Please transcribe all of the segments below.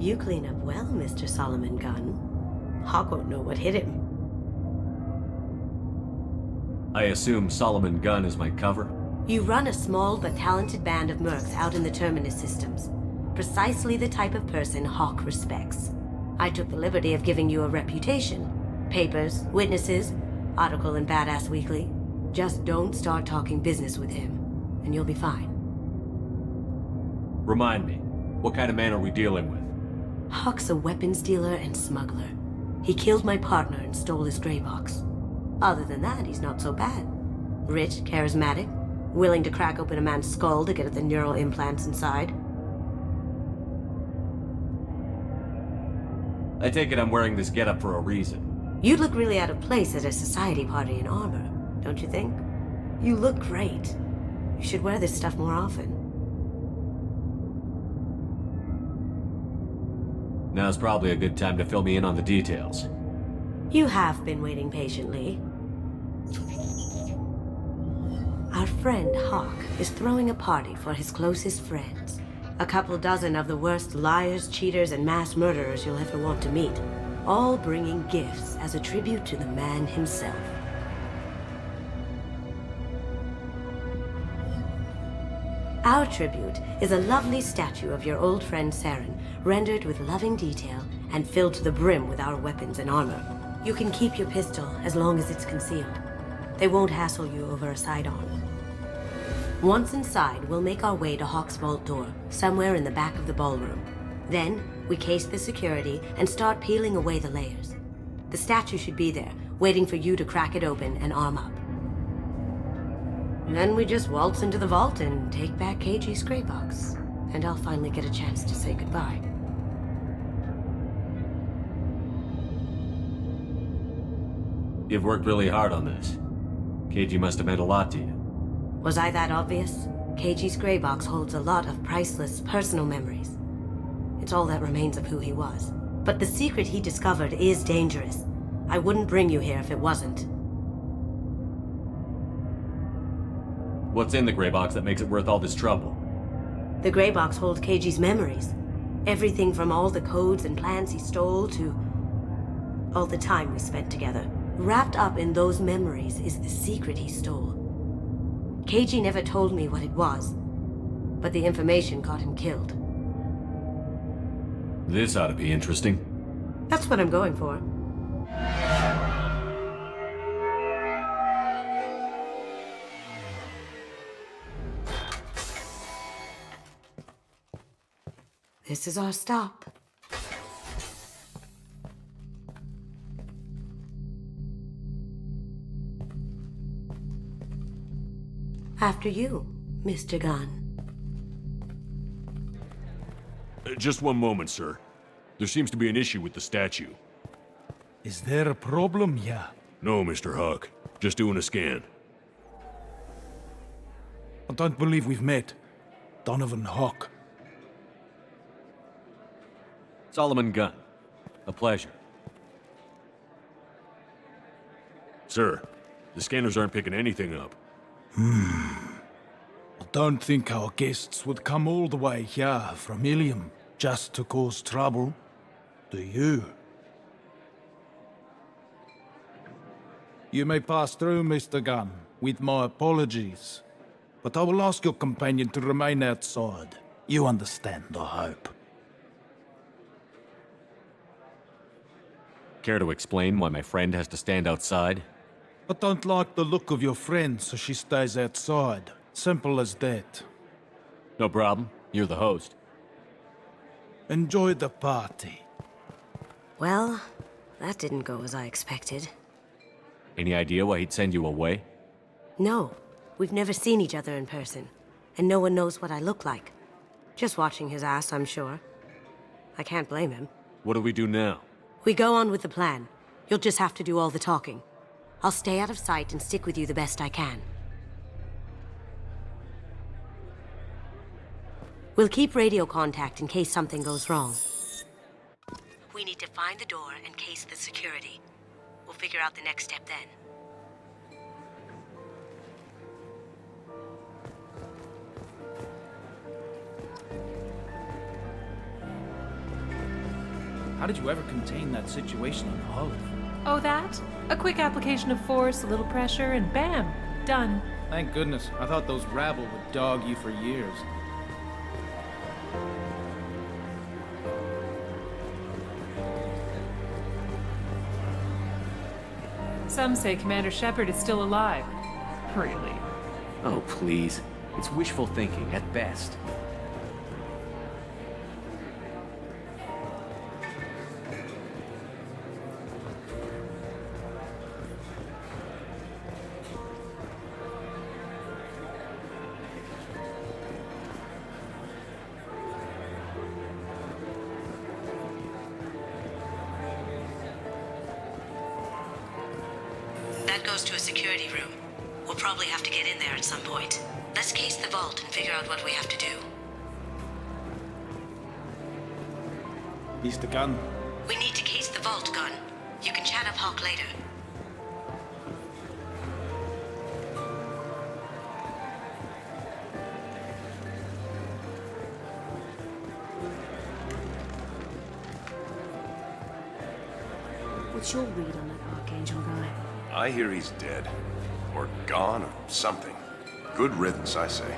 You clean up well, Mr. Solomon Gunn. Hawk won't know what hit him. I assume Solomon Gunn is my cover? You run a small but talented band of mercs out in the Terminus systems. Precisely the type of person Hawk respects. I took the liberty of giving you a reputation. Papers, witnesses, article in Badass Weekly. Just don't start talking business with him, and you'll be fine. Remind me, what kind of man are we dealing with? Hawk's a weapons dealer and smuggler. He killed my partner and stole his gray box. Other than that, he's not so bad. Rich, charismatic, willing to crack open a man's skull to get at the neural implants inside. I take it I'm wearing this getup for a reason. You'd look really out of place at a society party in armor, don't you think? You look great. You should wear this stuff more often. Now's probably a good time to fill me in on the details. You have been waiting patiently. Our friend Hawk is throwing a party for his closest friends. A couple dozen of the worst liars, cheaters, and mass murderers you'll ever want to meet. All bringing gifts as a tribute to the man himself. Our tribute is a lovely statue of your old friend Saren, rendered with loving detail and filled to the brim with our weapons and armor. You can keep your pistol as long as it's concealed. They won't hassle you over a sidearm. Once inside, we'll make our way to Hawk's vault door, somewhere in the back of the ballroom. Then, we case the security and start peeling away the layers. The statue should be there, waiting for you to crack it open and arm up. Then we just waltz into the vault and take back KG's gray box. And I'll finally get a chance to say goodbye. You've worked really hard on this. KG must have meant a lot to you. Was I that obvious? KG's gray box holds a lot of priceless personal memories. It's all that remains of who he was. But the secret he discovered is dangerous. I wouldn't bring you here if it wasn't. What's in the gray box that makes it worth all this trouble? The gray box holds KG's memories. Everything from all the codes and plans he stole to all the time we spent together. Wrapped up in those memories is the secret he stole. KG never told me what it was, but the information got him killed. This ought to be interesting. That's what I'm going for. This is our stop. After you, Mr. Gunn. Just one moment, sir. There seems to be an issue with the statue. Is there a problem, yeah? No, Mr. Huck. Just doing a scan. I don't believe we've met. Donovan Hawk. Solomon Gunn. A pleasure. Sir, the scanners aren't picking anything up. I don't think our guests would come all the way here from Ilium just to cause trouble. Do you? You may pass through, Mr. Gunn, with my apologies. But I will ask your companion to remain outside. You understand, I hope. Care to explain why my friend has to stand outside? I don't like the look of your friend, so she stays outside. Simple as that. No problem. You're the host. Enjoy the party. Well, that didn't go as I expected. Any idea why he'd send you away? No, we've never seen each other in person, and no one knows what I look like. Just watching his ass, I'm sure. I can't blame him. What do we do now? We go on with the plan. You'll just have to do all the talking. I'll stay out of sight and stick with you the best I can. We'll keep radio contact in case something goes wrong. We need to find the door and case the security. We'll figure out the next step then. How did you ever contain that situation on Olive? Oh, that? A quick application of force, a little pressure, and bam! Done. Thank goodness. I thought those rabble would dog you for years. Some say Commander Shepard is still alive. Really? Oh, please. It's wishful thinking at best. That goes to a security room. We'll probably have to get in there at some point. Let's case the vault and figure out what we have to do. Mr. Gunn. We need to case the vault, Gunn. You can chat up Hawk later. What's your read on that Archangel guy? I hear he's dead. Or gone, or something. Good riddance, I say.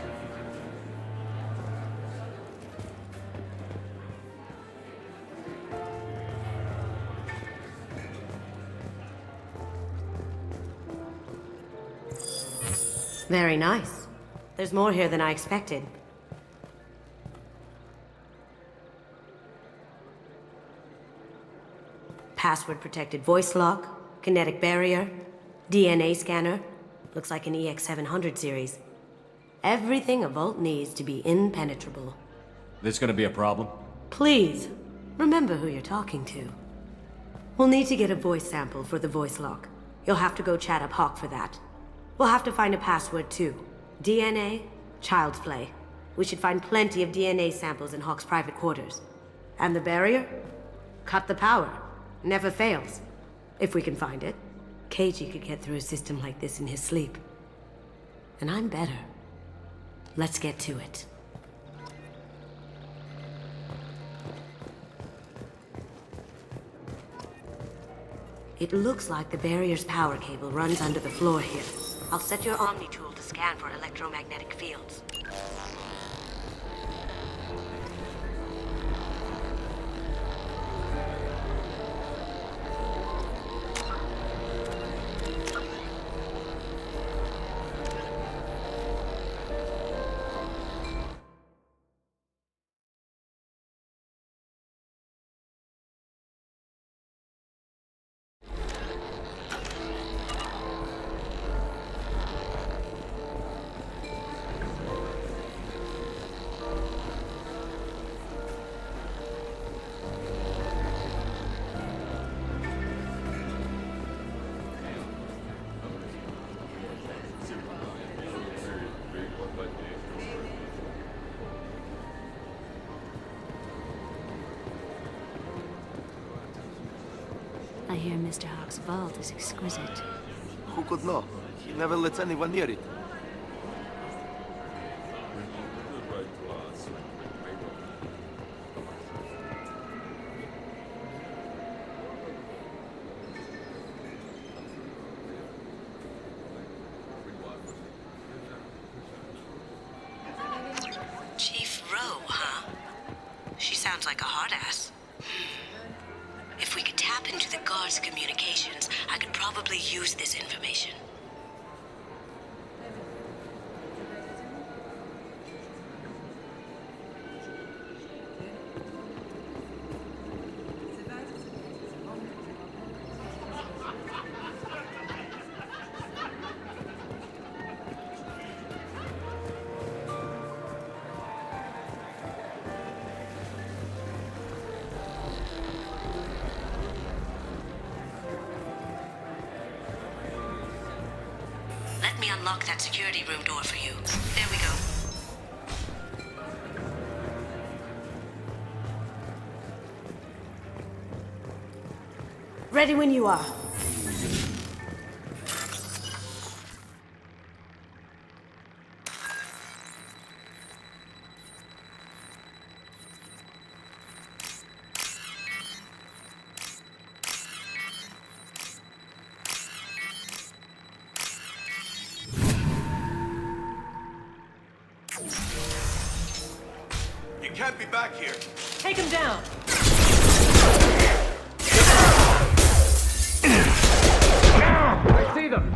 Very nice. There's more here than I expected. Password-protected voice lock, kinetic barrier, DNA scanner. Looks like an EX700 series. Everything a Vault needs to be impenetrable. This gonna be a problem? Please, remember who you're talking to. We'll need to get a voice sample for the voice lock. You'll have to go chat up Hawk for that. We'll have to find a password too. DNA, child's play. We should find plenty of DNA samples in Hawk's private quarters. And the barrier? Cut the power. Never fails. If we can find it. KG could get through a system like this in his sleep. And I'm better. Let's get to it. It looks like the barrier's power cable runs under the floor here. I'll set your Omni tool to scan for electromagnetic fields. I hear Mr. Hawk's vault is exquisite. Who could know? He never lets anyone near it. Chief Rowe, huh? She sounds like a hard ass. If we could tap into the guard's communications, I could probably use this information. Let me unlock that security room door for you. There we go. Ready when you are. You can't be back here. Take him down. I see them!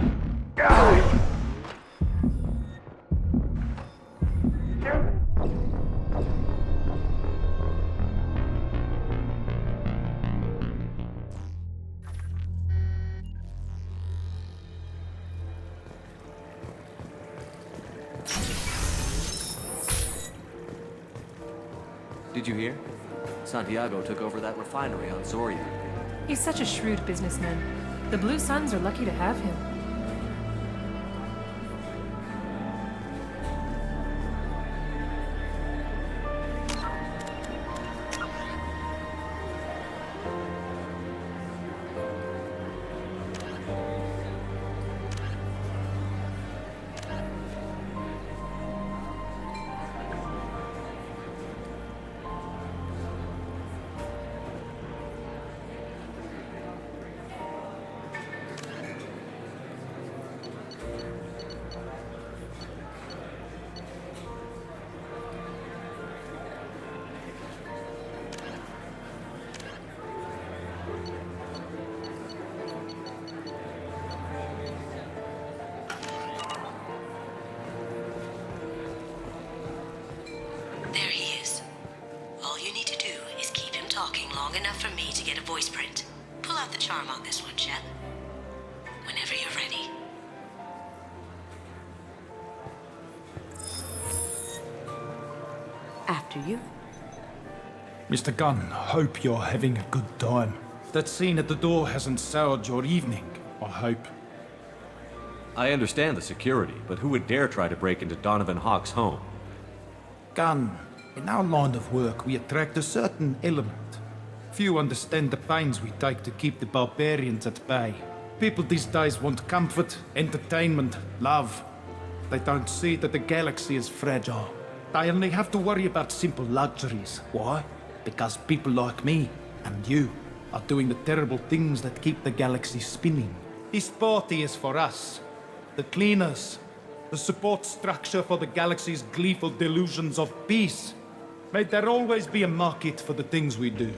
Did you hear? Santiago took over that refinery on Zoria. He's such a shrewd businessman. The Blue Suns are lucky to have him. There he is. All you need to do is keep him talking long enough for me to get a voice print. Pull out the charm on this one, Chet. Whenever you're ready. after you. Mr. Gunn, hope you're having a good time. That scene at the door hasn't soured your evening, I hope. I understand the security, but who would dare try to break into Donovan Hawk's home? Gunn, in our line of work, we attract a certain element. Few understand the pains we take to keep the barbarians at bay. People these days want comfort, entertainment, love. They don't see that the galaxy is fragile. They only have to worry about simple luxuries. Why? Because people like me and you are doing the terrible things that keep the galaxy spinning. This party is for us, the cleaners, the support structure for the galaxy's gleeful delusions of peace. May there always be a market for the things we do.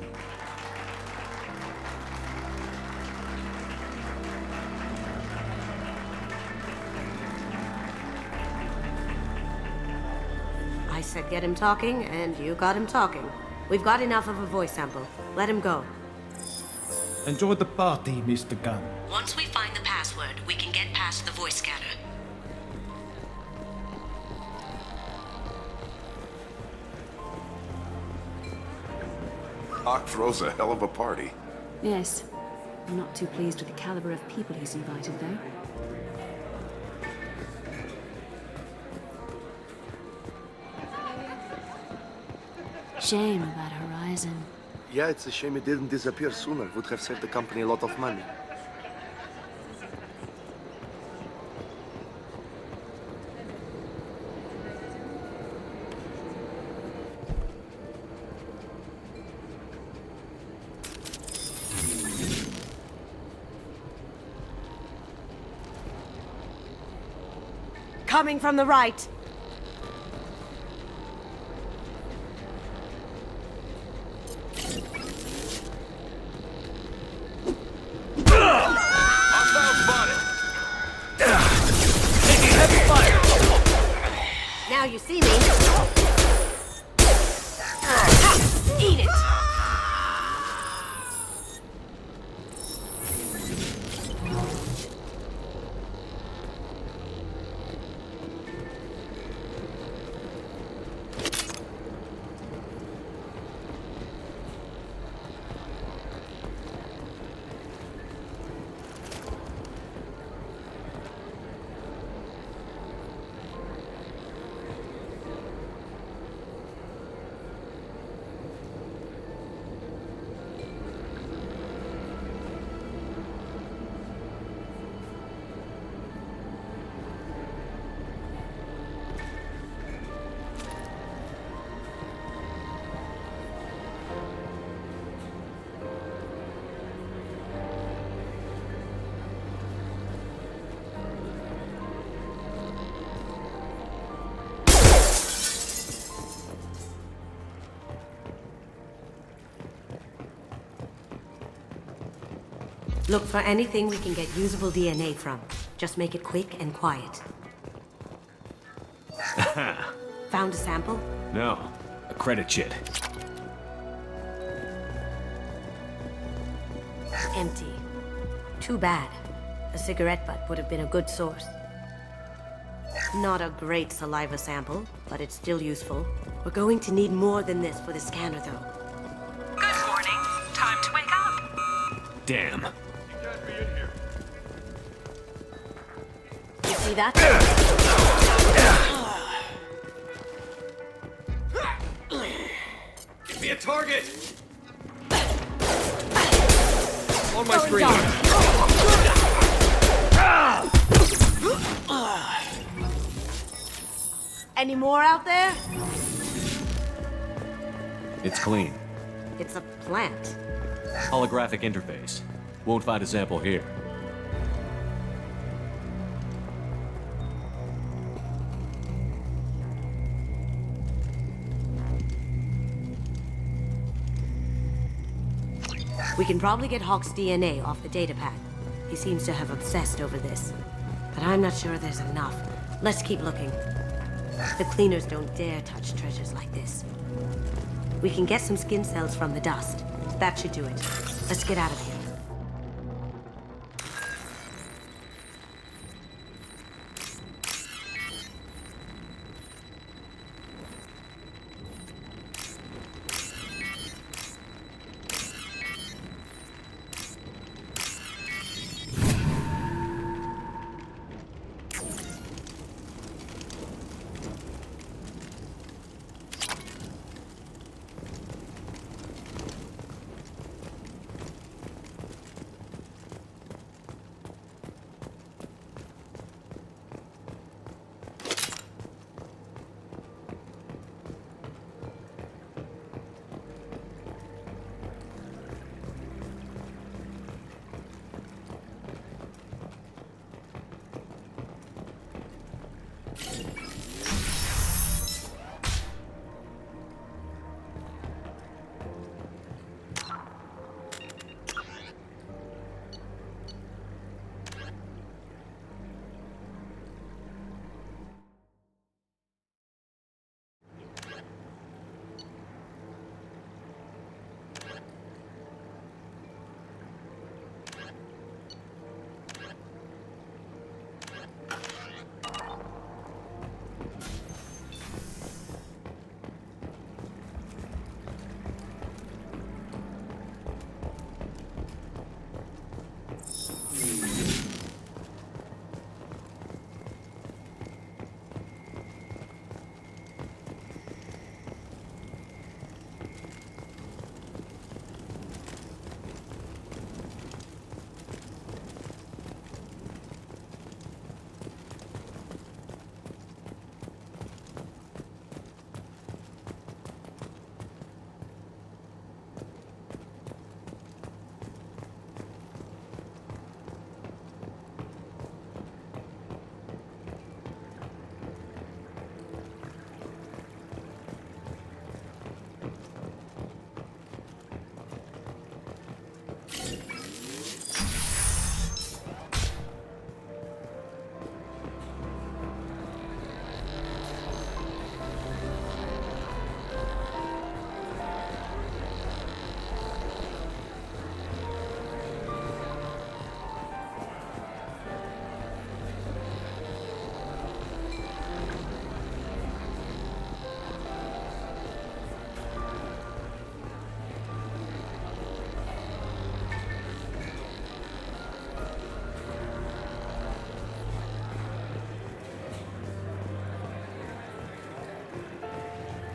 I said get him talking, and you got him talking. We've got enough of a voice sample. Let him go. Enjoy the party, Mr. Gunn. Once we find the password, we can get past the voice scanner. Hawk throws a hell of a party. Yes. I'm not too pleased with the caliber of people he's invited, though. Shame about Horizon. Yeah, it's a shame it didn't disappear sooner. Would have saved the company a lot of money. Coming from the right. Now you see me. Eat it! Look for anything we can get usable DNA from. Just make it quick and quiet. Found a sample? No, a credit chit. Empty. Too bad. A cigarette butt would have been a good source. Not a great saliva sample, but it's still useful. We're going to need more than this for the scanner, though. Good morning. Time to wake up. Damn. You see that? Give me a target! On my screen! Any more out there? It's clean. It's a plant. Holographic interface. Won't find a sample here. We can probably get Hawk's DNA off the datapad. He seems to have obsessed over this. But I'm not sure there's enough. Let's keep looking. The cleaners don't dare touch treasures like this. We can get some skin cells from the dust. That should do it. Let's get out of here.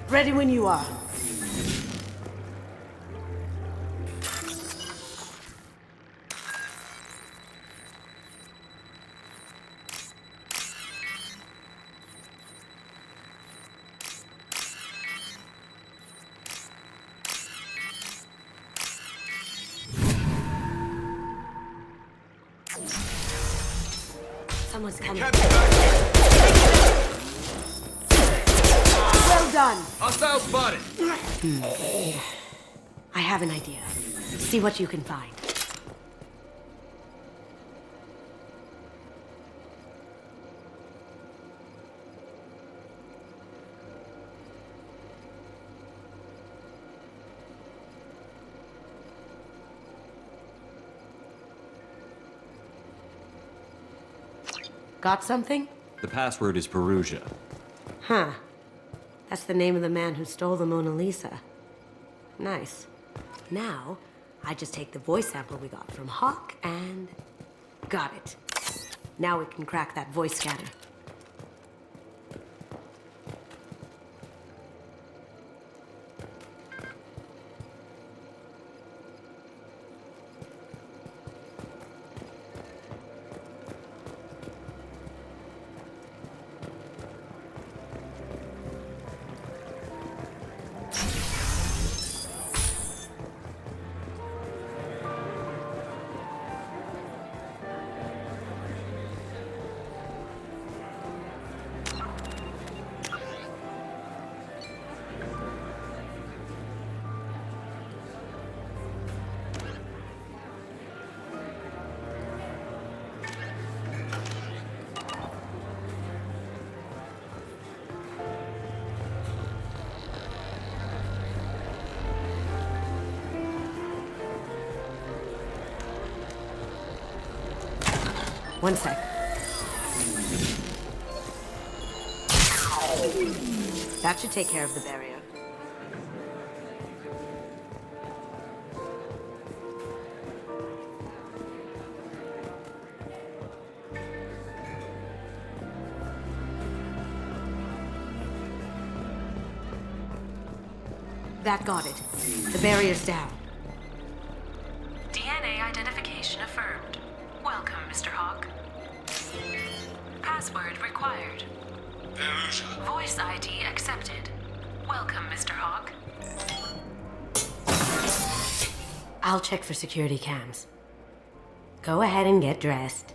Ready when you are. Someone's coming. Well done. Hostile spotted. I have an idea. See what you can find. Got something? The password is Perugia. Huh. That's the name of the man who stole the Mona Lisa. Nice. Now, I just take the voice sample we got from Hawk and... got it. Now we can crack that voice scanner. One sec. That should take care of the barrier. That got it. The barrier's down. DNA identification affirmed. Welcome, Mr. Hawk. Password required. Voice ID accepted. Welcome, Mr. Hawk. I'll check for security cams. Go ahead and get dressed.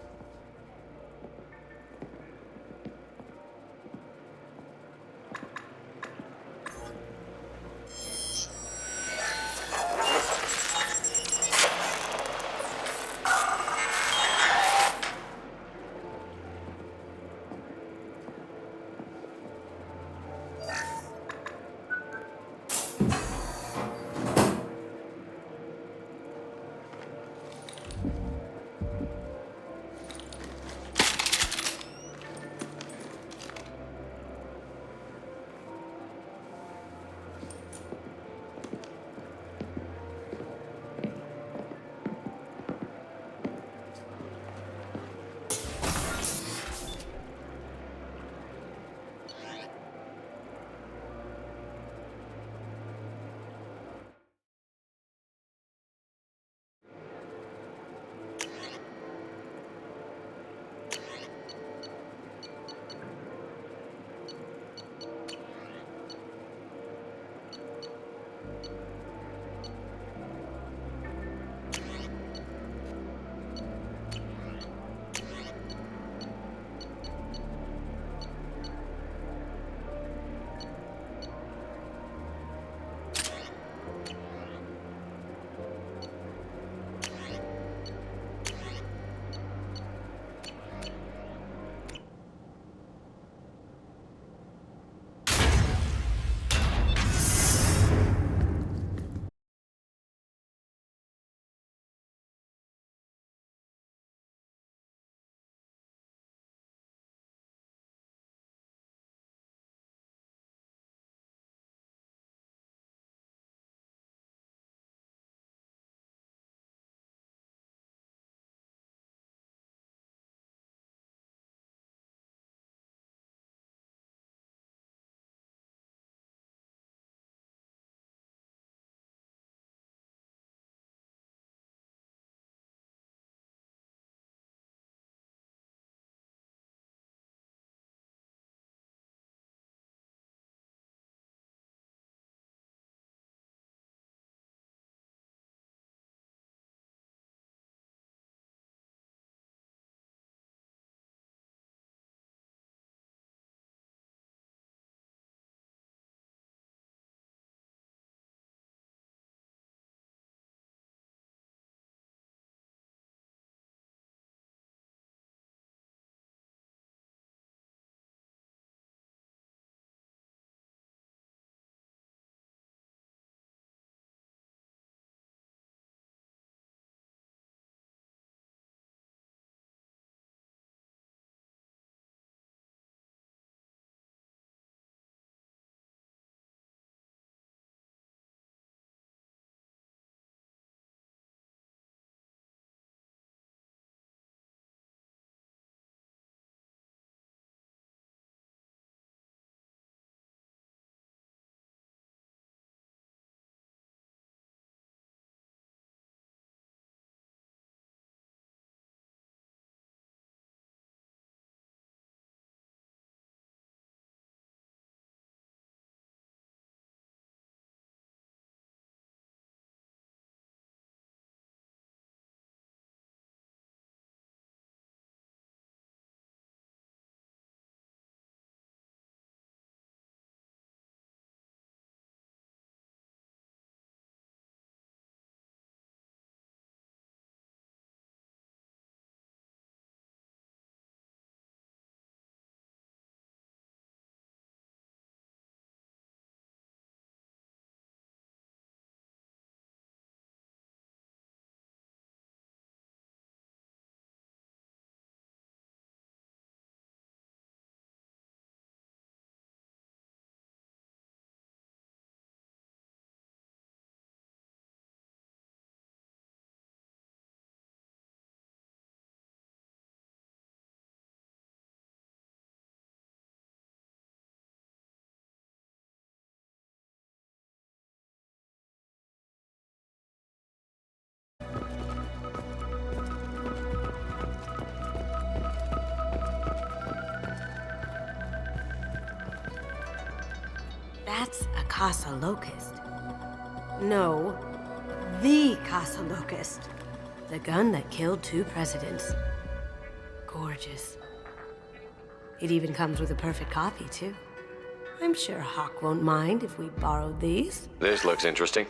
That's a Casa Locust. No, the Casa Locust. The gun that killed 2 presidents. Gorgeous. It even comes with a perfect copy, too. I'm sure Hawk won't mind if we borrowed these. This looks interesting.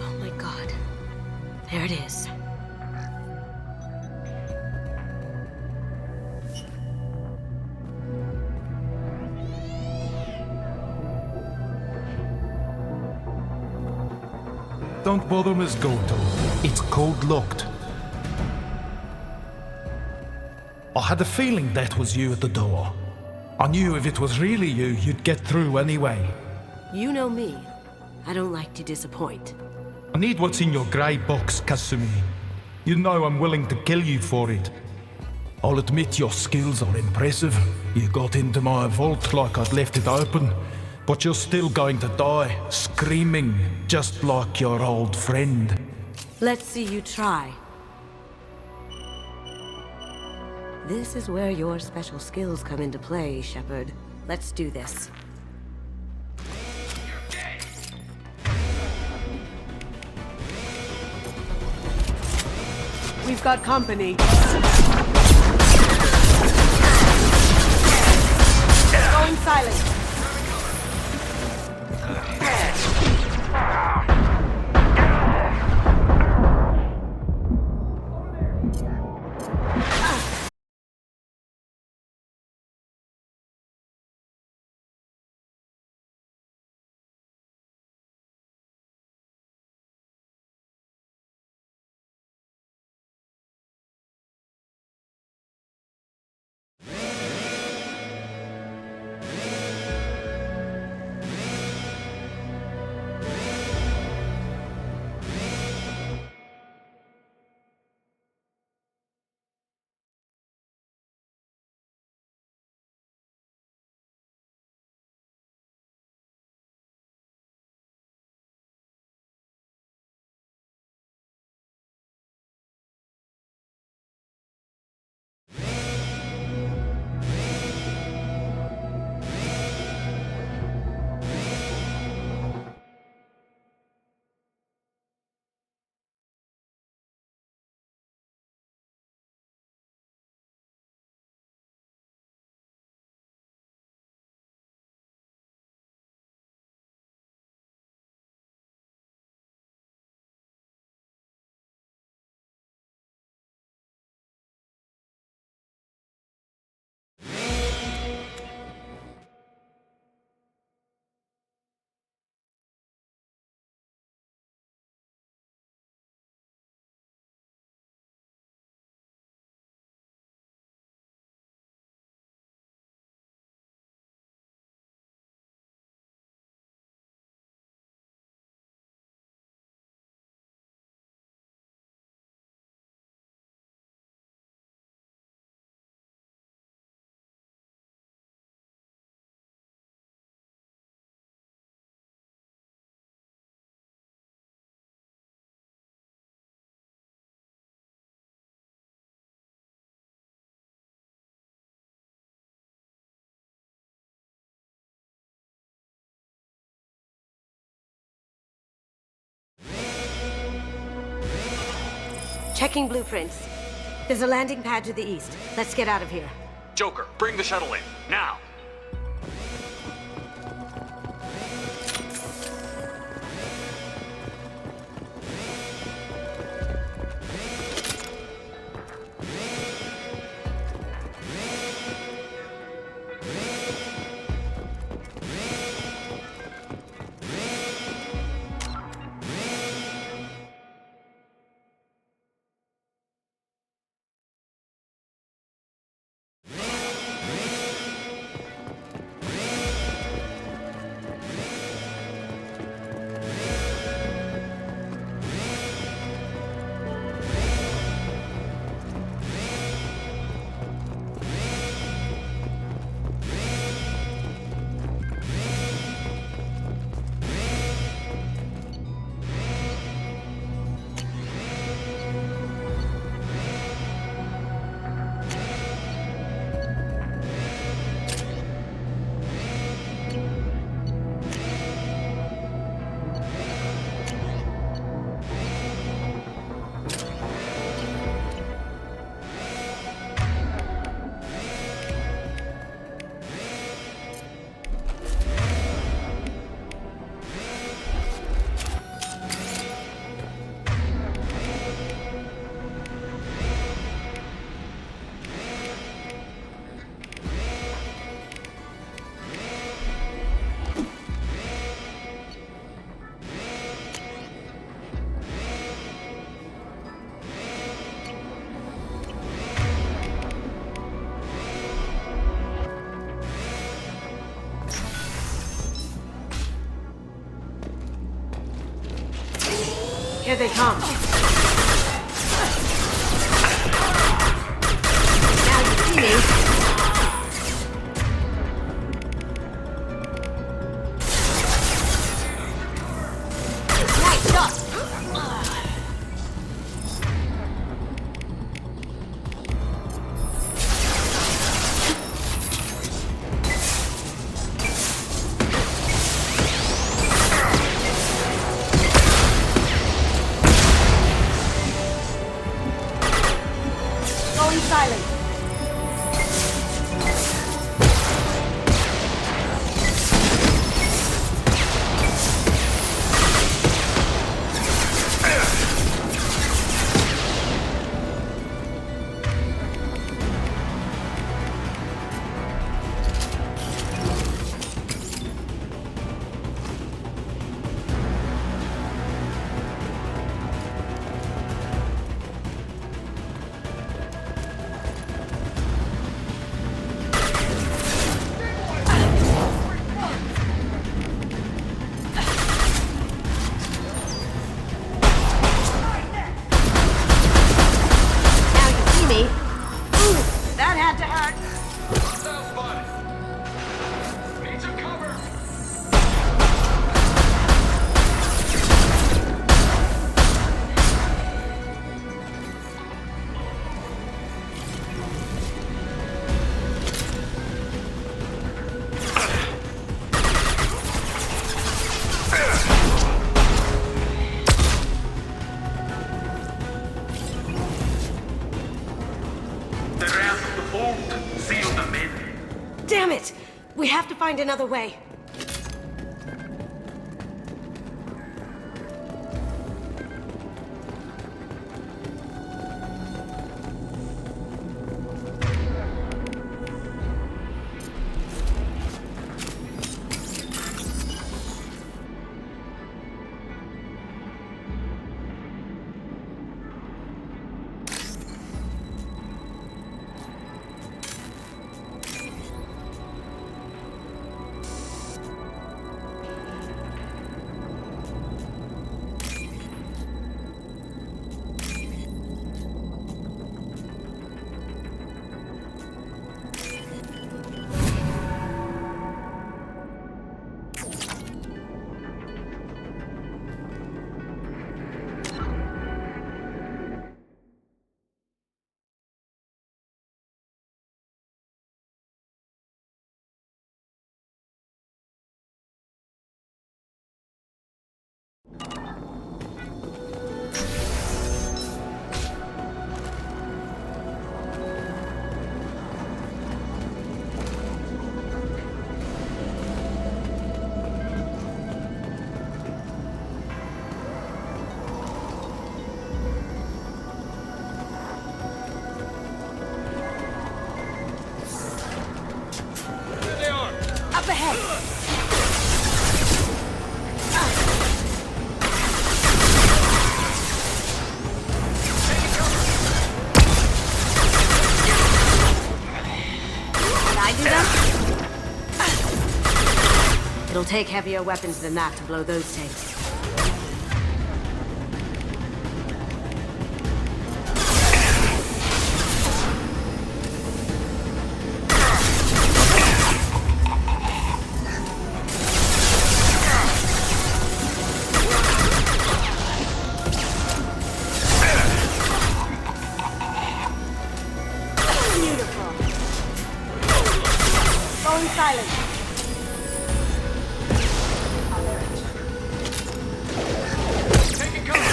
Oh my god. There it is. Don't bother, Miss Goto. It's code locked. I had a feeling that was you at the door. I knew if it was really you, you'd get through anyway. You know me. I don't like to disappoint. I need what's in your grey box, Kasumi. You know I'm willing to kill you for it. I'll admit your skills are impressive. You got into my vault like I'd left it open, but you're still going to die, screaming, just like your old friend. Let's see you try. This is where your special skills come into play, Shepard. Let's do this. We've got company. Going silent. Checking blueprints. There's a landing pad to the east. Let's get out of here. Joker, bring the shuttle in, now! Here they come. Now you see me. Nice shot. Going silent. Damn it! We have to find another way. Up ahead! Can I do them? It'll take heavier weapons than that to blow those tanks. Silent. Taking cover.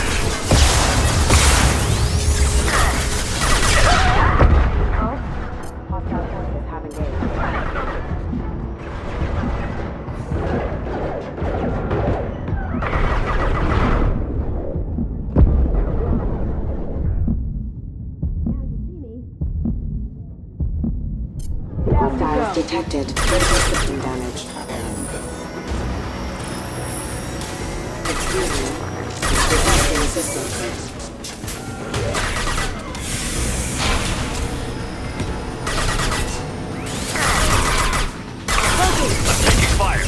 Oh, hostile forces have engaged. Hostiles detected. Critical system damage. Excuse me. Requesting assistance. Taking fire.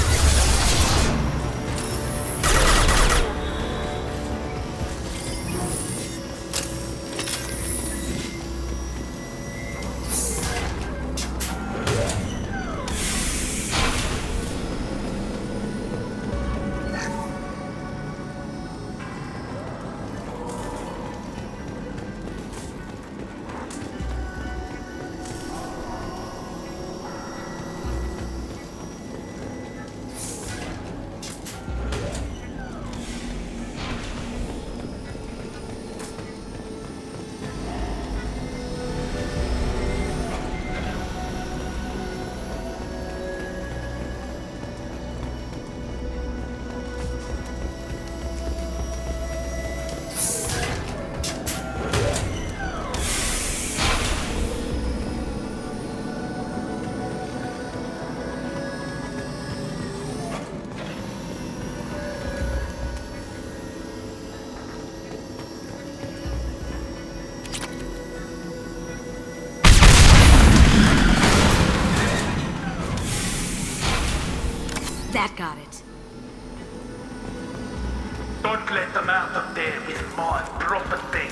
That got it. Don't let them out of there with my property.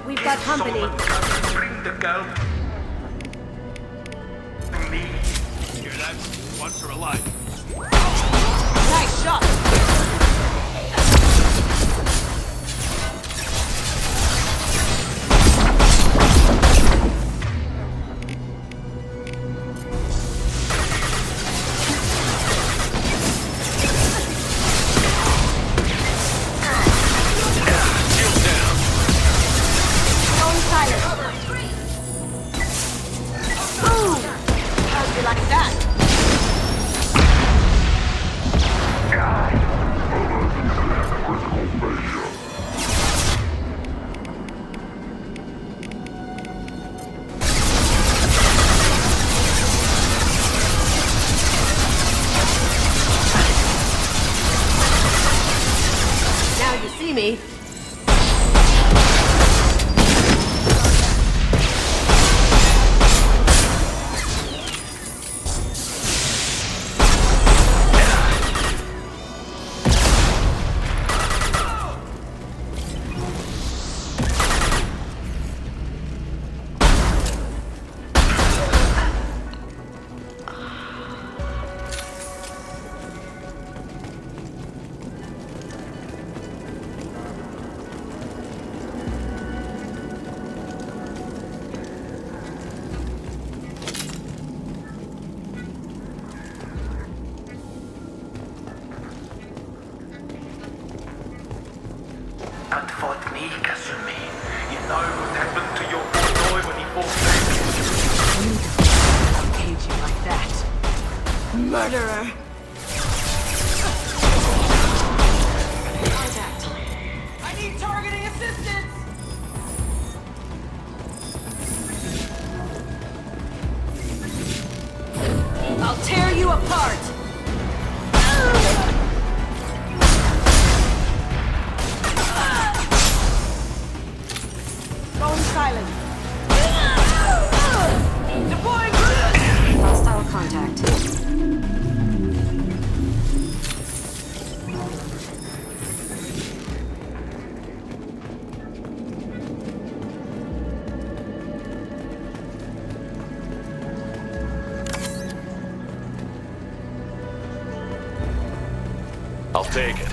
We've got company. Bring the girl to me. Hear that? Wants her alive. Nice shot. Me. Don't fight me, Kasumi. You know what happened to your boy when he fought back. You don't cage you like that. Murderer! Contact. I need targeting assistance! I'll tear you apart! Silent. Deploying hostile contact. I'll take it.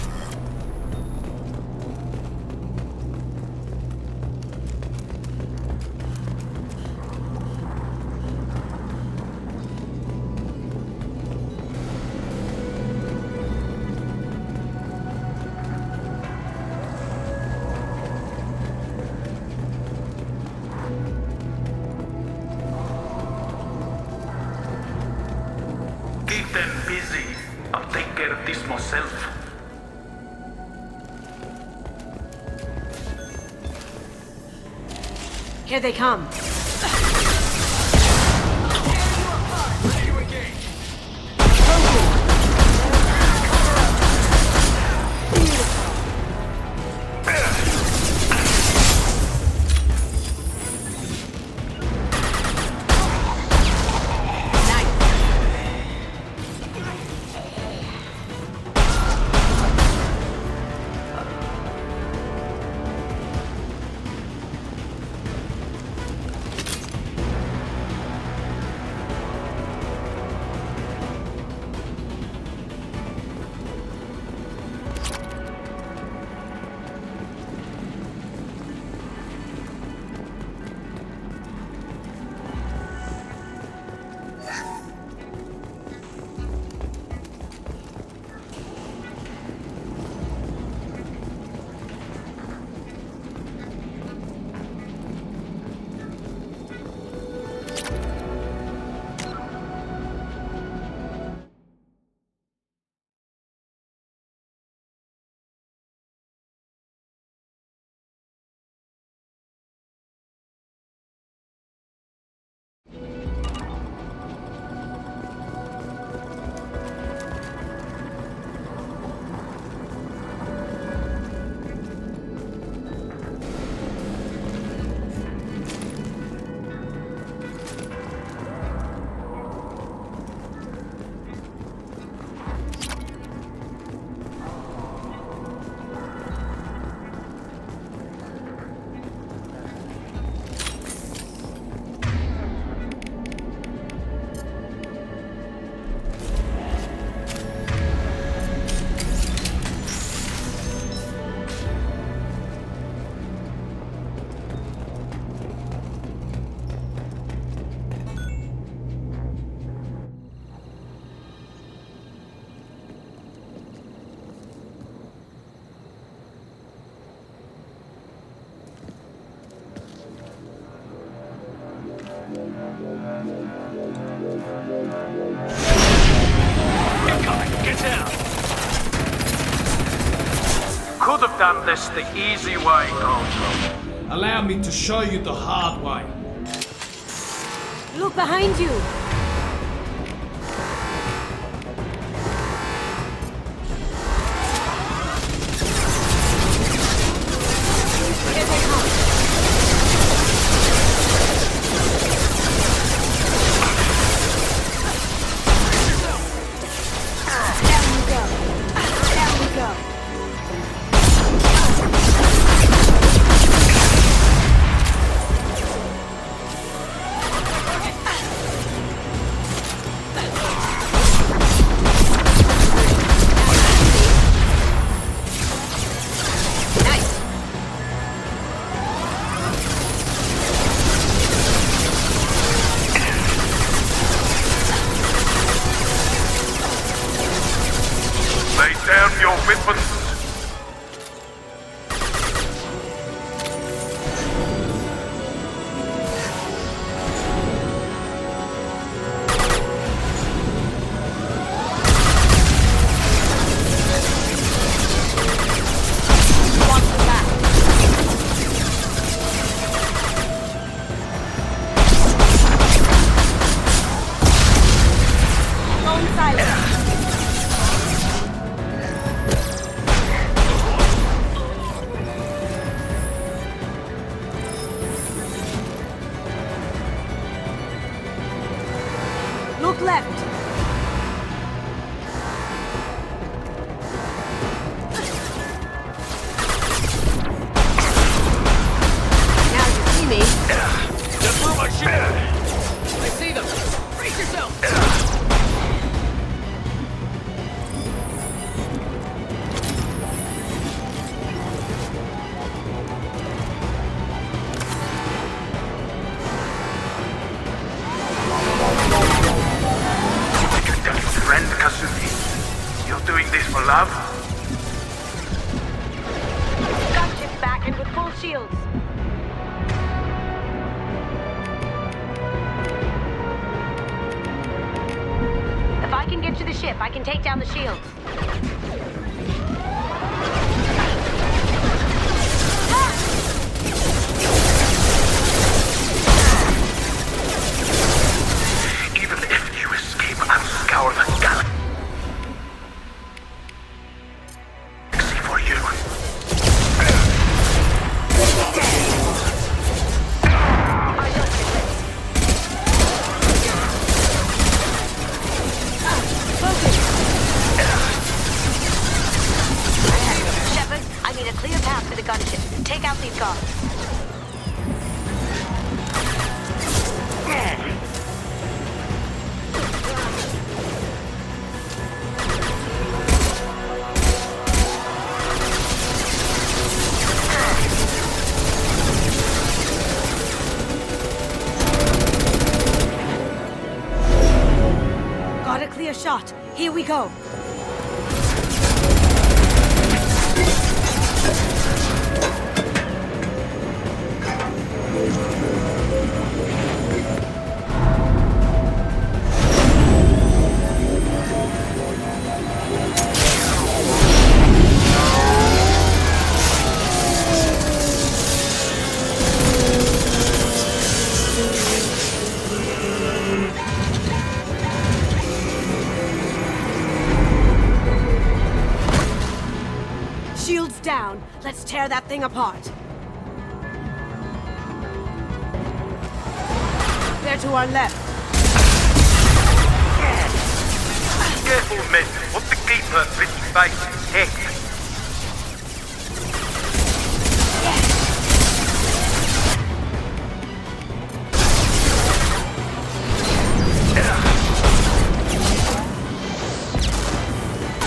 Keep them busy. I'll take care of this myself. Here they come. done this the easy way, Gonzo. Allow me to show you the hard way. Look behind you! Here they come! Down you go! Down we go! Lay down your weapons. Watch the back! Bone silence! Look left! Now you see me. Get through my shield. I see them! Brace yourself! Friend Kasumi, you're doing this for love? Gunship's back and with full shields. If I can get to the ship, I can take down the shields. Even if you escape, I'll scour the galaxy for you. I don't get it. Focus! Shepard, I need a clear path to the gunship. Take out these guards. Got a clear shot. Here we go. Shields down. Let's tear that thing apart. They're to our left. Careful, men. Want to keep her pretty face intact.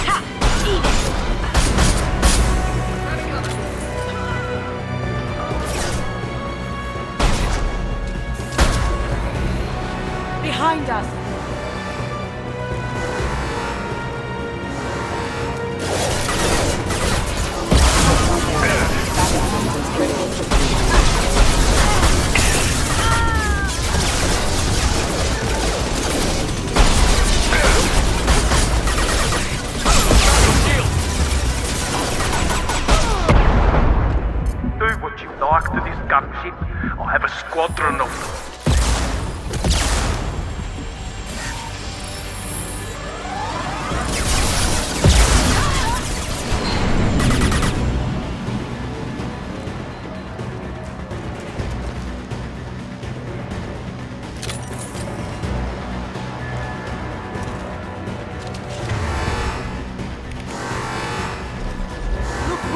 Ha! Eat it! Behind us!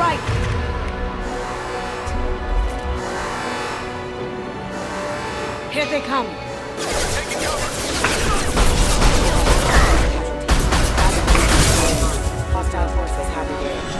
right! Here they come. Taking cover! Hostile forces have engaged.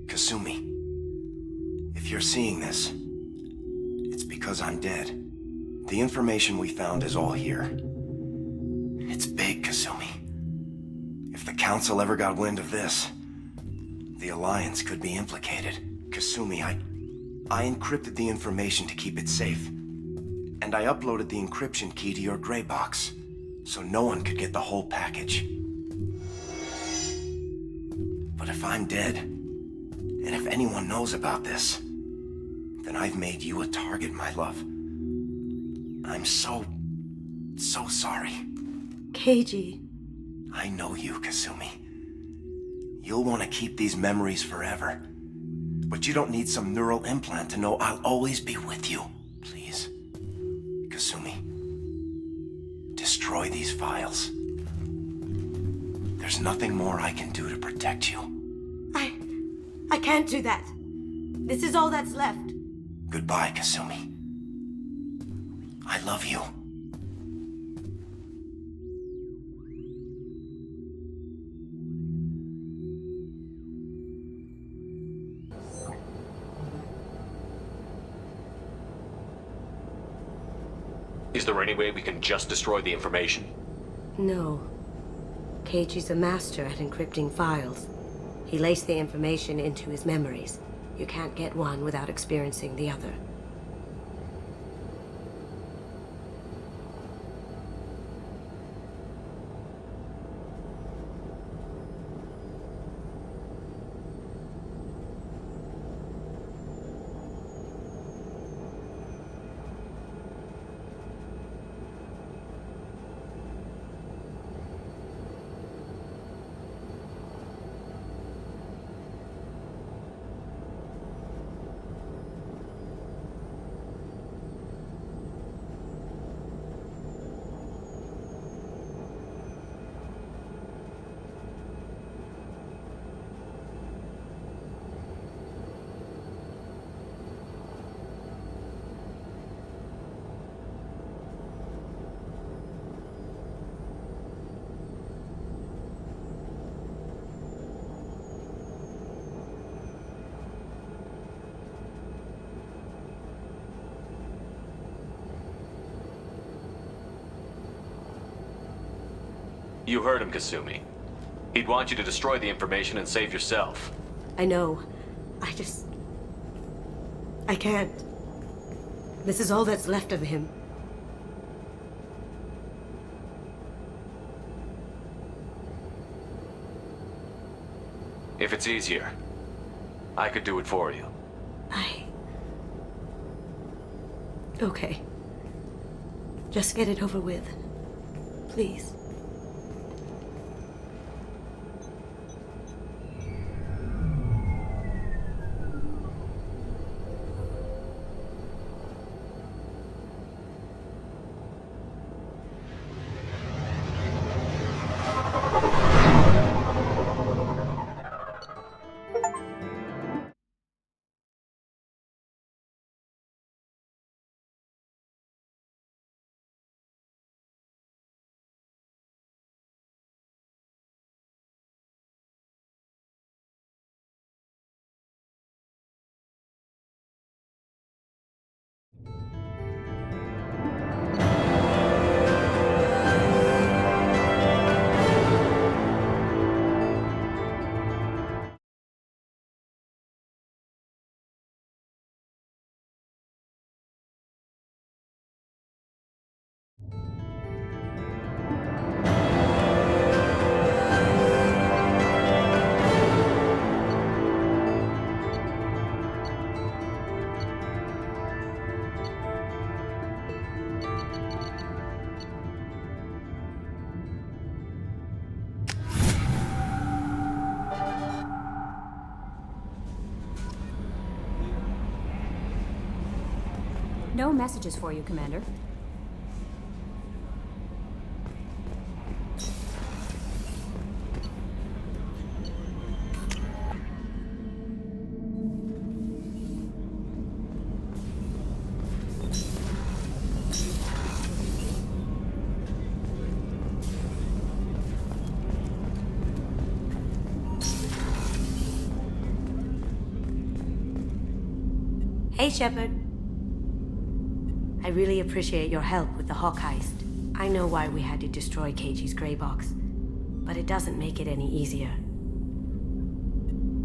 Kasumi, if you're seeing this, it's because I'm dead. The information we found is all here. It's big, Kasumi. If the Council ever got wind of this, the Alliance could be implicated. Kasumi, I encrypted the information to keep it safe. And I uploaded the encryption key to your gray box, so no one could get the whole package. But if I'm dead, and if anyone knows about this, then I've made you a target, my love. I'm so sorry. Keiji. I know you, Kasumi. You'll want to keep these memories forever. But you don't need some neural implant to know I'll always be with you. Please. Kasumi. Destroy these files. There's nothing more I can do to protect you. I can't do that. This is all that's left. Goodbye, Kasumi. I love you. Is there any way we can just destroy the information? No. Keiji's a master at encrypting files. He laced the information into his memories. You can't get one without experiencing the other. You heard him, Kasumi. He'd want you to destroy the information and save yourself. I know. I can't. This is all that's left of him. If it's easier, I could do it for you. Okay. Just get it over with. Please. No messages for you, Commander. Hey, Shepard. I really appreciate your help with the Hawk heist. I know why we had to destroy KG's gray box, but it doesn't make it any easier.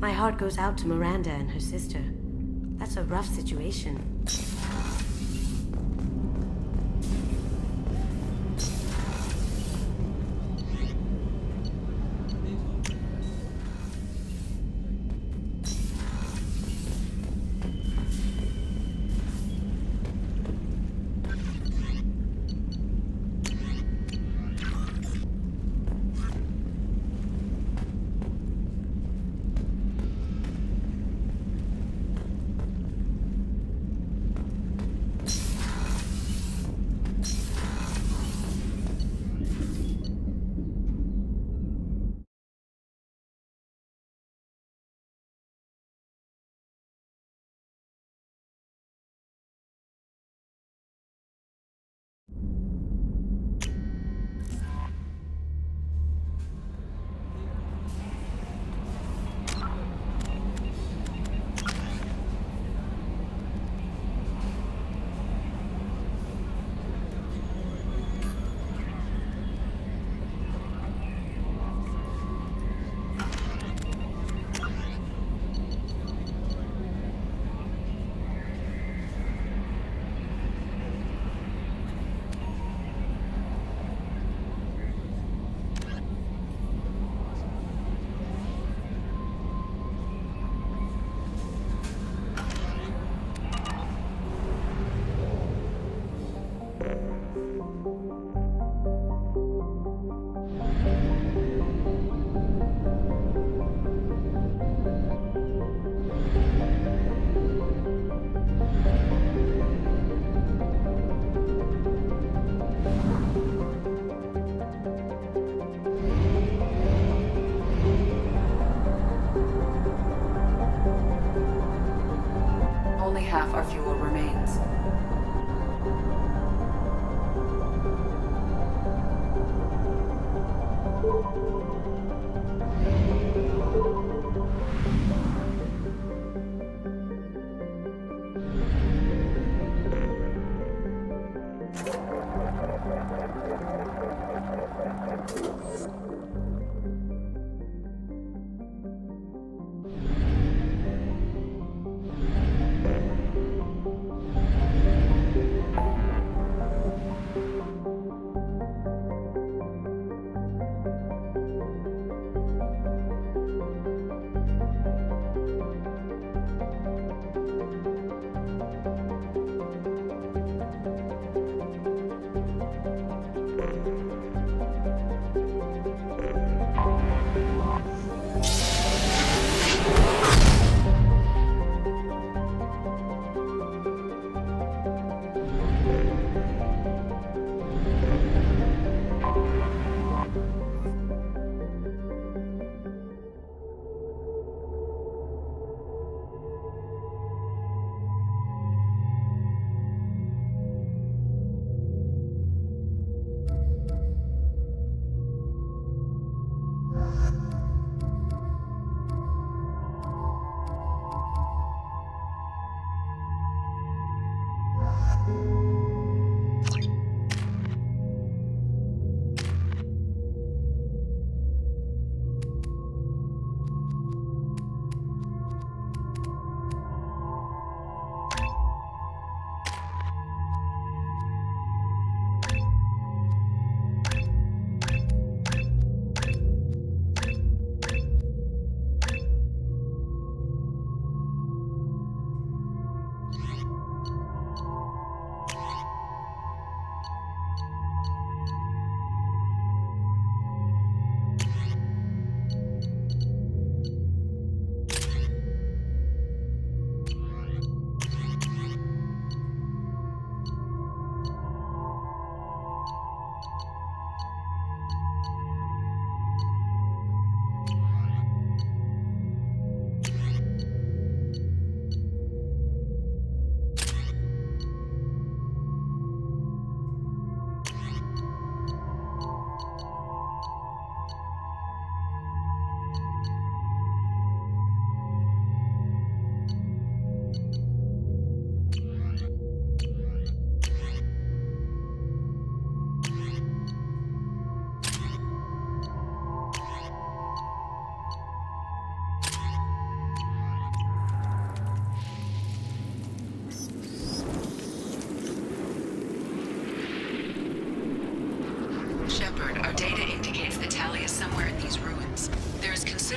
My heart goes out to Miranda and her sister. That's a rough situation.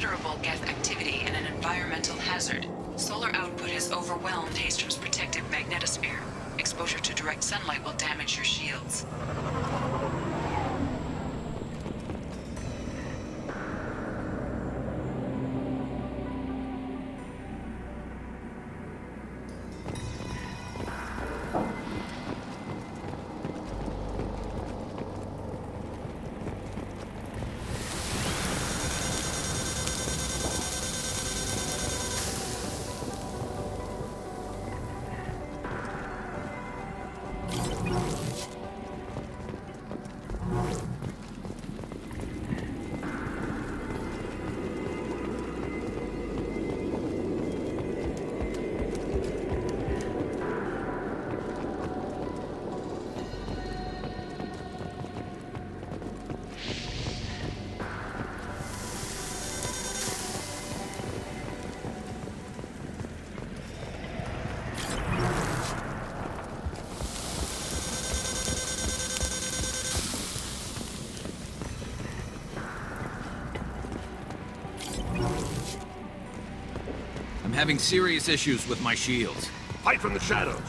considerable geth activity and an environmental hazard. Solar output has overwhelmed Hastrom's protective magnetosphere. Exposure to direct sunlight will damage your shields. I'm having serious issues with my shields. Fight from the shadows.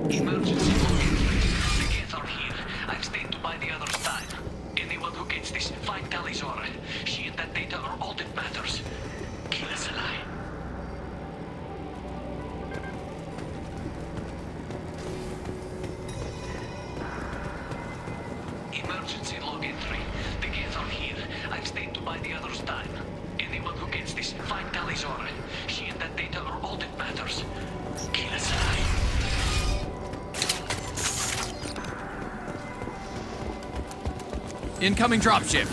Emergency. The geth are here. I've stayed to buy the other side. Anyone who gets this, find Talizora. She and that data are all that matters. Kill us alive. Emergency log entry. The geth are here. I've stayed to buy the other's time. Anyone who gets this, find Talizora. She and that data are all that matters. Kill us alive. Incoming dropship.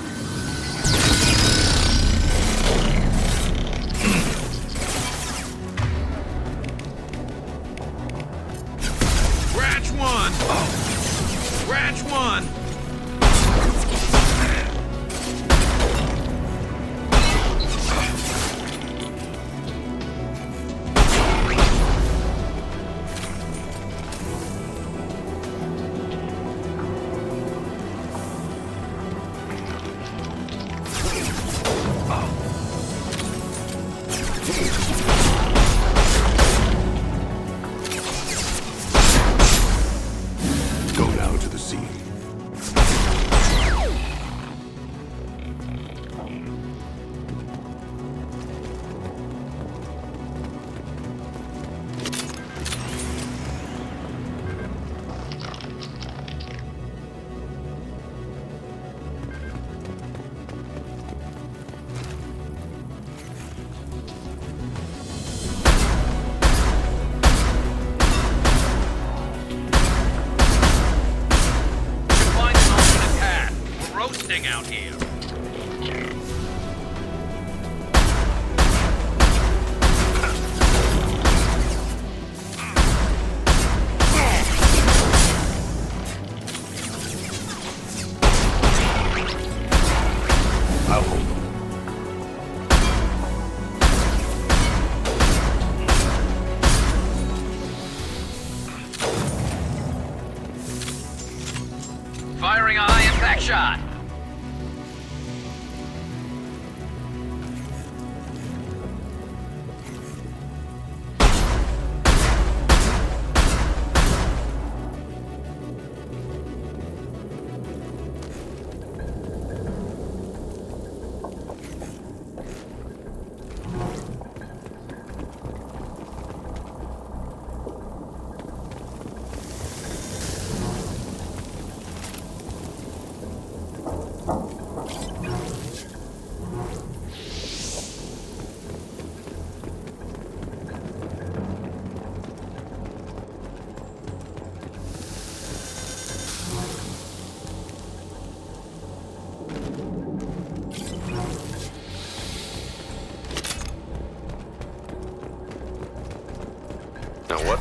Scratch one. Scratch one. Go now to the scene. Find an alternate path. We're roasting out here. I'll hold them. Firing a high impact shot.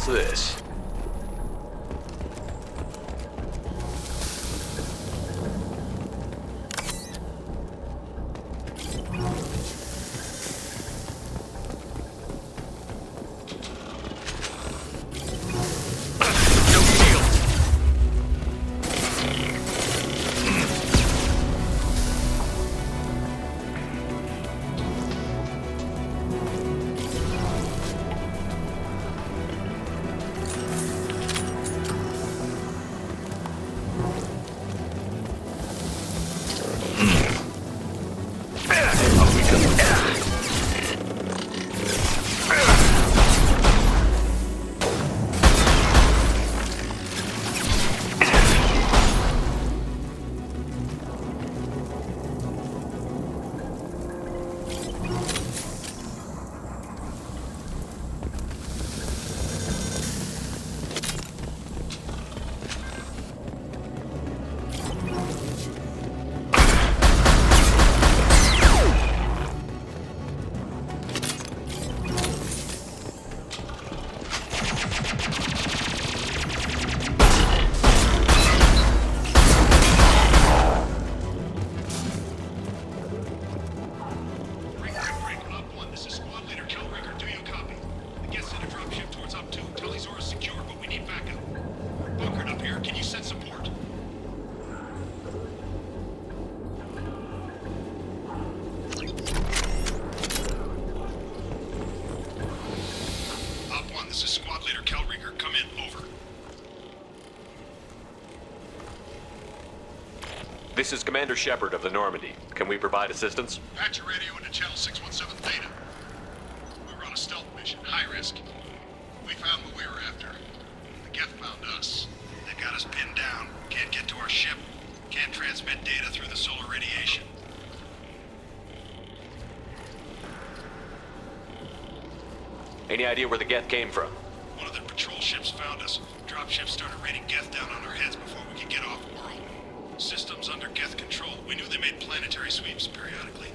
What's this? This is Commander Shepard of the Normandy. Can we provide assistance? Patch your radio into channel 617 Theta. We were on a stealth mission, high risk. We found what we were after. The Geth found us. They got us pinned down. Can't get to our ship. Can't transmit data through the solar radiation. Any idea where the Geth came from? One of their patrol ships found us. Dropships started raining Geth down on our heads before we could get off world. Systems under Geth control. We knew they made planetary sweeps periodically.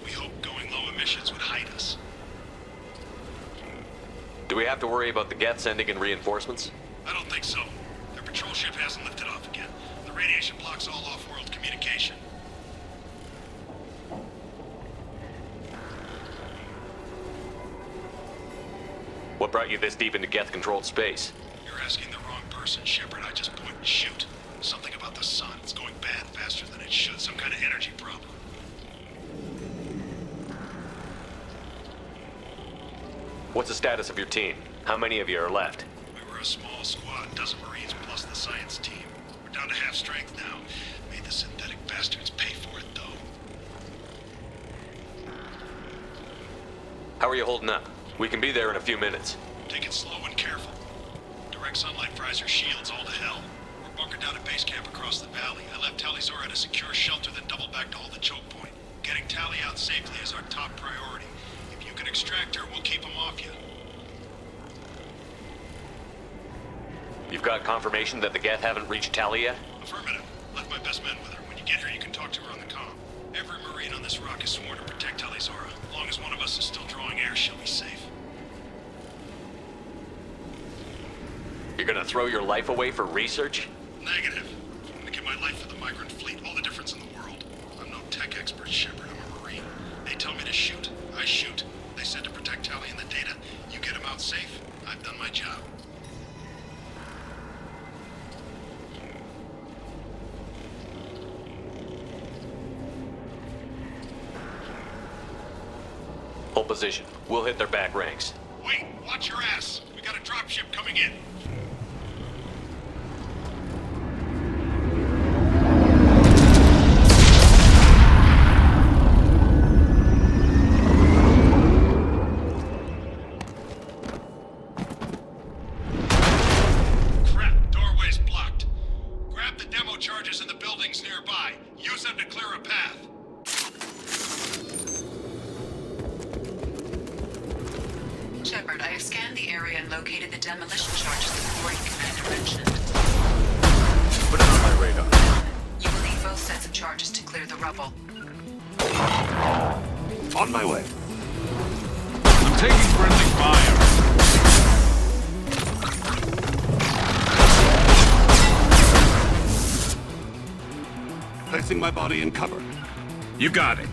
We hoped going low emissions would hide us. Do we have to worry about the Geth sending in reinforcements? I don't think so. Their patrol ship hasn't lifted off again. The radiation blocks all off-world communication. What brought you this deep into Geth-controlled space? You're asking the wrong person, Shepard. I just point and shoot. Something about the sun. It's going bad faster than it should. Some kind of energy problem. What's the status of your team? How many of you are left? We were a small squad, dozen Marines plus the science team. We're down to half strength now. Made the synthetic bastards pay for it, though. How are you holding up? We can be there in a few minutes. Take it slow and careful. Direct sunlight fries your shields all to hell. We're bunkered down at base camp across the valley. I left Tali'Zorah at a secure shelter, then doubled back to hold the choke point. Getting Tali out safely is our top priority. If you can extract her, we'll keep him off you. You've got confirmation that the Geth haven't reached Tali yet? Affirmative. Left my best men with her. When you get her, you can talk to her on the comm. Every Marine on this rock is sworn to protect Tali'Zorah. As long as one of us is still drawing air, she'll be safe. You're gonna throw your life away for research? Negative. I'm gonna give my life for the migrant fleet. All the difference in the world. I'm no tech expert, Shepard. I'm a Marine. They tell me to shoot. I shoot. They said to protect Tali and the data. You get them out safe. I've done my job. Hold position. We'll hit their back ranks. Wait, watch your ass. We got a dropship coming in. Crap, doorway's blocked. Grab the demo charges in the buildings nearby. Use them to clear a path. Shepard, I have scanned the area and located the demolition charges that the Marine Commander mentioned. Put it on my radar. You will need both sets of charges to clear the rubble. On my way. I'm taking friendly fire. placing my body in cover. You got it.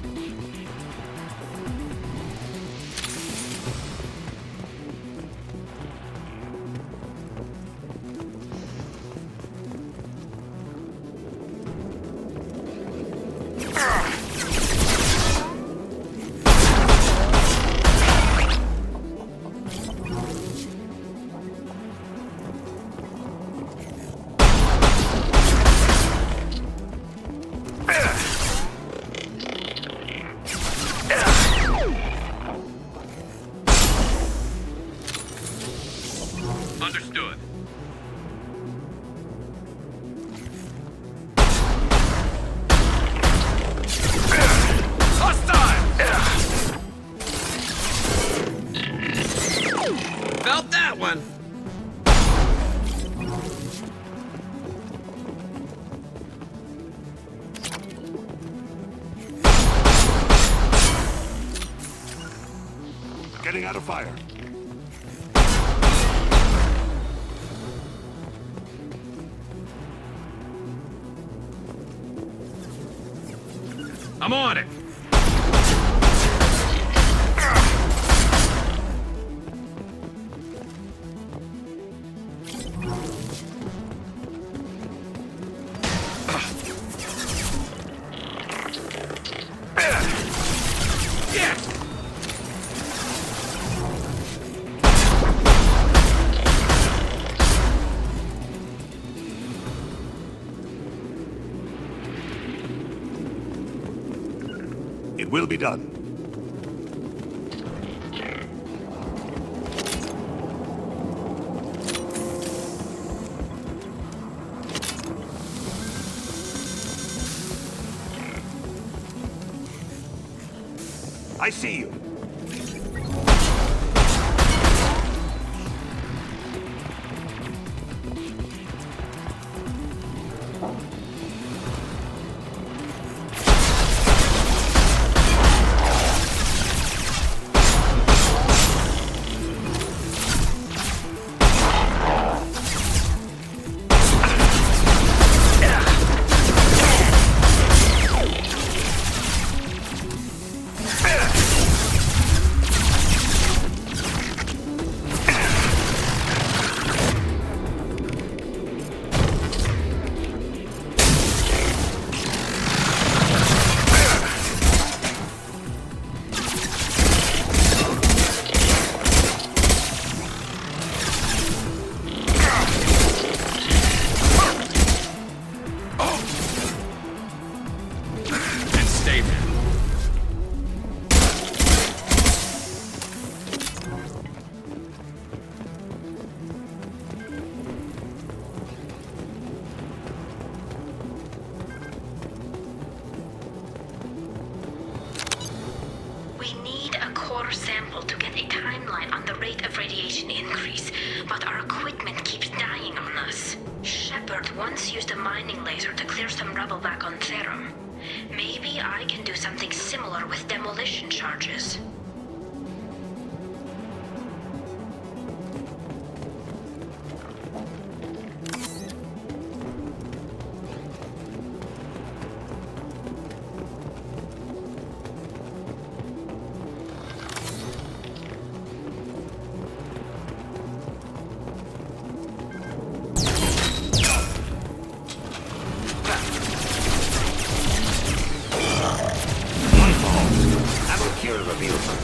Understood. Hostile! Felt that one. Getting out of fire. I'm on it! Yes! It will be done. I see you. Sample to get a timeline on the rate of radiation increase, but our equipment keeps dying on us. Shepard once used a mining laser to clear some rubble back on Therum. Maybe I can do something similar with demolition charges. Here to reveal some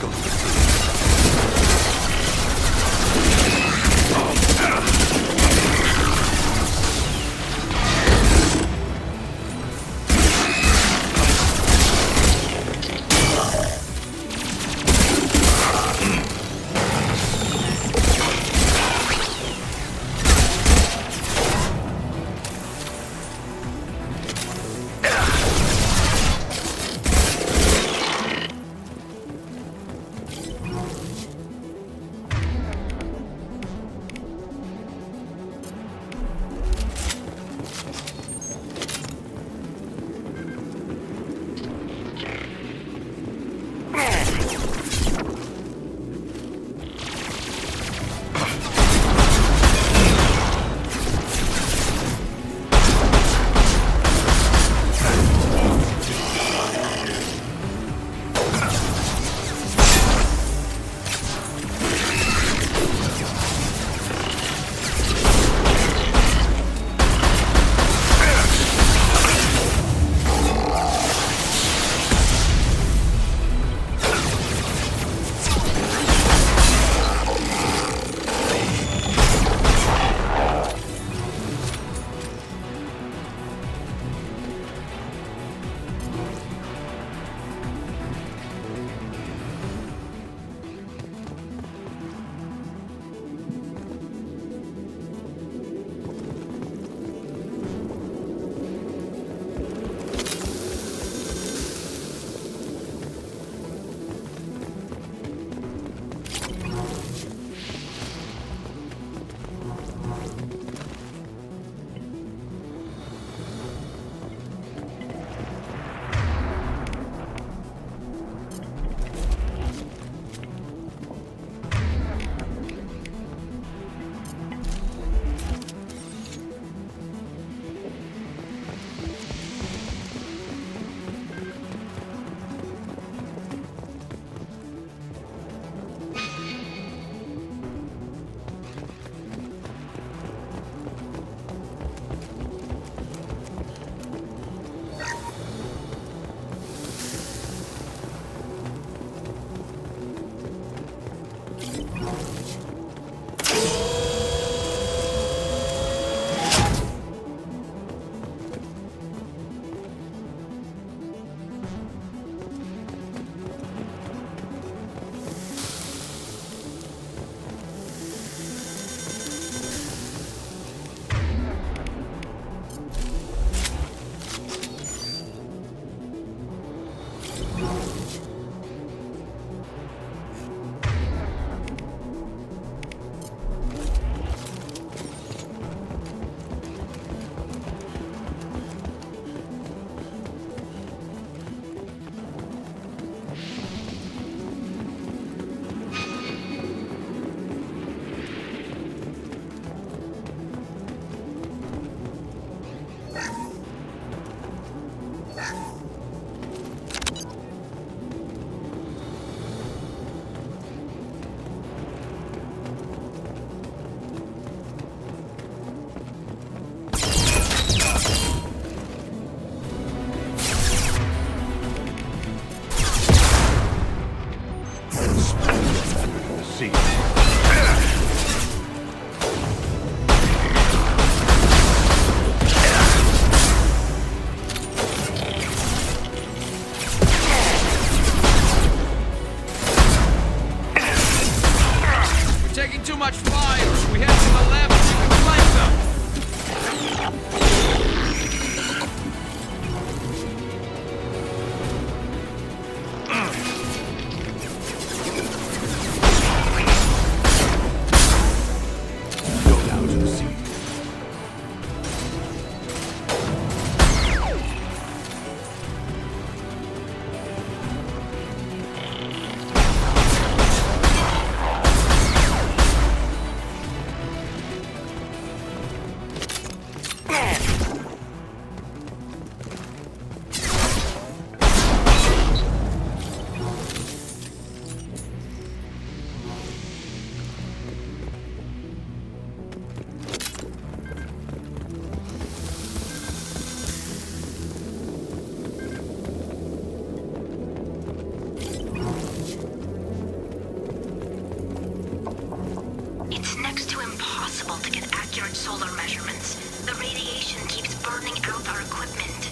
accurate solar measurements, the radiation keeps burning out our equipment.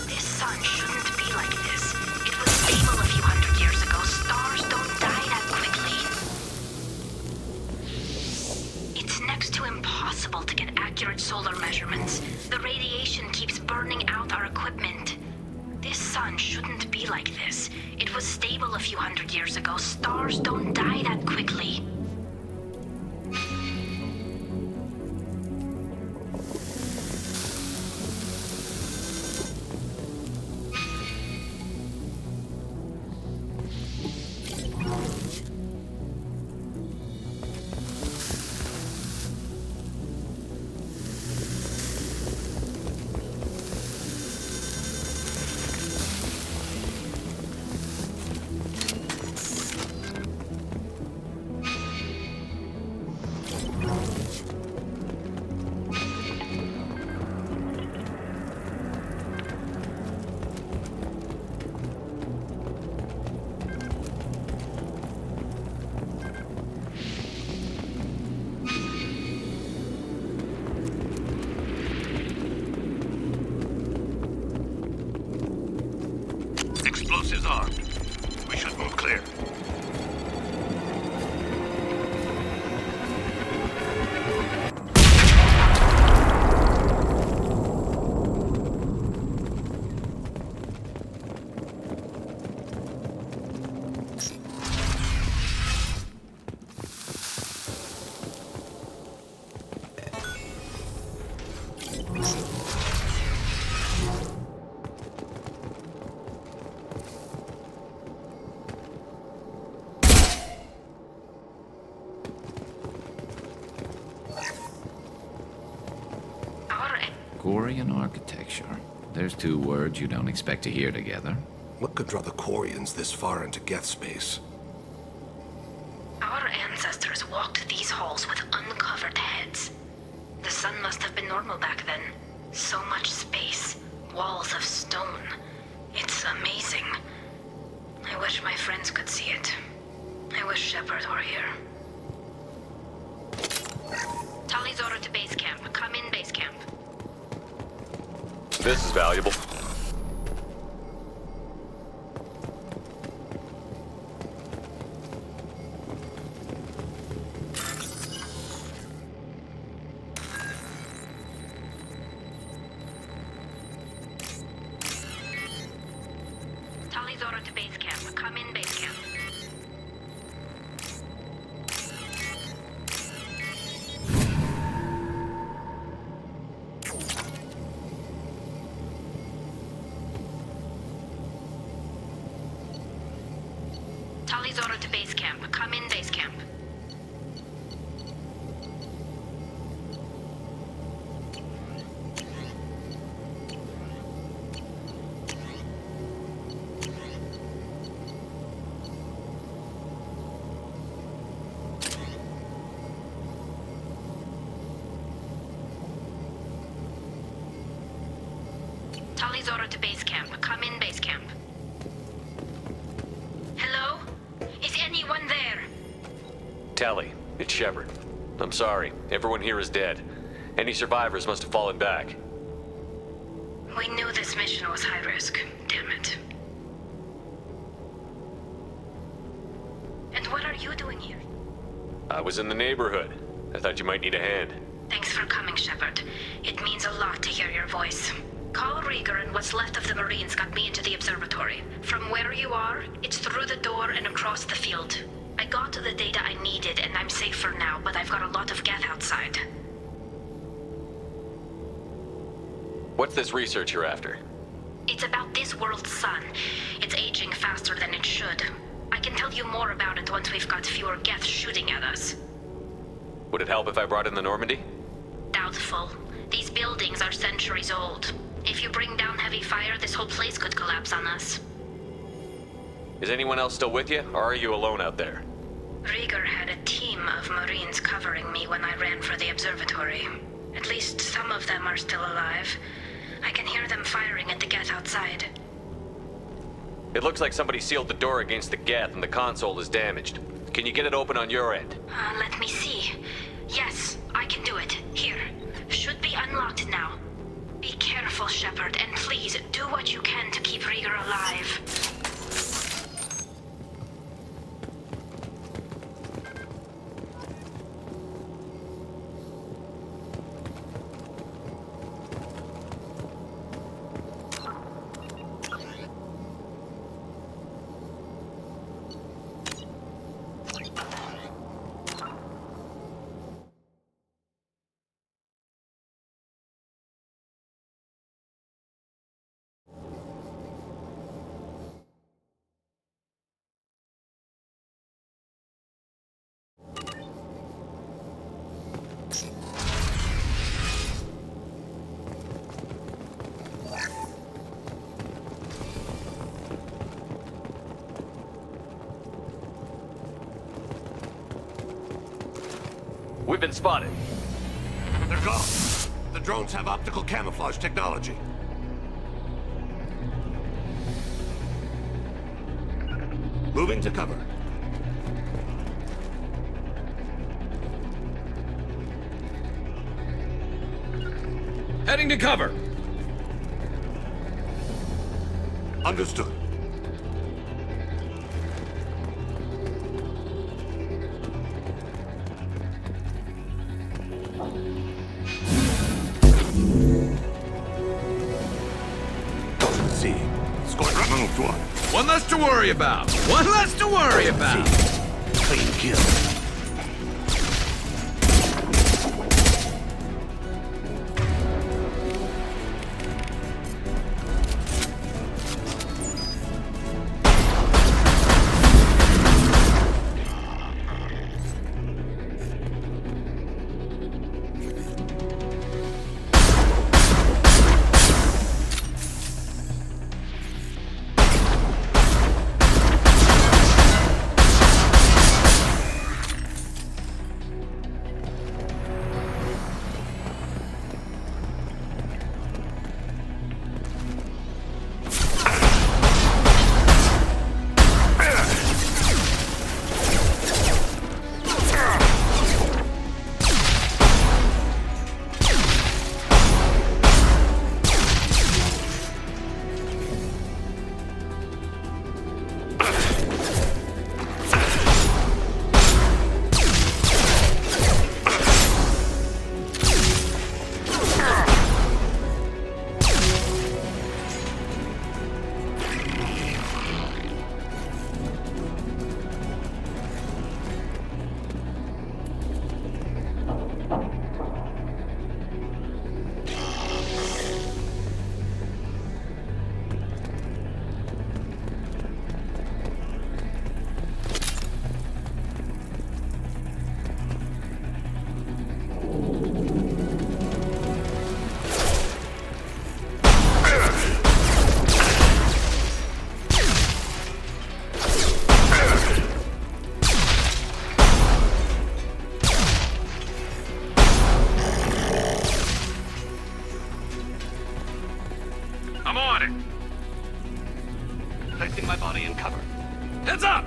This sun shouldn't be like this. It was stable a few hundred years ago. Stars don't die that quickly. It's next to impossible to get accurate solar measurements. The radiation keeps burning out our equipment. This sun shouldn't be like this. It was stable a few hundred years ago. Stars don't die that quickly. Explosives armed. We should move clear. Quarian architecture. There's two words you don't expect to hear together. What could draw the Quarians this far into Geth space? Our ancestors walked these halls with uncovered heads. The sun must have been normal back then. So much space, walls of stone. It's amazing. I wish my friends could see it. I wish Shepard were here. Talizora to base camp. Come in, base camp. This is valuable. Talizora to base camp. Come in, base camp. Talizora to base camp. Come in, base camp. Talizora to base camp. Come in, base camp. Hello? Is anyone there? Tally, it's Shepard. I'm sorry. Everyone here is dead. Any survivors must have fallen back. We knew this mission was high risk. Damn it. And what are you doing here? I was in the neighborhood. I thought you might need a hand. Thanks for coming, Shepard. It means a lot to hear your voice. Carl Rieger and what's left of the Marines got me into the observatory. From where you are, it's through the door and across the field. I got to the data I needed and I'm safe for now, but I've got a lot of Geth outside. What's this research you're after? It's about this world's sun. It's aging faster than it should. I can tell you more about it once we've got fewer Geth shooting at us. Would it help if I brought in the Normandy? Doubtful. These buildings are centuries old. If you bring down heavy fire, this whole place could collapse on us. Is anyone else still with you, or are you alone out there? Rieger had a team of Marines covering me when I ran for the observatory. At least some of them are still alive. I can hear them firing at the Geth outside. It looks like somebody sealed the door against the Geth and the console is damaged. Can you get it open on your end? Let me see. Yes, I I can do it. Here. Should be unlocked now. Be careful, Shepard, and please do what you can to keep Rieger alive. We've been spotted. They're gone. The drones have optical camouflage technology. Moving to cover. Heading to cover. Understood. Doesn't see. Squadron moved one. One less to worry about. One less to worry about. Clean kill. I'm on it. Placing my body in cover. Heads up!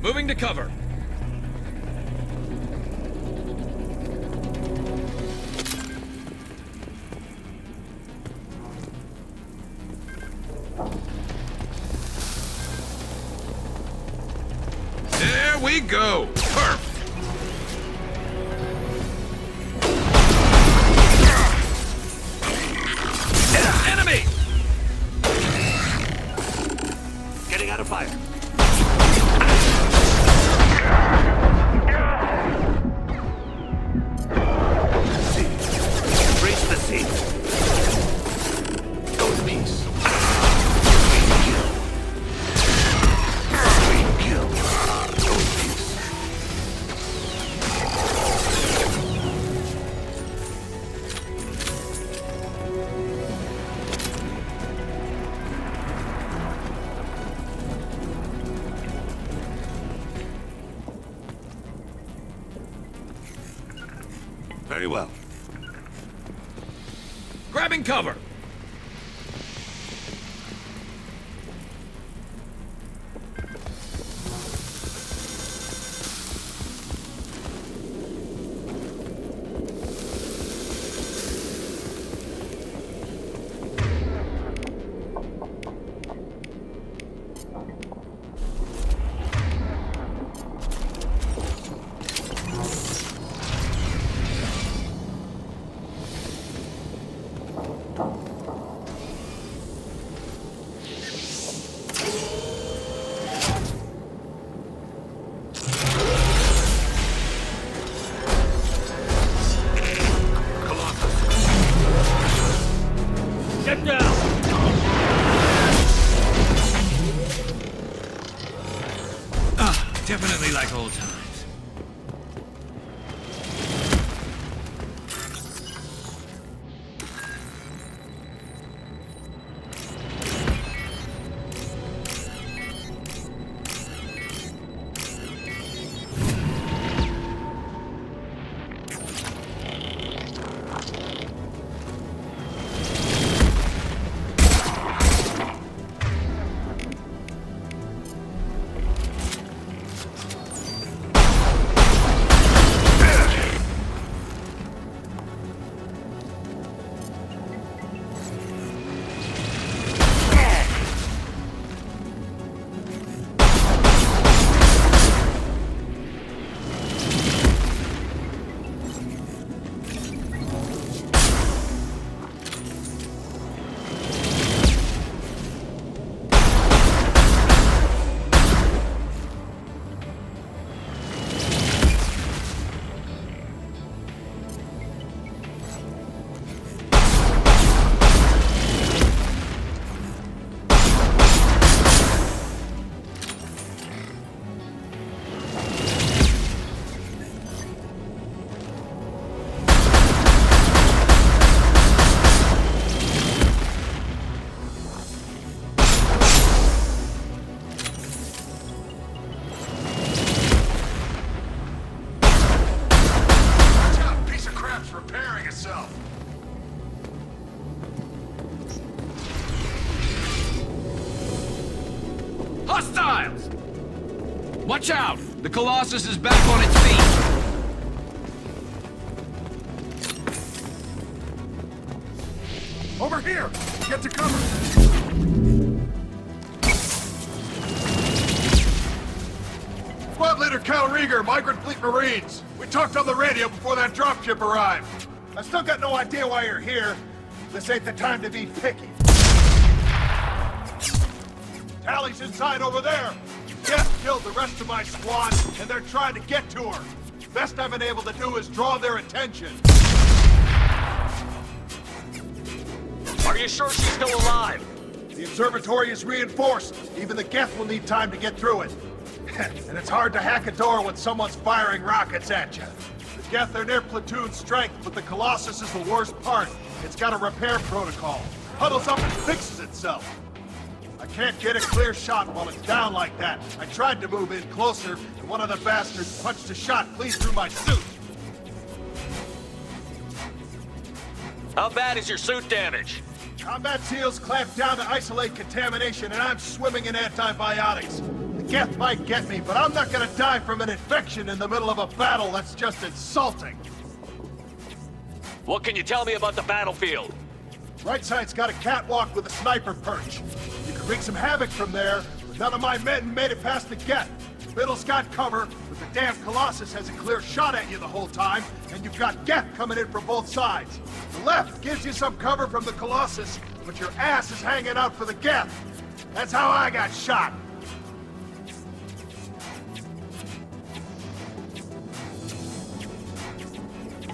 Moving to cover. There we go. Perfect. Enemy! Getting out of fire. Very well. Grabbing cover! Definitely like old times. Hostiles! Watch out! The Colossus is back on its feet! Over here! Get to cover! Squad Leader Cal Rieger, Migrant Fleet Marines. We talked on the radio before that dropship arrived. I still got no idea why you're here. This ain't the time to be picky. Tally's inside over there. Death killed the rest of my squad, and they're trying to get to her. Best I've been able to do is draw their attention. Are you sure she's still alive? The observatory is reinforced. Even the Geth will need time to get through it. And it's hard to hack a door when someone's firing rockets at you. The Geth are near platoon strength, but the Colossus is the worst part. It's got a repair protocol. Huddles up and fixes itself. I can't get a clear shot while it's down like that. I tried to move in closer, and one of the bastards punched a shot clean through my suit. How bad is your suit damage? Combat SEALs clamp down to isolate contamination, and I'm swimming in antibiotics. The Geth might get me, but I'm not gonna die from an infection in the middle of a battle. That's just insulting. What can you tell me about the battlefield? Right side's got a catwalk with a sniper perch. You can wreak some havoc from there, but none of my men made it past the Geth. Middle's got cover, but the damn Colossus has a clear shot at you the whole time, and you've got Geth coming in from both sides. The left gives you some cover from the Colossus, but your ass is hanging out for the Geth. That's how I got shot.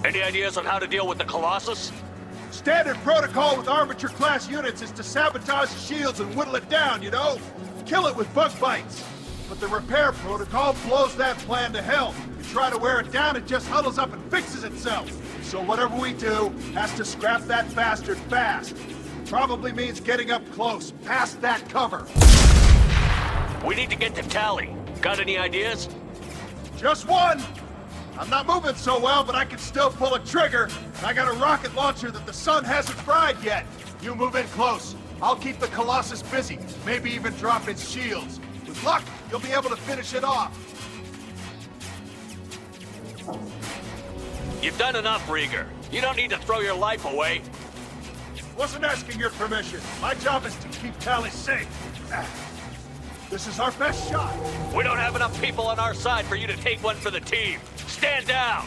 Any ideas on how to deal with the Colossus? Standard protocol with armature-class units is to sabotage the shields and whittle it down, you know? Kill it with bug bites. But the repair protocol blows that plan to hell. You try to wear it down, it just huddles up and fixes itself. So whatever we do has to scrap that bastard fast. Probably means getting up close, past that cover. We need to get to Tally. Got any ideas? Just one! I'm not moving so well, but I can still pull a trigger. And I got a rocket launcher that the sun hasn't fried yet. You move in close. I'll keep the Colossus busy, maybe even drop its shields. With luck, you'll be able to finish it off. You've done enough, Rieger. You don't need to throw your life away. Wasn't asking your permission. My job is to keep Tali safe. This is our best shot. We don't have enough people on our side for you to take one for the team. Stand down!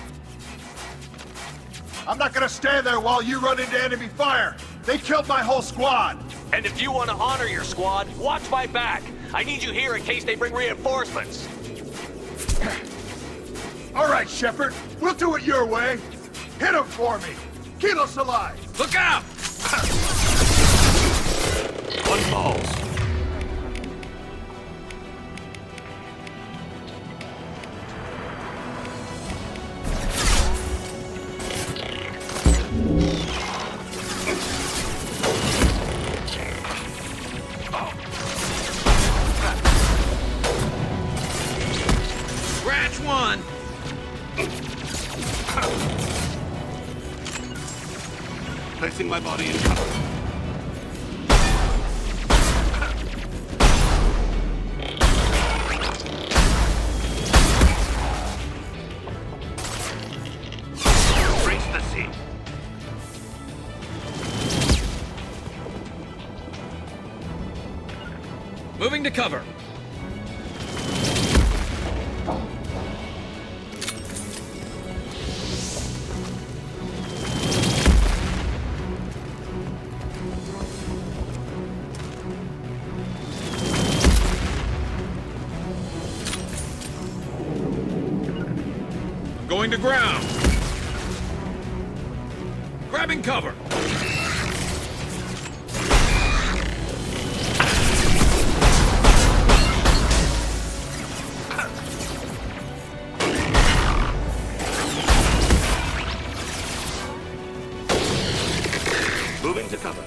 I'm not gonna stand there while you run into enemy fire. They killed my whole squad. And if you want to honor your squad, watch my back. I need you here in case they bring reinforcements. All right, Shepard. We'll do it your way. Hit him for me. Kilo's alive. Look out! One falls. Scratch one! Placing my body in cover. Reach the sea. Moving to cover. Going to ground. Grabbing cover. Moving to cover.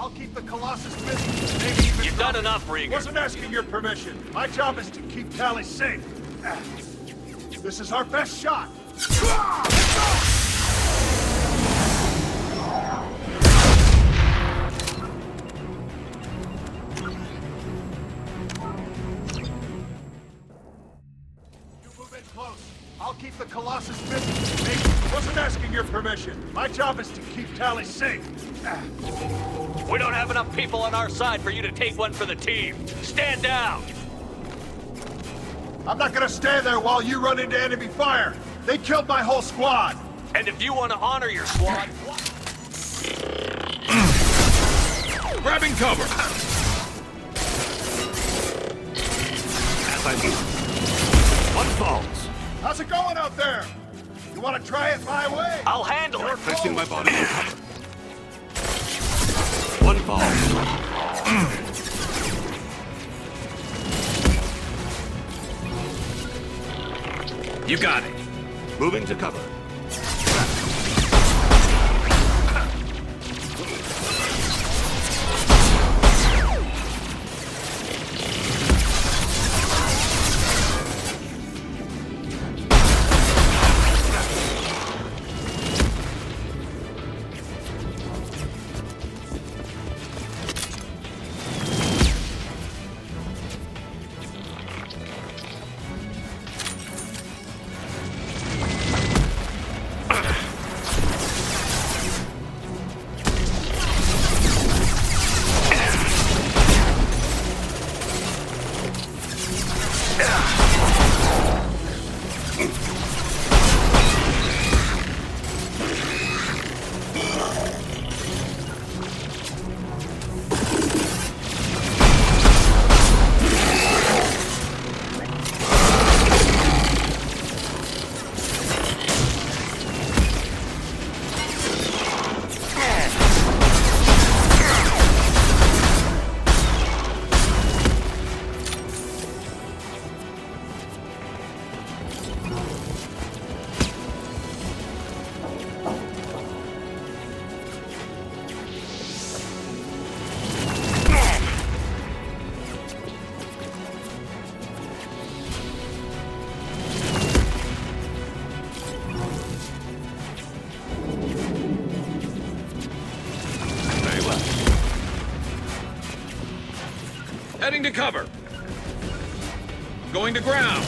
I'll keep the Colossus busy. Maybe even You've done enough, Rieger. Wasn't asking your permission. My job is to keep Tali safe. This is our best shot. I'll keep the Colossus busy. Maybe. Wasn't asking your permission. My job is to keep Tali safe. We don't have enough people on our side for you to take one for the team. Stand down! I'm not gonna stand there while you run into enemy fire. They killed my whole squad. And if you want to honor your squad... Grabbing cover! As I move. One falls. How's it going out there? You want to try it my way? I'll handle it. Fixing my body. One falls. You got it. Moving to cover. Heading to cover. Going to ground.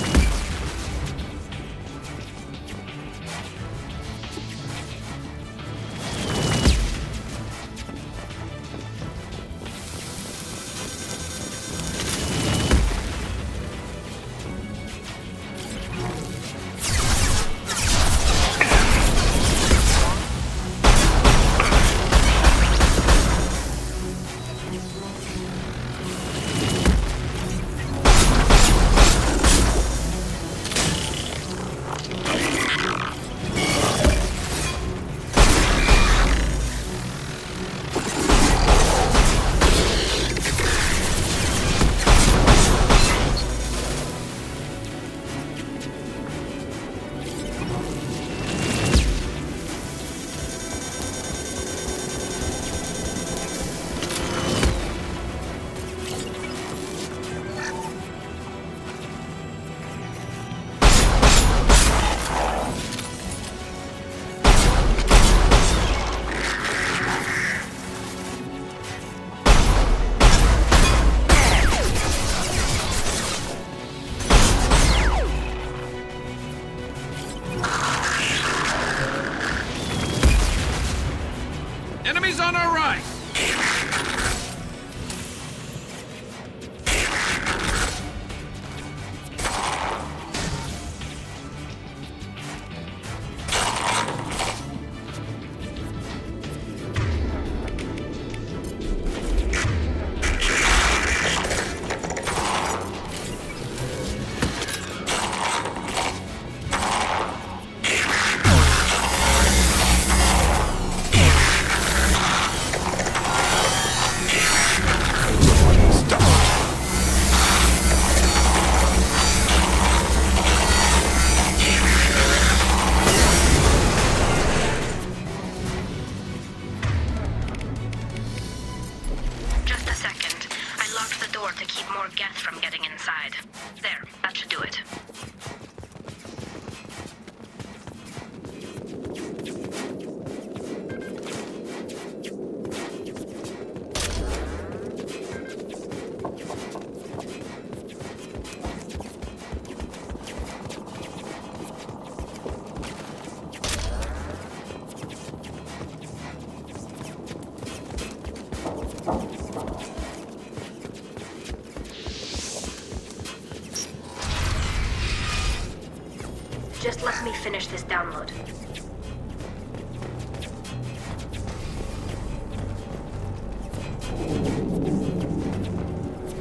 Just let me finish this download.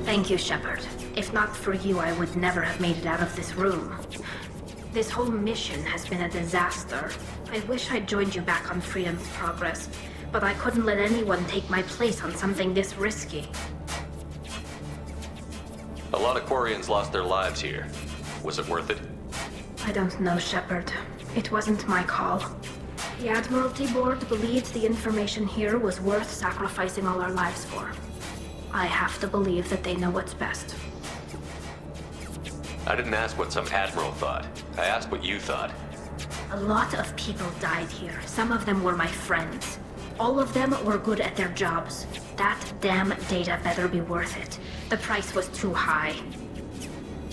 Thank you, Shepard. If not for you, I would never have made it out of this room. This whole mission has been a disaster. I wish I'd joined you back on Freedom's Progress, but I couldn't let anyone take my place on something this risky. A lot of Quarians lost their lives here. Was it worth it? I don't know, Shepard. It wasn't my call. The Admiralty Board believed the information here was worth sacrificing all our lives for. I have to believe that they know what's best. I didn't ask what some admiral thought. I asked what you thought. A lot of people died here. Some of them were my friends. All of them were good at their jobs. That damn data better be worth it. The price was too high.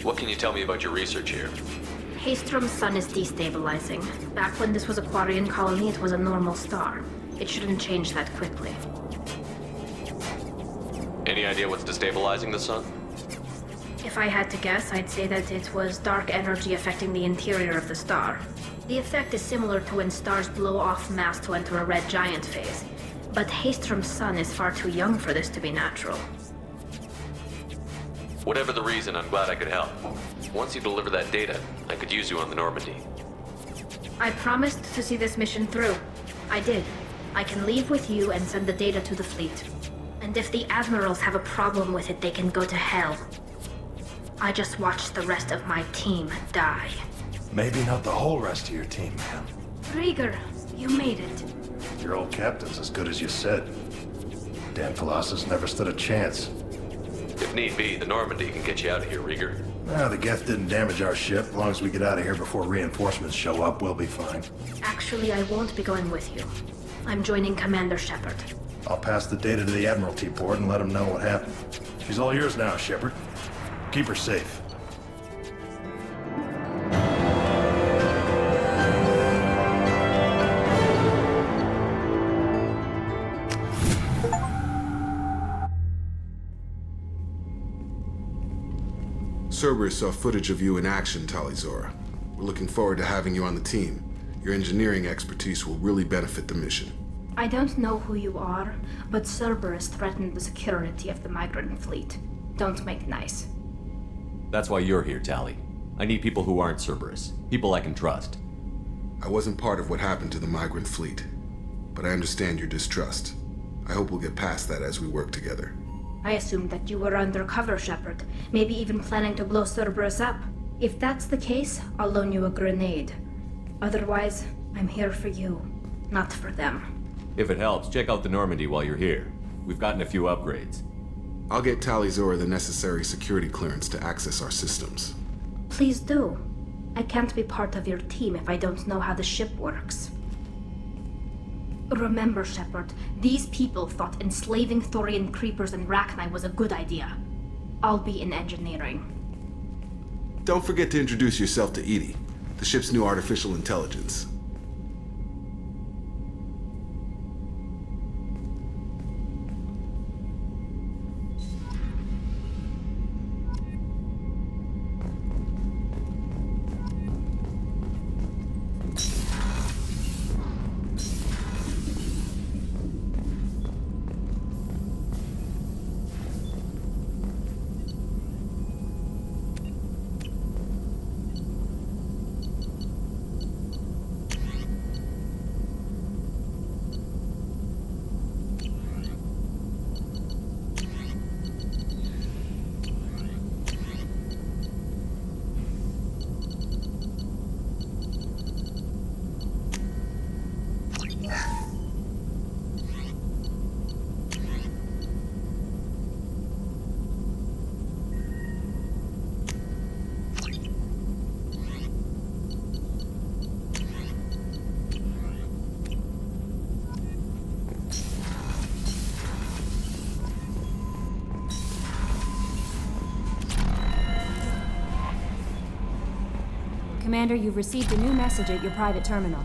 What can you tell me about your research here? Haystrom's sun is destabilizing. Back when this was a Quarian colony, it was a normal star. It shouldn't change that quickly. Any idea what's destabilizing the sun? If I had to guess, I'd say that it was dark energy affecting the interior of the star. The effect is similar to when stars blow off mass to enter a red giant phase. But Haystrom's sun is far too young for this to be natural. Whatever the reason, I'm glad I could help. Once you deliver that data, I could use you on the Normandy. I promised to see this mission through. I did. I can leave with you and send the data to the fleet. And if the admirals have a problem with it, they can go to hell. I just watched the rest of my team die. Maybe not the whole rest of your team, man. Rieger, you made it. Your old captain's as good as you said. Damn Colossus never stood a chance. If need be, the Normandy can get you out of here, Rieger. The Geth didn't damage our ship. As long as we get out of here before reinforcements show up, we'll be fine. Actually, I won't be going with you. I'm joining Commander Shepard. I'll pass the data to the Admiralty Board and let them know what happened. She's all yours now, Shepard. Keep her safe. Cerberus saw footage of you in action, Tali'Zorah. We're looking forward to having you on the team. Your engineering expertise will really benefit the mission. I don't know who you are, but Cerberus threatened the security of the migrant fleet. Don't make nice. That's why you're here, Tali. I need people who aren't Cerberus. People I can trust. I wasn't part of what happened to the migrant fleet, but I understand your distrust. I hope we'll get past that as we work together. I assumed that you were undercover, Shepard. Maybe even planning to blow Cerberus up. If that's the case, I'll loan you a grenade. Otherwise, I'm here for you, not for them. If it helps, check out the Normandy while you're here. We've gotten a few upgrades. I'll get Tali'Zorah the necessary security clearance to access our systems. Please do. I can't be part of your team if I don't know how the ship works. Remember, Shepard, these people thought enslaving Thorian creepers in Rachni was a good idea. I'll be in engineering. Don't forget to introduce yourself to EDI, the ship's new artificial intelligence. Commander, you've received a new message at your private terminal.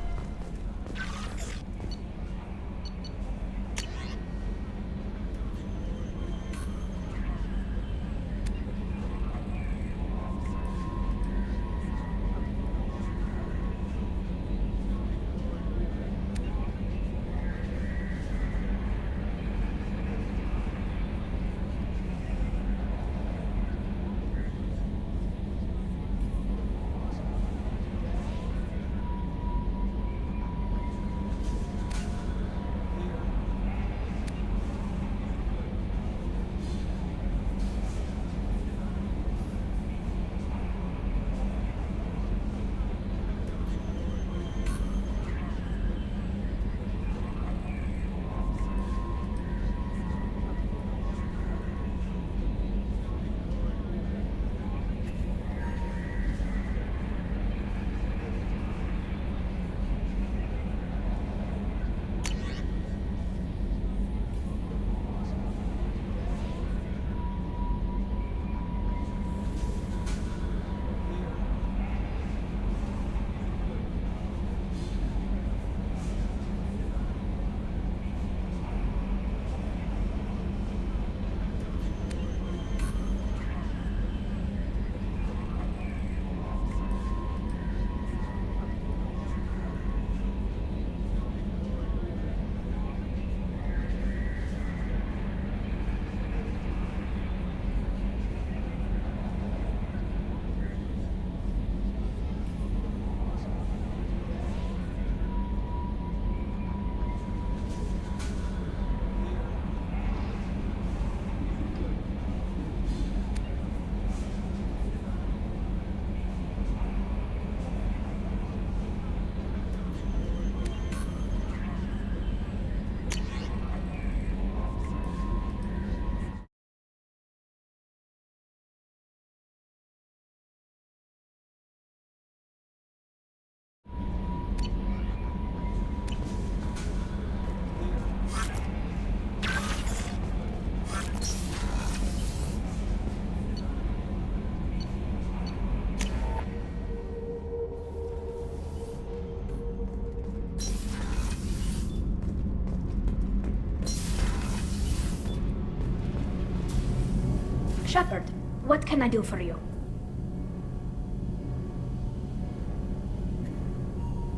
Shepard, what can I do for you?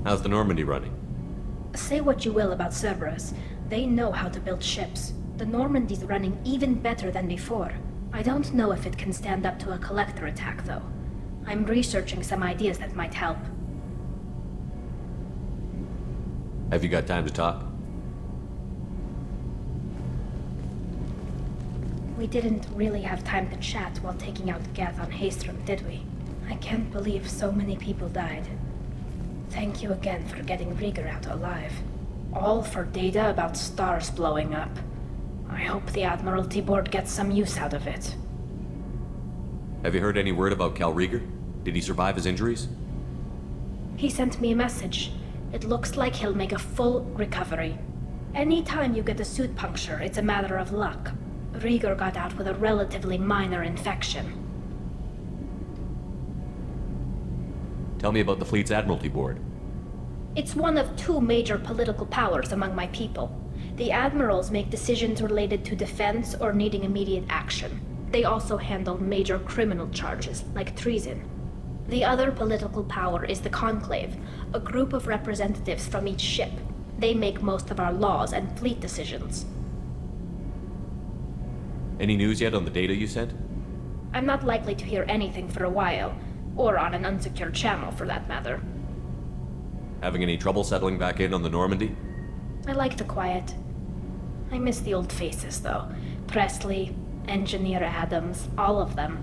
How's the Normandy running? Say what you will about Cerberus. They know how to build ships. The Normandy's running even better than before. I don't know if it can stand up to a collector attack, though. I'm researching some ideas that might help. Have you got time to talk? We didn't really have time to chat while taking out Gath on Haestrom, did we? I can't believe so many people died. Thank you again for getting Rieger out alive. All for data about stars blowing up. I hope the Admiralty Board gets some use out of it. Have you heard any word about Cal Rieger? Did he survive his injuries? He sent me a message. It looks like he'll make a full recovery. Anytime you get a suit puncture, it's a matter of luck. Rieger got out with a relatively minor infection. Tell me about the fleet's Admiralty Board. It's one of two major political powers among my people. The admirals make decisions related to defense or needing immediate action. They also handle major criminal charges, like treason. The other political power is the Conclave, a group of representatives from each ship. They make most of our laws and fleet decisions. Any news yet on the data you sent? I'm not likely to hear anything for a while, or on an unsecured channel for that matter. Having any trouble settling back in on the Normandy? I like the quiet. I miss the old faces, though. Presley, Engineer Adams, all of them.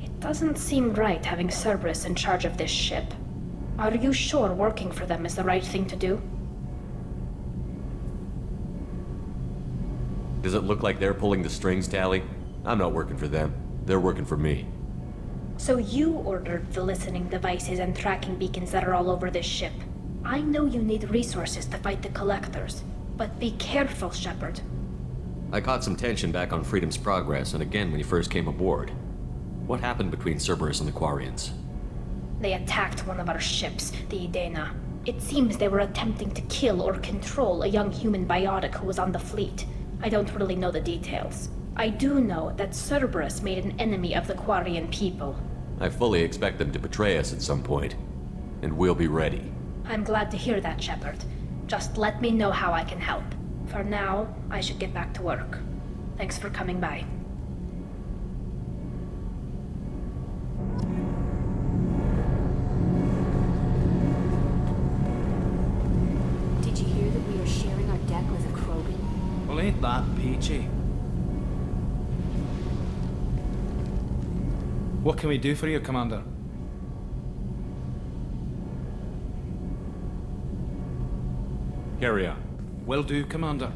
It doesn't seem right having Cerberus in charge of this ship. Are you sure working for them is the right thing to do? Does it look like they're pulling the strings, Tali? I'm not working for them. They're working for me. So you ordered the listening devices and tracking beacons that are all over this ship. I know you need resources to fight the Collectors, but be careful, Shepard. I caught some tension back on Freedom's Progress, and again when you first came aboard. What happened between Cerberus and the Quarians? They attacked one of our ships, the Idena. It seems they were attempting to kill or control a young human biotic who was on the fleet. I don't really know the details. I do know that Cerberus made an enemy of the Quarian people. I fully expect them to betray us at some point, and we'll be ready. I'm glad to hear that, Shepard. Just let me know how I can help. For now, I should get back to work. Thanks for coming by. Did you hear that we are sharing our deck with a Krogan? Well, ain't that peachy? What can we do for you, Commander? Carry on. Will do, Commander.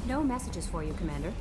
No messages for you, Commander.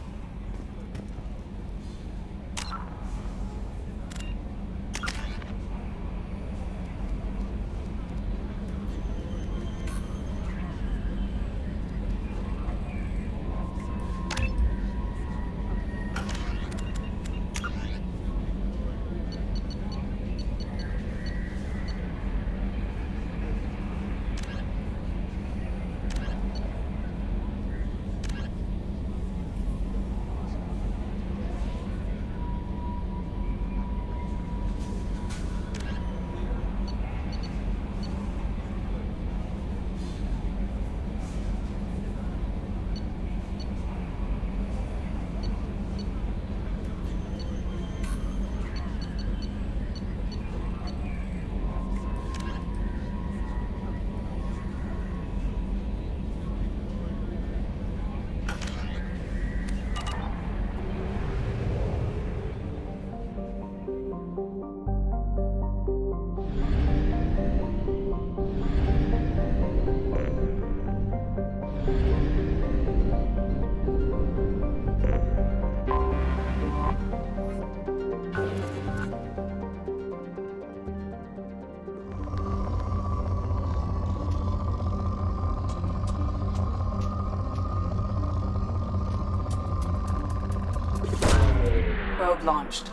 Probe launched.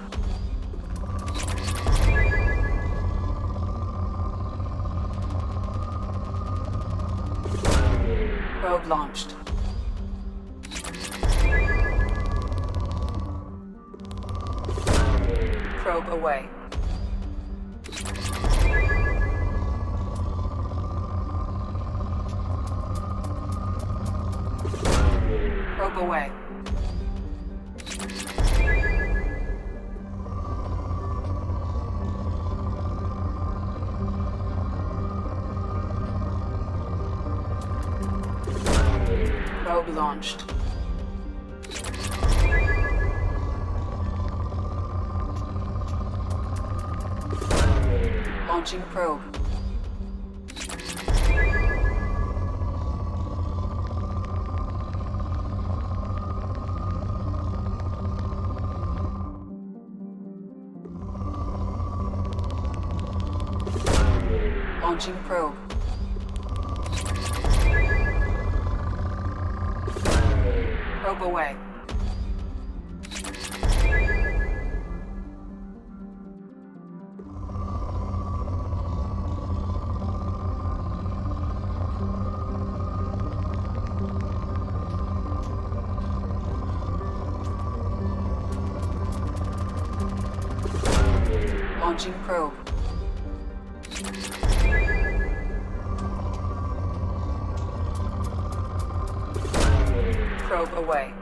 Probe launched. Probe away. Probe away. Probe launched. Launching probe. Launching probe. Probe away. Launching probe. Probe away.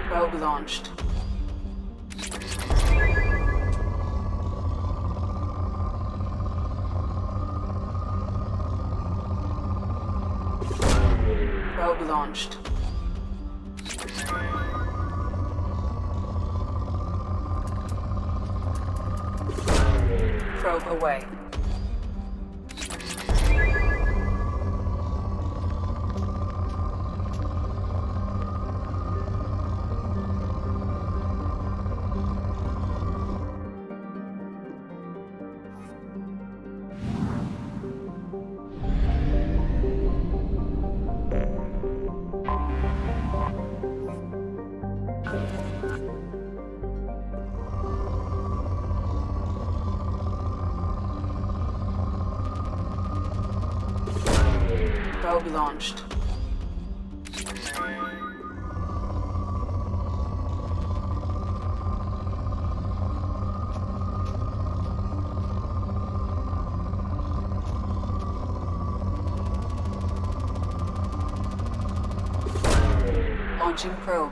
Probe launched. Probe launched. Probe away. Probe launched. Launching probe.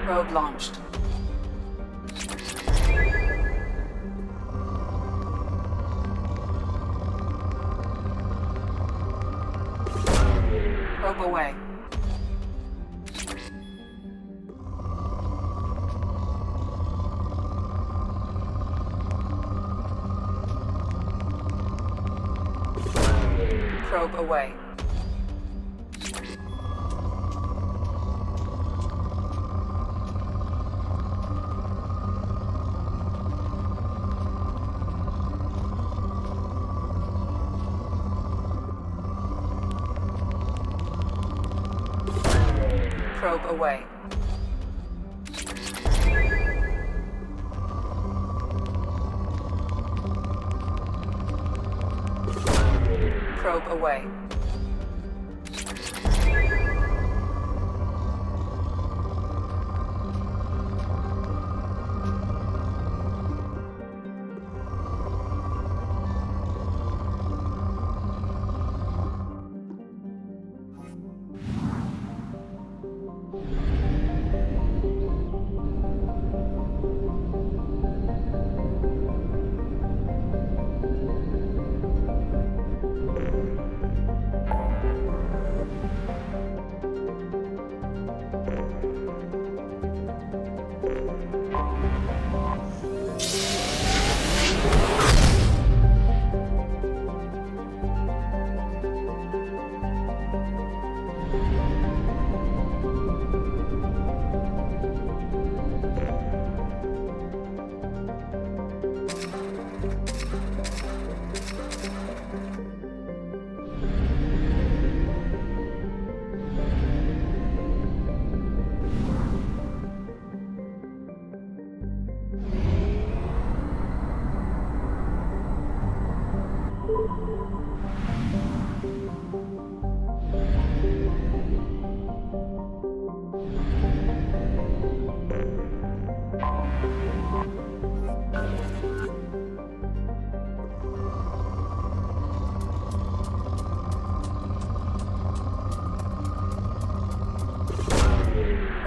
Probe launched. Probe away. Probe away. Probe away. Probe away.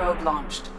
Probe launched.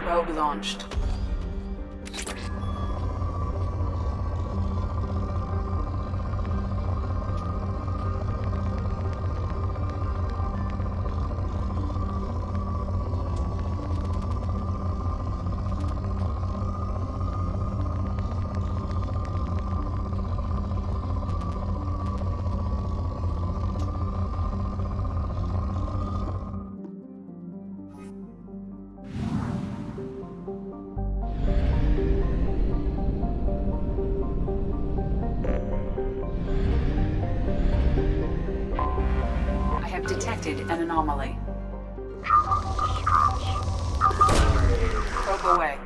Probe launched. I have detected an anomaly. Probe away.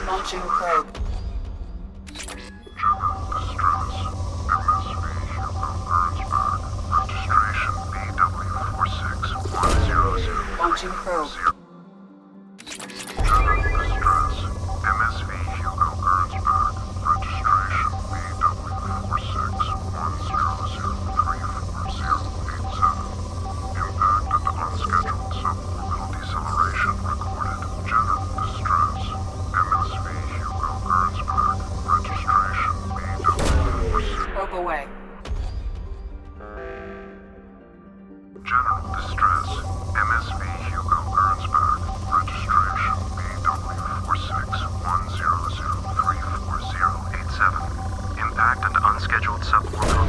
Launching probe. Launching probe. Probe away. General distress. MSV Hugo Gernsback. Registration BW4610034087. Impact and unscheduled suborbital.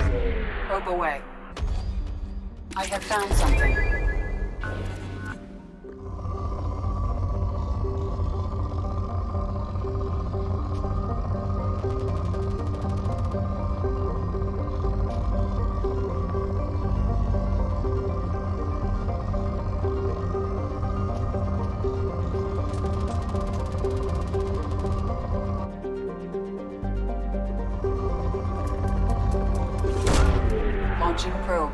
Probe away. I have found something. Launching probe.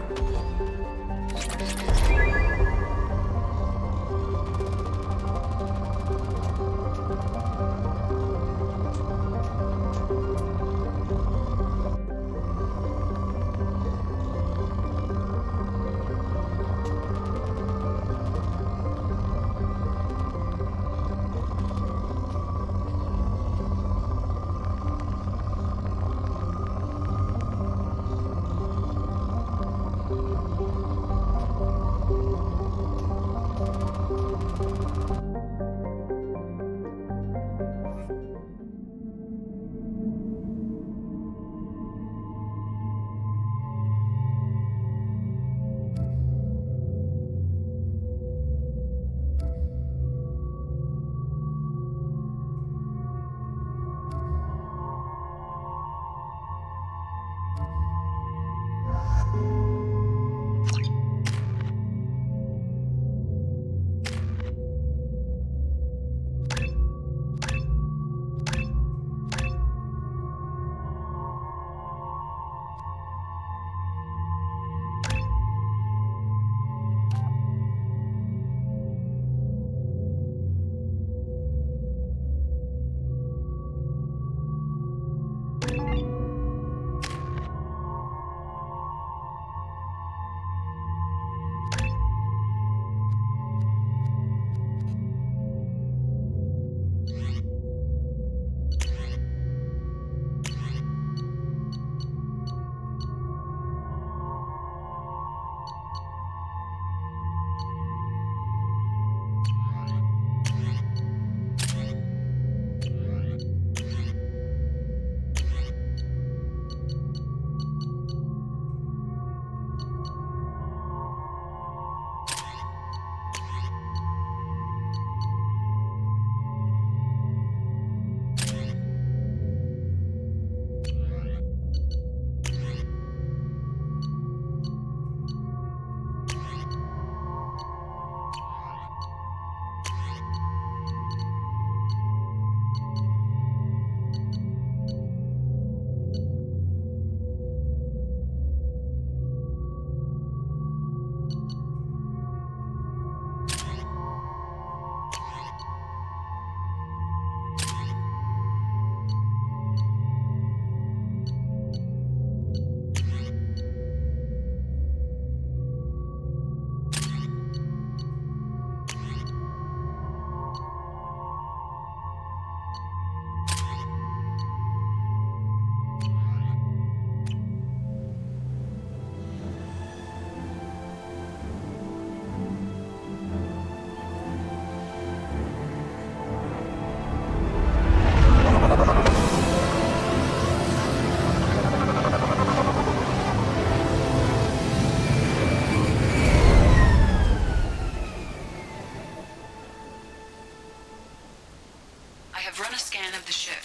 scan of the ship.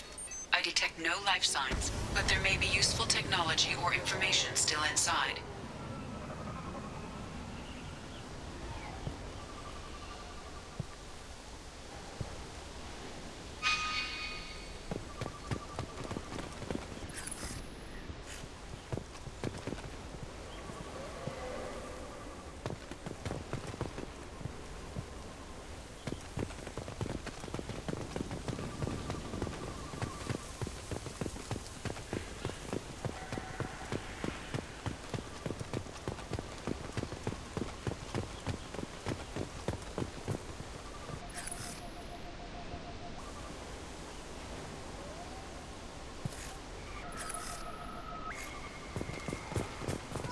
I detect no life signs, but there may be useful technology or information still inside.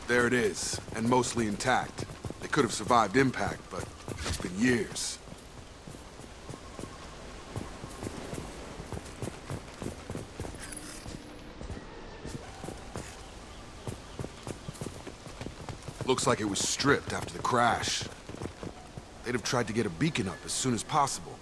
There it is, and mostly intact. They could have survived impact, but it's been years. Looks like it was stripped after the crash. They'd have tried to get a beacon up as soon as possible.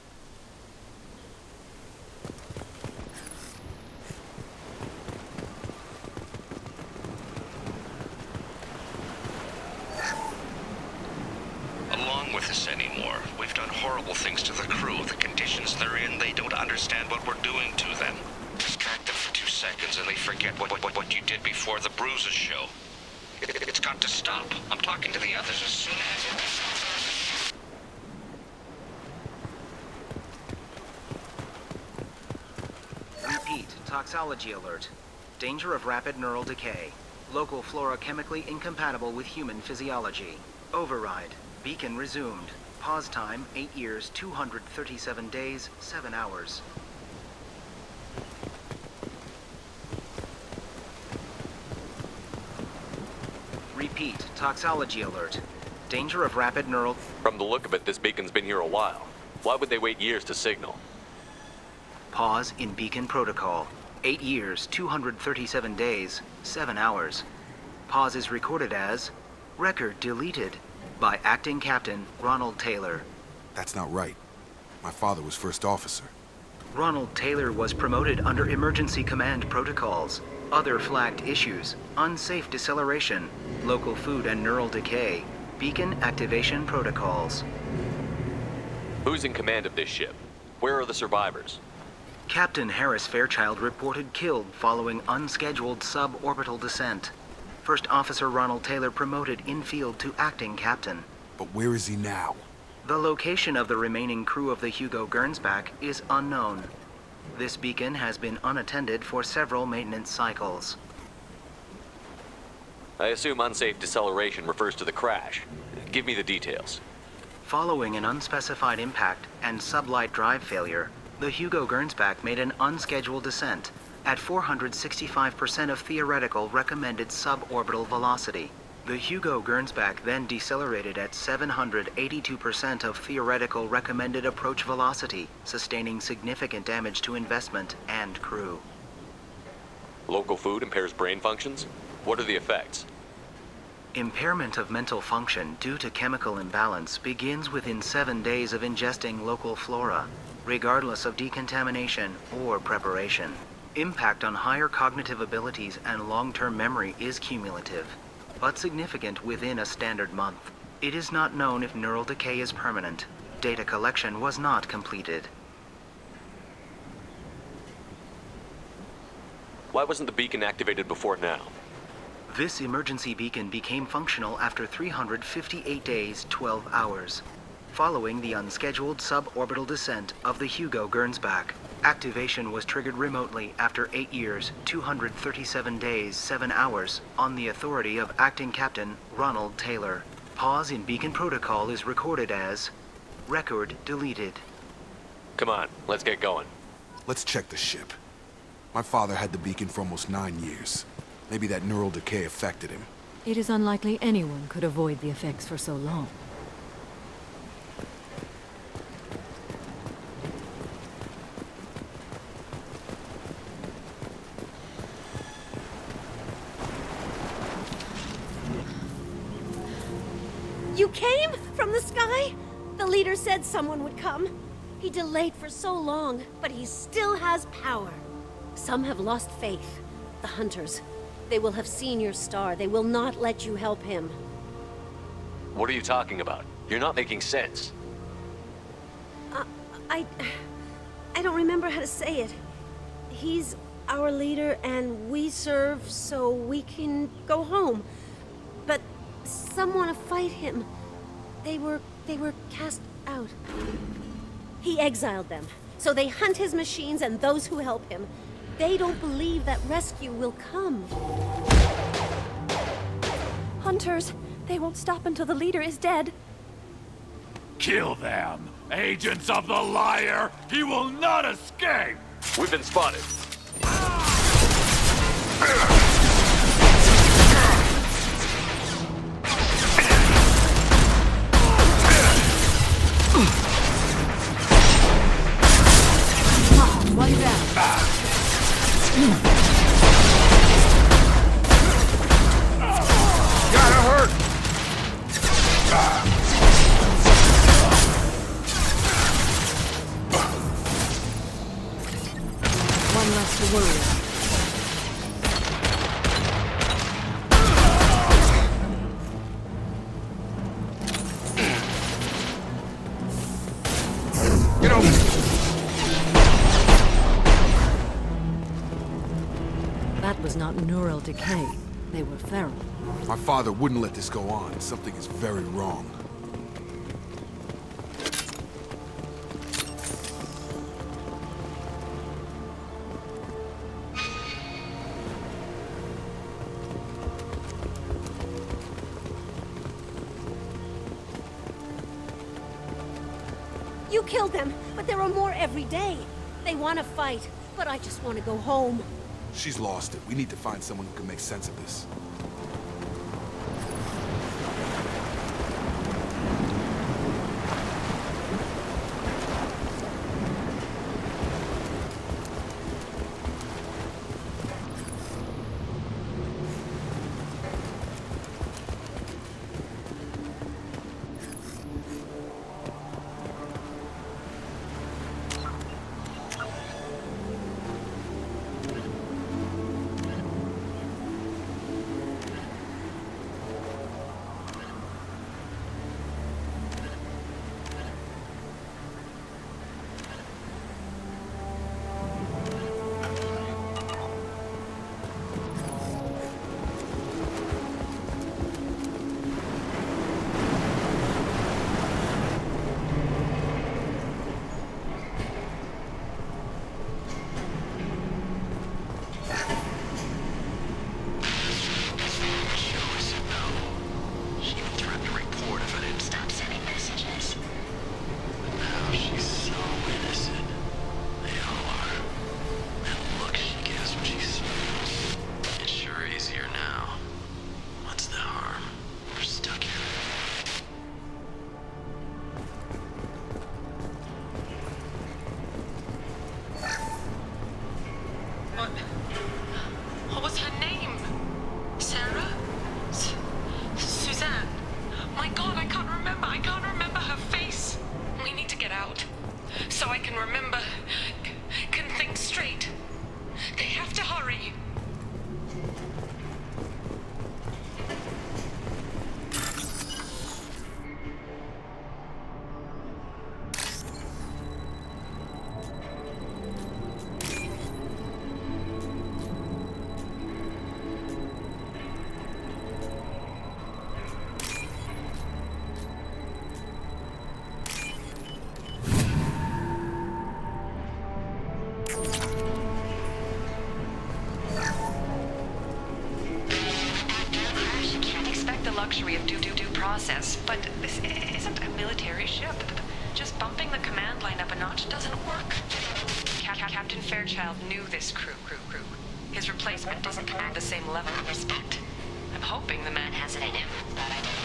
Along with us anymore. We've done horrible things to the crew. The conditions they're in, they don't understand what we're doing to them. Distract them for 2 seconds and they forget what you did before the bruises show. It's got to stop. I'm talking to the others as soon as... Repeat, toxology alert. Danger of rapid neural decay. Local flora chemically incompatible with human physiology. Override. Beacon resumed. Pause time, 8 years, 237 days, 7 hours. Repeat, toxology alert. Danger of rapid neural... From the look of it, this beacon's been here a while. Why would they wait years to signal? Pause in beacon protocol. 8 years, 237 days, 7 hours. Pause is recorded as... Record deleted by Acting Captain Ronald Taylor. That's not right. My father was first officer. Ronald Taylor was promoted under emergency command protocols. Other flagged issues: unsafe deceleration, local food and neural decay, beacon activation protocols. Who's in command of this ship? Where are the survivors? Captain Harris Fairchild reported killed following unscheduled suborbital descent. First Officer Ronald Taylor promoted in-field to acting captain. But where is he now? The location of the remaining crew of the Hugo Gernsback is unknown. This beacon has been unattended for several maintenance cycles. I assume unsafe deceleration refers to the crash. Give me the details. Following an unspecified impact and sublight drive failure, the Hugo Gernsback made an unscheduled descent at 465% of theoretical recommended suborbital velocity. The Hugo Gernsback then decelerated at 782% of theoretical recommended approach velocity, sustaining significant damage to investment and crew. Local food impairs brain functions? What are the effects? Impairment of mental function due to chemical imbalance begins within 7 days of ingesting local flora, regardless of decontamination or preparation. Impact on higher cognitive abilities and long-term memory is cumulative, but significant within a standard month. It is not known if neural decay is permanent. Data collection was not completed. Why wasn't the beacon activated before now? This emergency beacon became functional after 358 days, 12 hours, following the unscheduled suborbital descent of the Hugo Gernsback. Activation was triggered remotely after 8 years, 237 days, 7 hours, on the authority of Acting Captain Ronald Taylor. Pause in beacon protocol is recorded as record deleted. Come on, let's get going. Let's check the ship. My father had the beacon for almost 9 years. Maybe that neural decay affected him. It is unlikely anyone could avoid the effects for so long. You came? From the sky? The leader said someone would come. He delayed for so long, but he still has power. Some have lost faith. The Hunters. They will have seen your star. They will not let you help him. What are you talking about? You're not making sense. I don't remember how to say it. He's our leader and we serve so we can go home. But some want to fight him. They were cast out. He exiled them, so they hunt his machines and those who help him. They don't believe that rescue will come. Hunters! They won't stop until the leader is dead. Kill them! Agents of the liar! He will not escape! We've been spotted. One down. Gotta hurt! One less to worry about. Get over here! That was not neural decay. They were feral. My father wouldn't let this go on. Something is very wrong. You killed them, but there are more every day. They want to fight, but I just want to go home. She's lost it. We need to find someone who can make sense of this. What was her name? Sarah? Suzanne? My God, I can't remember. I can't remember her face. We need to get out. So I can remember. Can think straight. They have to hurry. Luxury of due process, but this isn't a military ship. Just bumping the command line up a notch doesn't work. Captain Fairchild knew this crew. His replacement doesn't command the same level of respect. I'm hoping the man has it in him, but I don't.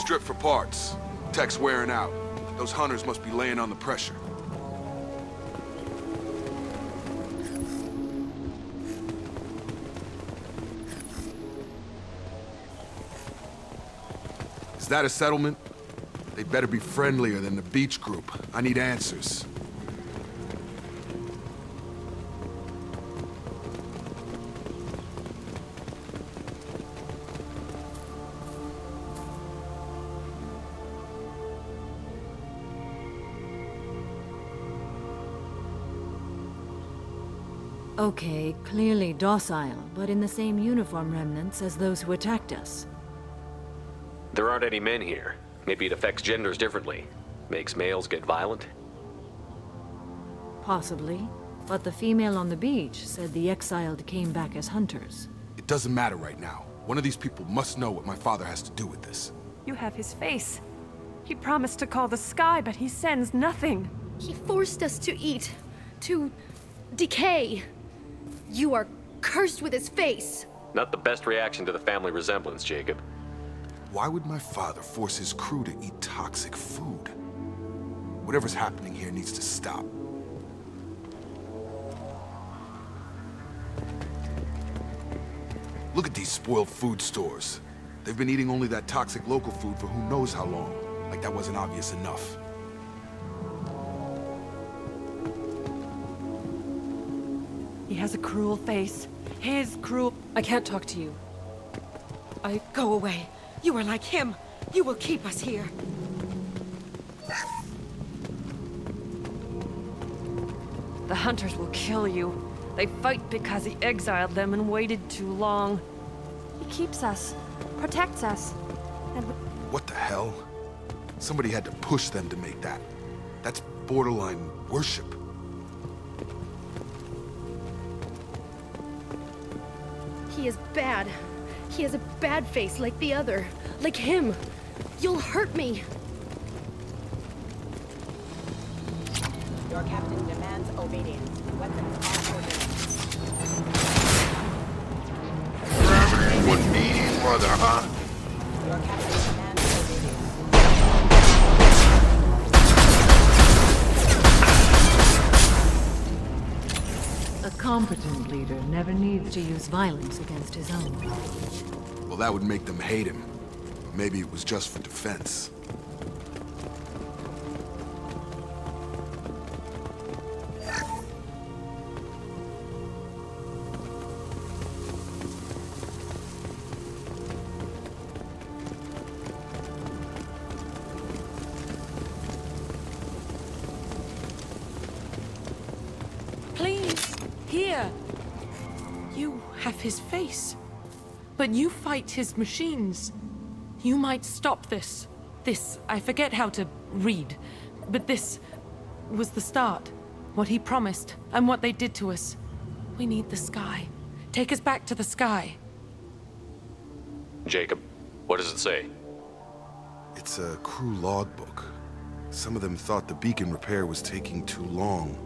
Strip for parts. Tech's wearing out. Those hunters must be laying on the pressure. Is that a settlement? They'd better be friendlier than the beach group. I need answers. Okay, clearly docile, but in the same uniform remnants as those who attacked us. There aren't any men here. Maybe it affects genders differently. Makes males get violent? Possibly. But the female on the beach said the exiled came back as hunters. It doesn't matter right now. One of these people must know what my father has to do with this. You have his face. He promised to call the sky, but he sends nothing. He forced us to eat. To decay. You are cursed with his face. Not the best reaction to the family resemblance, Jacob. Why would my father force his crew to eat toxic food? Whatever's happening here needs to stop. Look at these spoiled food stores. They've been eating only that toxic local food for who knows how long. Like that wasn't obvious enough. He has a cruel face. His cruel... I can't talk to you. Go away. You are like him. You will keep us here. The hunters will kill you. They fight because he exiled them and waited too long. He keeps us, protects us, and... What the hell? Somebody had to push them to make that. That's borderline worship. He is bad. He has a bad face like the other. Like him. You'll hurt me. Your captain demands obedience. Weapons on order. One meeting, mother, huh? Your captain demands obedience. A competent leader never needs to use violence against his own. Well, that would make them hate him. Maybe it was just for defense. Please, here. You have his face. But you fight his machines. You might stop this. This, I forget how to read. But this was the start. What he promised, and what they did to us. We need the sky. Take us back to the sky. Jacob, what does it say? It's a crew logbook. Some of them thought the beacon repair was taking too long.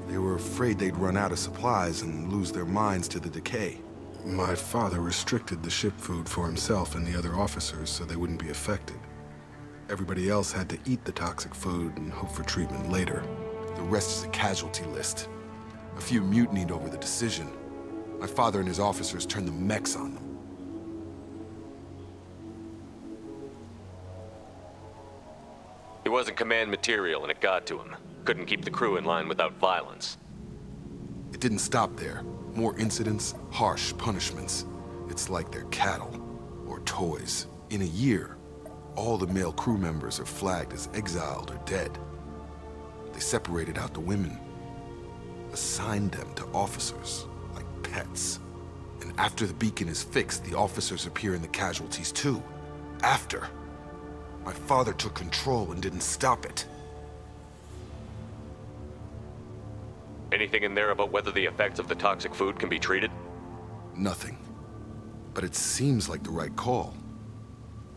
They were afraid they'd run out of supplies and lose their minds to the decay. My father restricted the ship food for himself and the other officers so they wouldn't be affected. Everybody else had to eat the toxic food and hope for treatment later. The rest is a casualty list. A few mutinied over the decision. My father and his officers turned the mechs on them. He wasn't command material and it got to him. Couldn't keep the crew in line without violence. It didn't stop there. More incidents, harsh punishments. It's like they're cattle or toys. In a year, all the male crew members are flagged as exiled or dead. They separated out the women, assigned them to officers like pets. And after the beacon is fixed, the officers appear in the casualties too. After. My father took control and didn't stop it. Anything in there about whether the effects of the toxic food can be treated? Nothing. But it seems like the right call.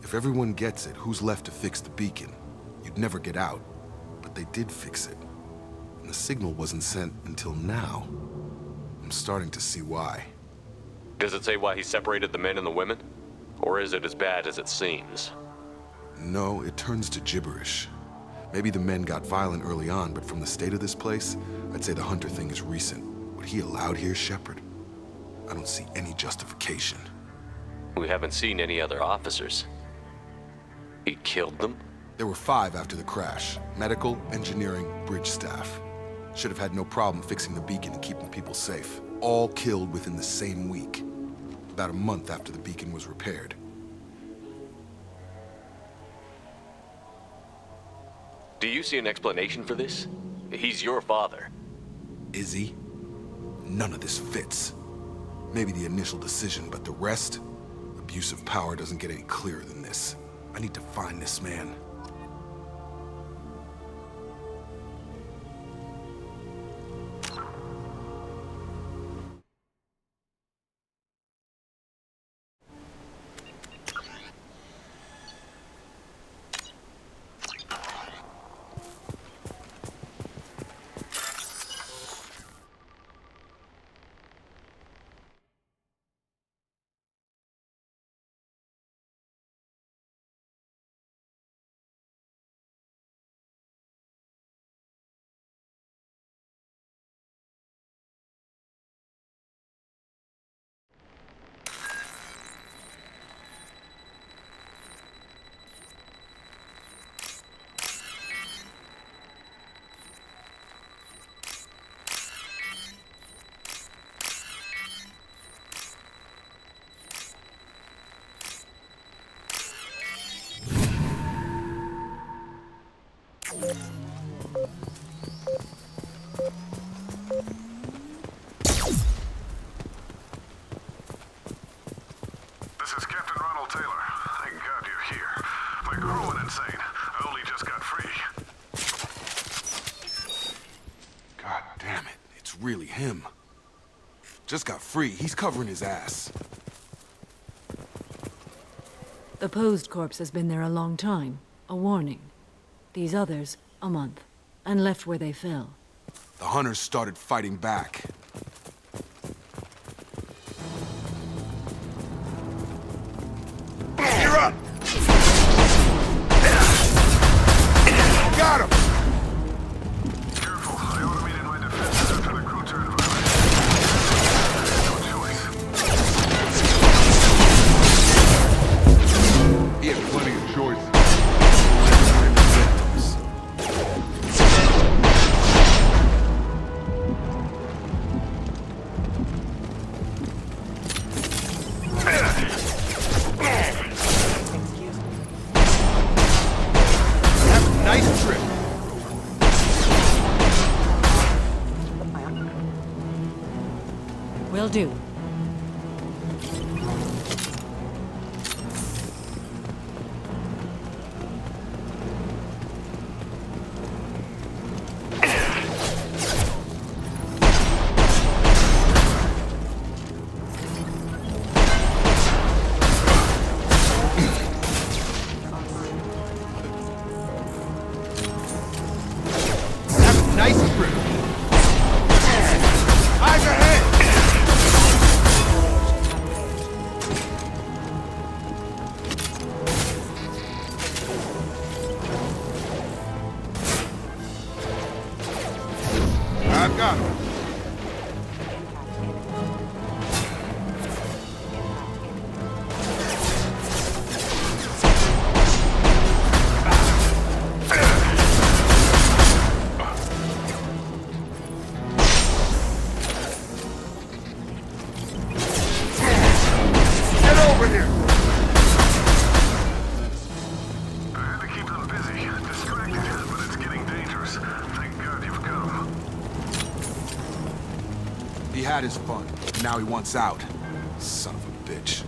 If everyone gets it, who's left to fix the beacon? You'd never get out. But they did fix it. And the signal wasn't sent until now. I'm starting to see why. Does it say why he separated the men and the women? Or is it as bad as it seems? No, it turns to gibberish. Maybe the men got violent early on, but from the state of this place, I'd say the Hunter thing is recent. What he allowed here, Shepard? I don't see any justification. We haven't seen any other officers. He killed them? There were 5 after the crash. Medical, engineering, bridge staff. Should have had no problem fixing the beacon and keeping people safe. All killed within the same week. About a month after the beacon was repaired. Do you see an explanation for this? He's your father. Is he? None of this fits. Maybe the initial decision, but the rest? Abuse of power doesn't get any clearer than this. I need to find this man. This is Captain Ronald Taylor. Thank God you're here. My crew went insane. I only just got free. God damn it. It's really him. Just got free. He's covering his ass. The posed corpse has been there a long time. A warning. These others, a month. And left where they fell. The Hunters started fighting back. You're up! Got him! Careful. I automated my defenses after the crew turned violent. No choice. He had plenty of choices. Nice trip. Will do. Nice trip. Eyes ahead. I've got him. Get over here. I had to keep them busy, distracted, but it's getting dangerous. Thank God you've come. He had his fun. Now he wants out. Son of a bitch.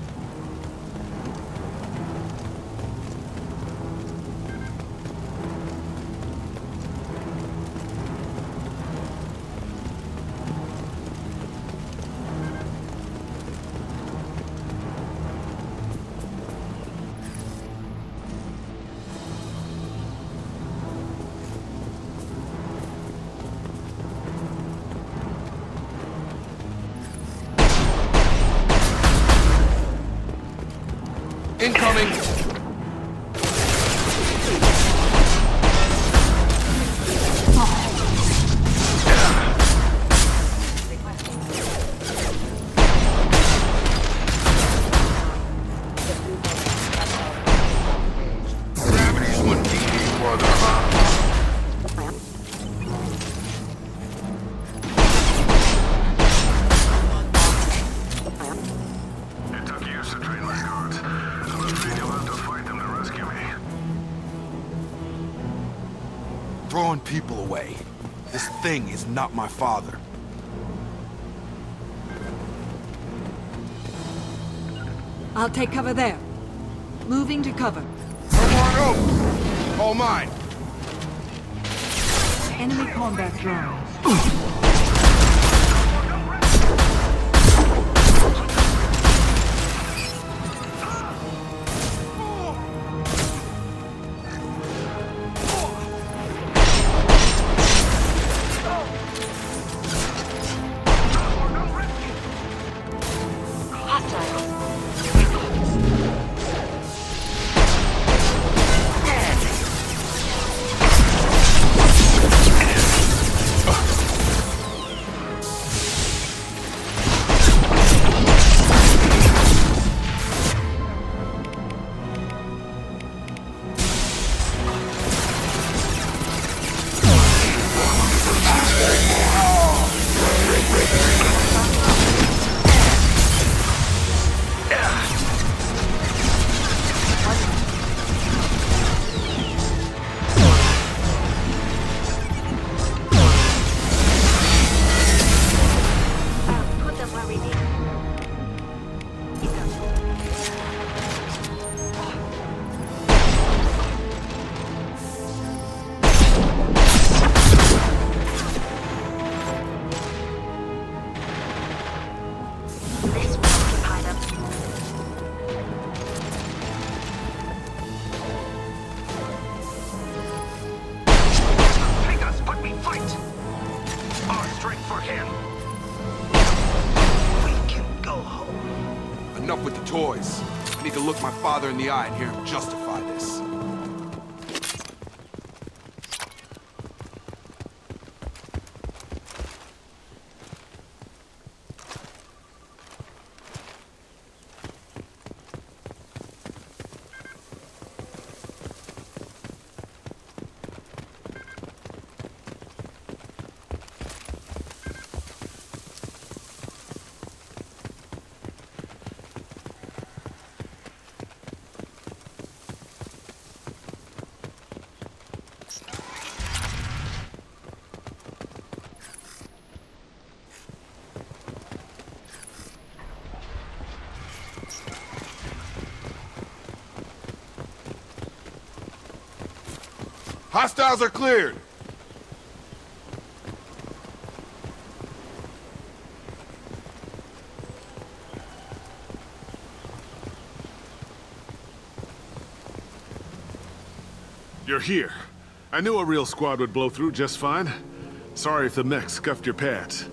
Incoming! people away. This thing is not my father. I'll take cover there. Moving to cover. All mine. Enemy combat drone. Enough with the toys. I need to look my father in the eye and hear him justify this. Hostiles are cleared! You're here. I knew a real squad would blow through just fine. Sorry if the mech scuffed your pads.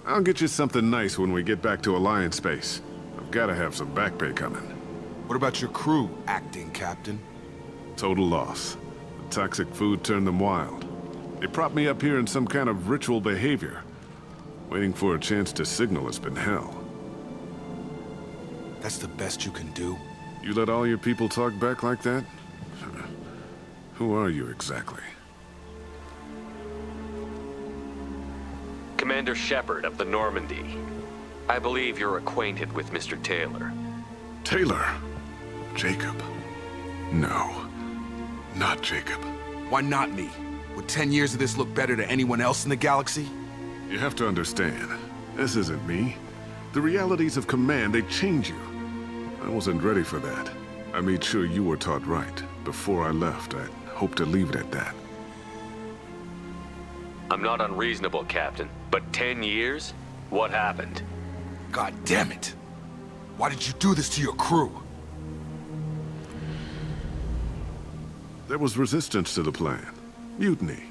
I'll get you something nice when we get back to Alliance space. I've gotta have some back pay coming. What about your crew, acting captain? Total loss. The toxic food turned them wild. They propped me up here in some kind of ritual behavior. Waiting for a chance to signal has been hell. That's the best you can do? You let all your people talk back like that? Who are you exactly? Commander Shepard of the Normandy. I believe you're acquainted with Mr. Taylor. Taylor? Jacob? No. Not Jacob. Why not me? Would 10 years of this look better to anyone else in the galaxy? You have to understand, this isn't me. The realities of command, they change you. I wasn't ready for that. I made sure you were taught right. Before I left, I hoped to leave it at that. I'm not unreasonable, Captain, but 10 years? What happened? God damn it! Why did you do this to your crew? There was resistance to the plan. Mutiny.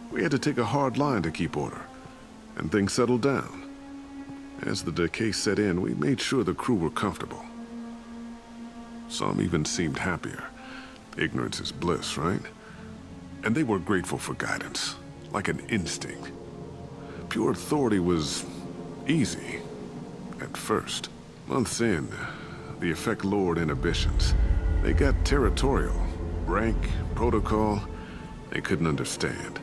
We had to take a hard line to keep order. And things settled down. As the decay set in, we made sure the crew were comfortable. Some even seemed happier. Ignorance is bliss, right? And they were grateful for guidance, like an instinct. Pure authority was easy, at first. Months in, the effect lowered inhibitions. They got territorial. Rank, protocol, they couldn't understand.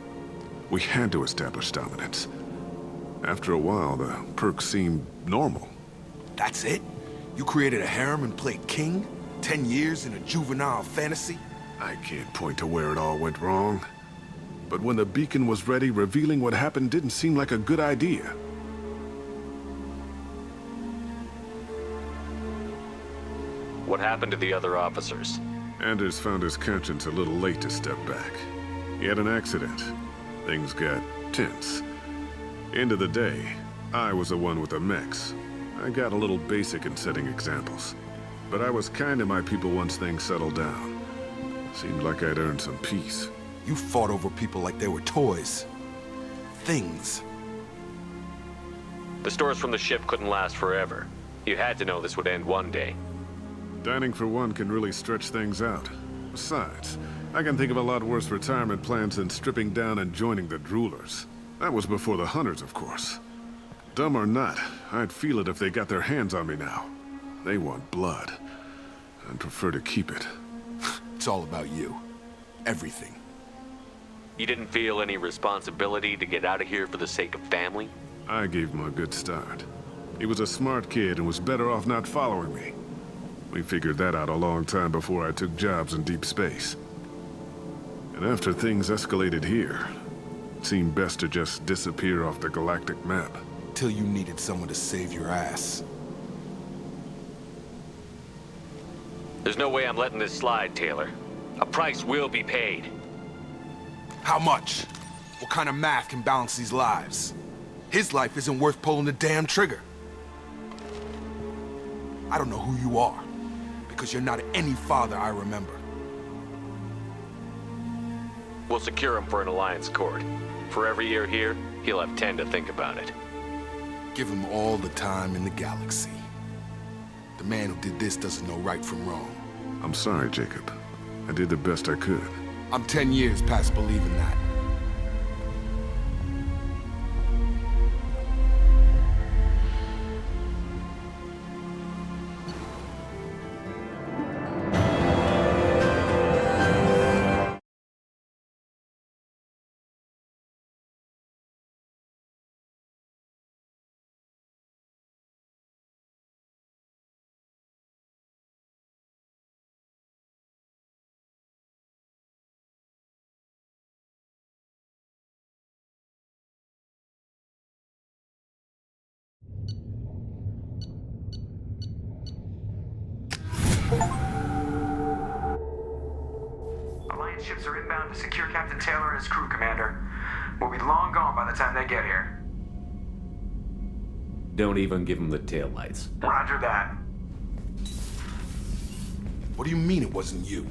We had to establish dominance. After a while, the perks seemed normal. That's it? You created a harem and played king? 10 years in a juvenile fantasy? I can't point to where it all went wrong. But when the beacon was ready, revealing what happened didn't seem like a good idea. What happened to the other officers? Anders found his conscience a little late to step back. He had an accident. Things got tense. End of the day, I was the one with the mechs. I got a little basic in setting examples. But I was kind to my people once things settled down. Seemed like I'd earned some peace. You fought over people like they were toys. Things. The stores from the ship couldn't last forever. You had to know this would end one day. Dining for one can really stretch things out. Besides, I can think of a lot worse retirement plans than stripping down and joining the Droolers. That was before the Hunters, of course. Dumb or not, I'd feel it if they got their hands on me now. They want blood. I'd prefer to keep it. It's all about you. Everything. You didn't feel any responsibility to get out of here for the sake of family? I gave him a good start. He was a smart kid and was better off not following me. We figured that out a long time before I took jobs in deep space. And after things escalated here, it seemed best to just disappear off the galactic map. Till you needed someone to save your ass. There's no way I'm letting this slide, Taylor. A price will be paid. How much? What kind of math can balance these lives? His life isn't worth pulling the damn trigger. I don't know who you are, because you're not any father I remember. We'll secure him for an Alliance court. For every year here, he'll have 10 to think about it. Give him all the time in the galaxy. The man who did this doesn't know right from wrong. I'm sorry, Jacob. I did the best I could. I'm 10 years past believing that. Alliance ships are inbound to secure Captain Taylor and his crew, Commander. We'll be long gone by the time they get here. Don't even give him the taillights. Roger that. What do you mean it wasn't you?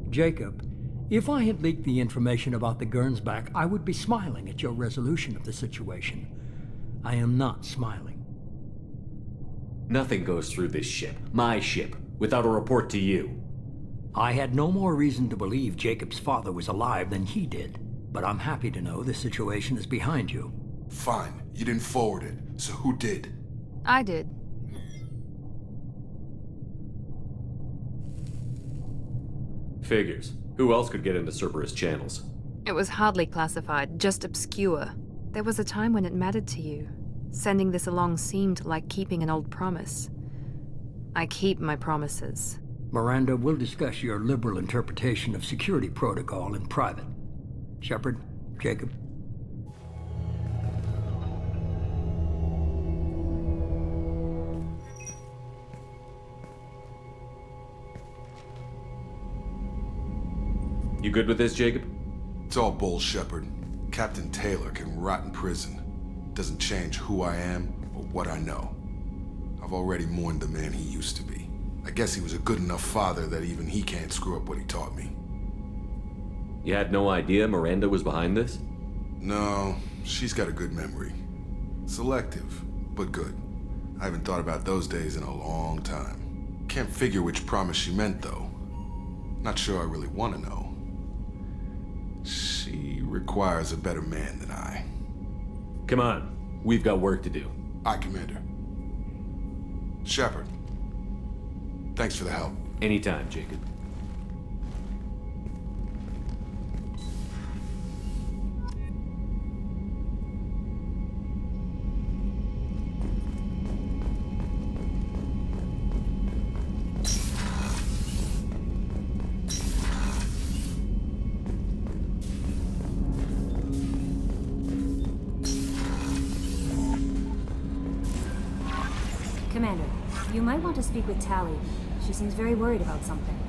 Jacob, if I had leaked the information about the Gernsback, I would be smiling at your resolution of the situation. I am not smiling. Nothing goes through this ship, my ship, without a report to you. I had no more reason to believe Jacob's father was alive than he did, but I'm happy to know the situation is behind you. Fine, you didn't forward it, so who did? I did. Figures. Who else could get into Cerberus channels? It was hardly classified, just obscure. There was a time when it mattered to you. Sending this along seemed like keeping an old promise. I keep my promises. Miranda, we'll discuss your liberal interpretation of security protocol in private. Shepard, Jacob. You good with this, Jacob? It's all bull, Shepard. Captain Taylor can rot in prison. Doesn't change who I am or what I know. I've already mourned the man he used to be. I guess he was a good enough father that even he can't screw up what he taught me. You had no idea Miranda was behind this? No, she's got a good memory. Selective, but good. I haven't thought about those days in a long time. Can't figure which promise she meant, though. Not sure I really want to know. She requires a better man than I. Come on, we've got work to do. Aye, Commander. Shepard, thanks for the help. Anytime, Jacob. Commander, you might want to speak with Tali. She seems very worried about something.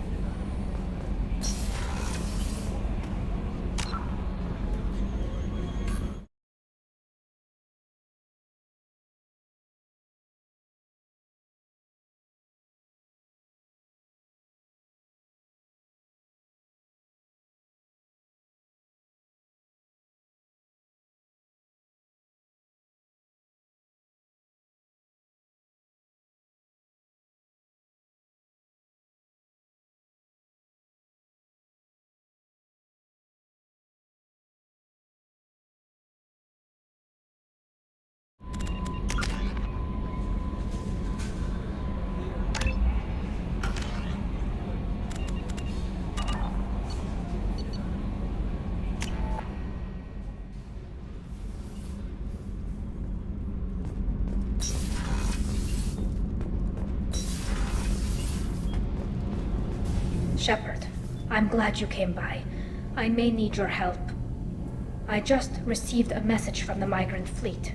Shepard, I'm glad you came by. I may need your help. I just received a message from the migrant fleet.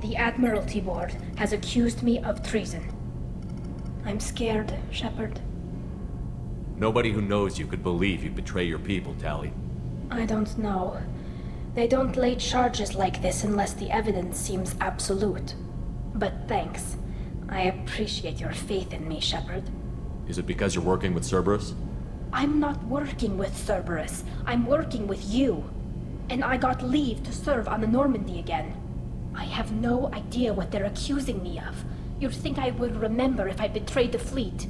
The Admiralty Board has accused me of treason. I'm scared, Shepard. Nobody who knows you could believe you betray your people, Tali. I don't know. They don't lay charges like this unless the evidence seems absolute. But thanks. I appreciate your faith in me, Shepard. Is it because you're working with Cerberus? I'm not working with Cerberus. I'm working with you. And I got leave to serve on the Normandy again. I have no idea what they're accusing me of. You'd think I would remember if I betrayed the fleet.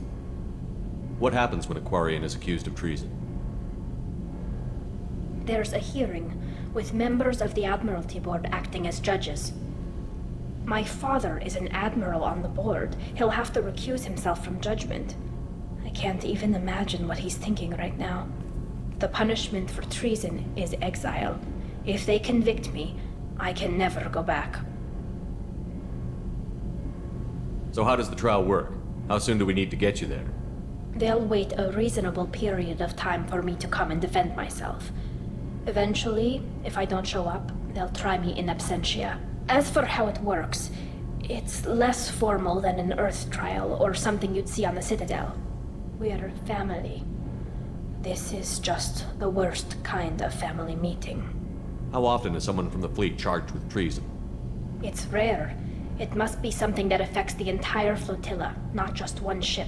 What happens when a Quarian is accused of treason? There's a hearing, with members of the Admiralty Board acting as judges. My father is an admiral on the board. He'll have to recuse himself from judgment. I can't even imagine what he's thinking right now. The punishment for treason is exile. If they convict me, I can never go back. So how does the trial work? How soon do we need to get you there? They'll wait a reasonable period of time for me to come and defend myself. Eventually, if I don't show up, they'll try me in absentia. As for how it works, it's less formal than an Earth trial or something you'd see on the Citadel. We're family. This is just the worst kind of family meeting. How often is someone from the fleet charged with treason? It's rare. It must be something that affects the entire flotilla, not just one ship.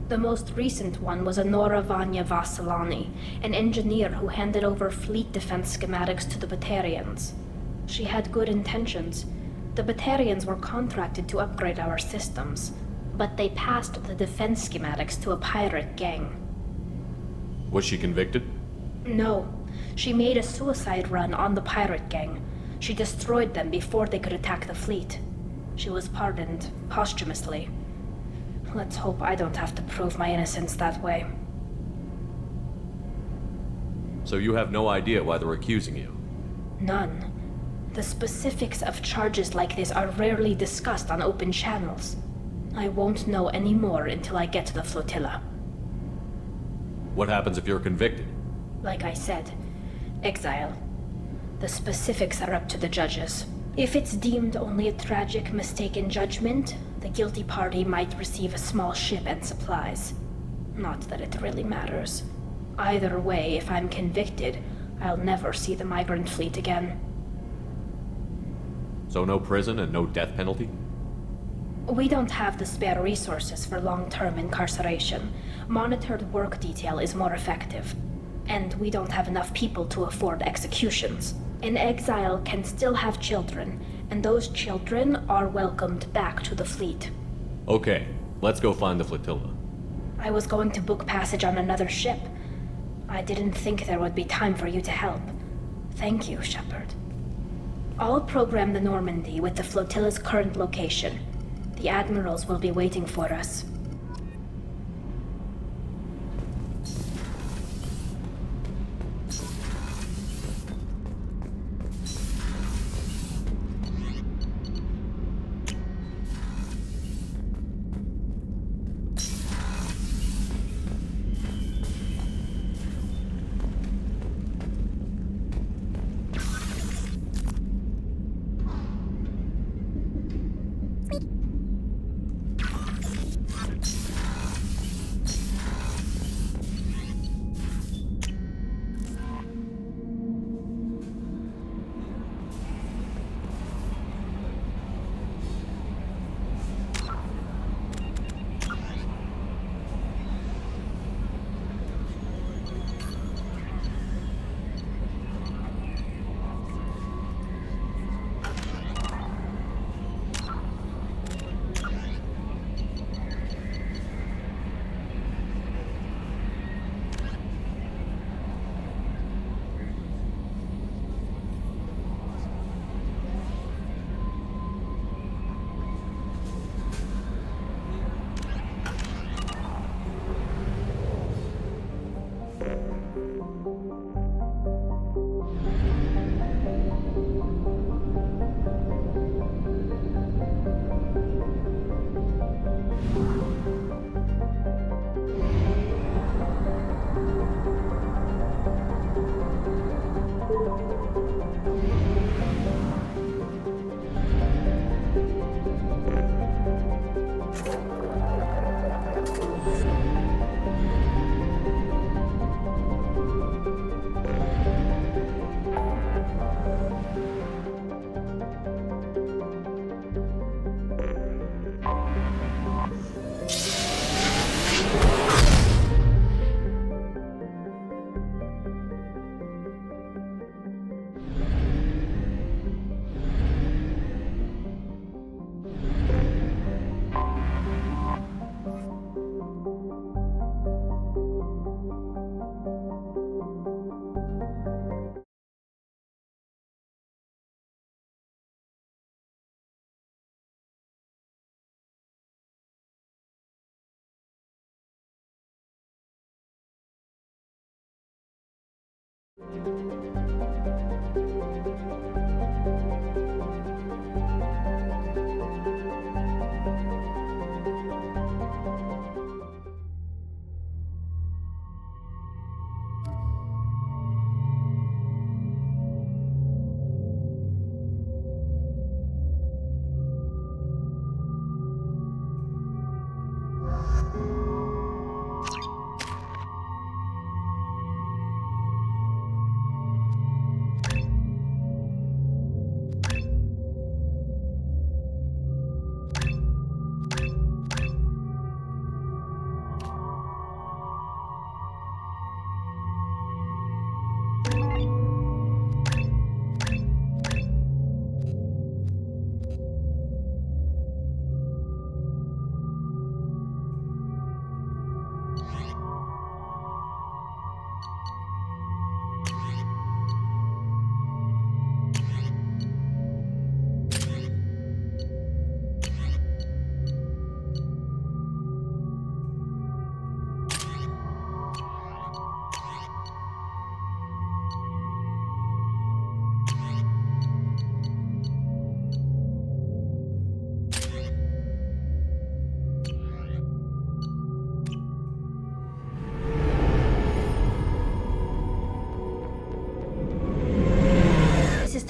The most recent one was Anora Vanya Vasilani, an engineer who handed over fleet defense schematics to the Batarians. She had good intentions. The Batarians were contracted to upgrade our systems, but they passed the defense schematics to a pirate gang. Was she convicted? No. She made a suicide run on the pirate gang. She destroyed them before they could attack the fleet. She was pardoned posthumously. Let's hope I don't have to prove my innocence that way. So you have no idea why they're accusing you? None. The specifics of charges like this are rarely discussed on open channels. I won't know any more until I get to the flotilla. What happens if you're convicted? Like I said, exile. The specifics are up to the judges. If it's deemed only a tragic mistake in judgment, the guilty party might receive a small ship and supplies. Not that it really matters. Either way, if I'm convicted, I'll never see the migrant fleet again. So no prison and no death penalty? We don't have the spare resources for long-term incarceration. Monitored work detail is more effective. And we don't have enough people to afford executions. An exile can still have children, and those children are welcomed back to the fleet. Okay, let's go find the flotilla. I was going to book passage on another ship. I didn't think there would be time for you to help. Thank you, Shepard. I'll program the Normandy with the flotilla's current location. The admirals will be waiting for us.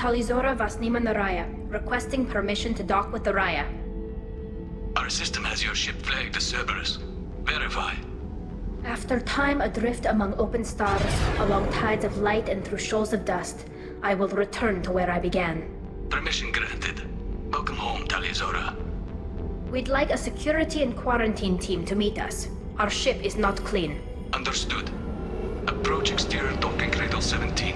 Talizora Vasnima Naraya, requesting permission to dock with the Raya. Our system has your ship flagged as Cerberus. Verify. After time adrift among open stars, along tides of light and through shoals of dust, I will return to where I began. Permission granted. Welcome home, Talizora. We'd like a security and quarantine team to meet us. Our ship is not clean. Understood. Approach exterior docking cradle 17.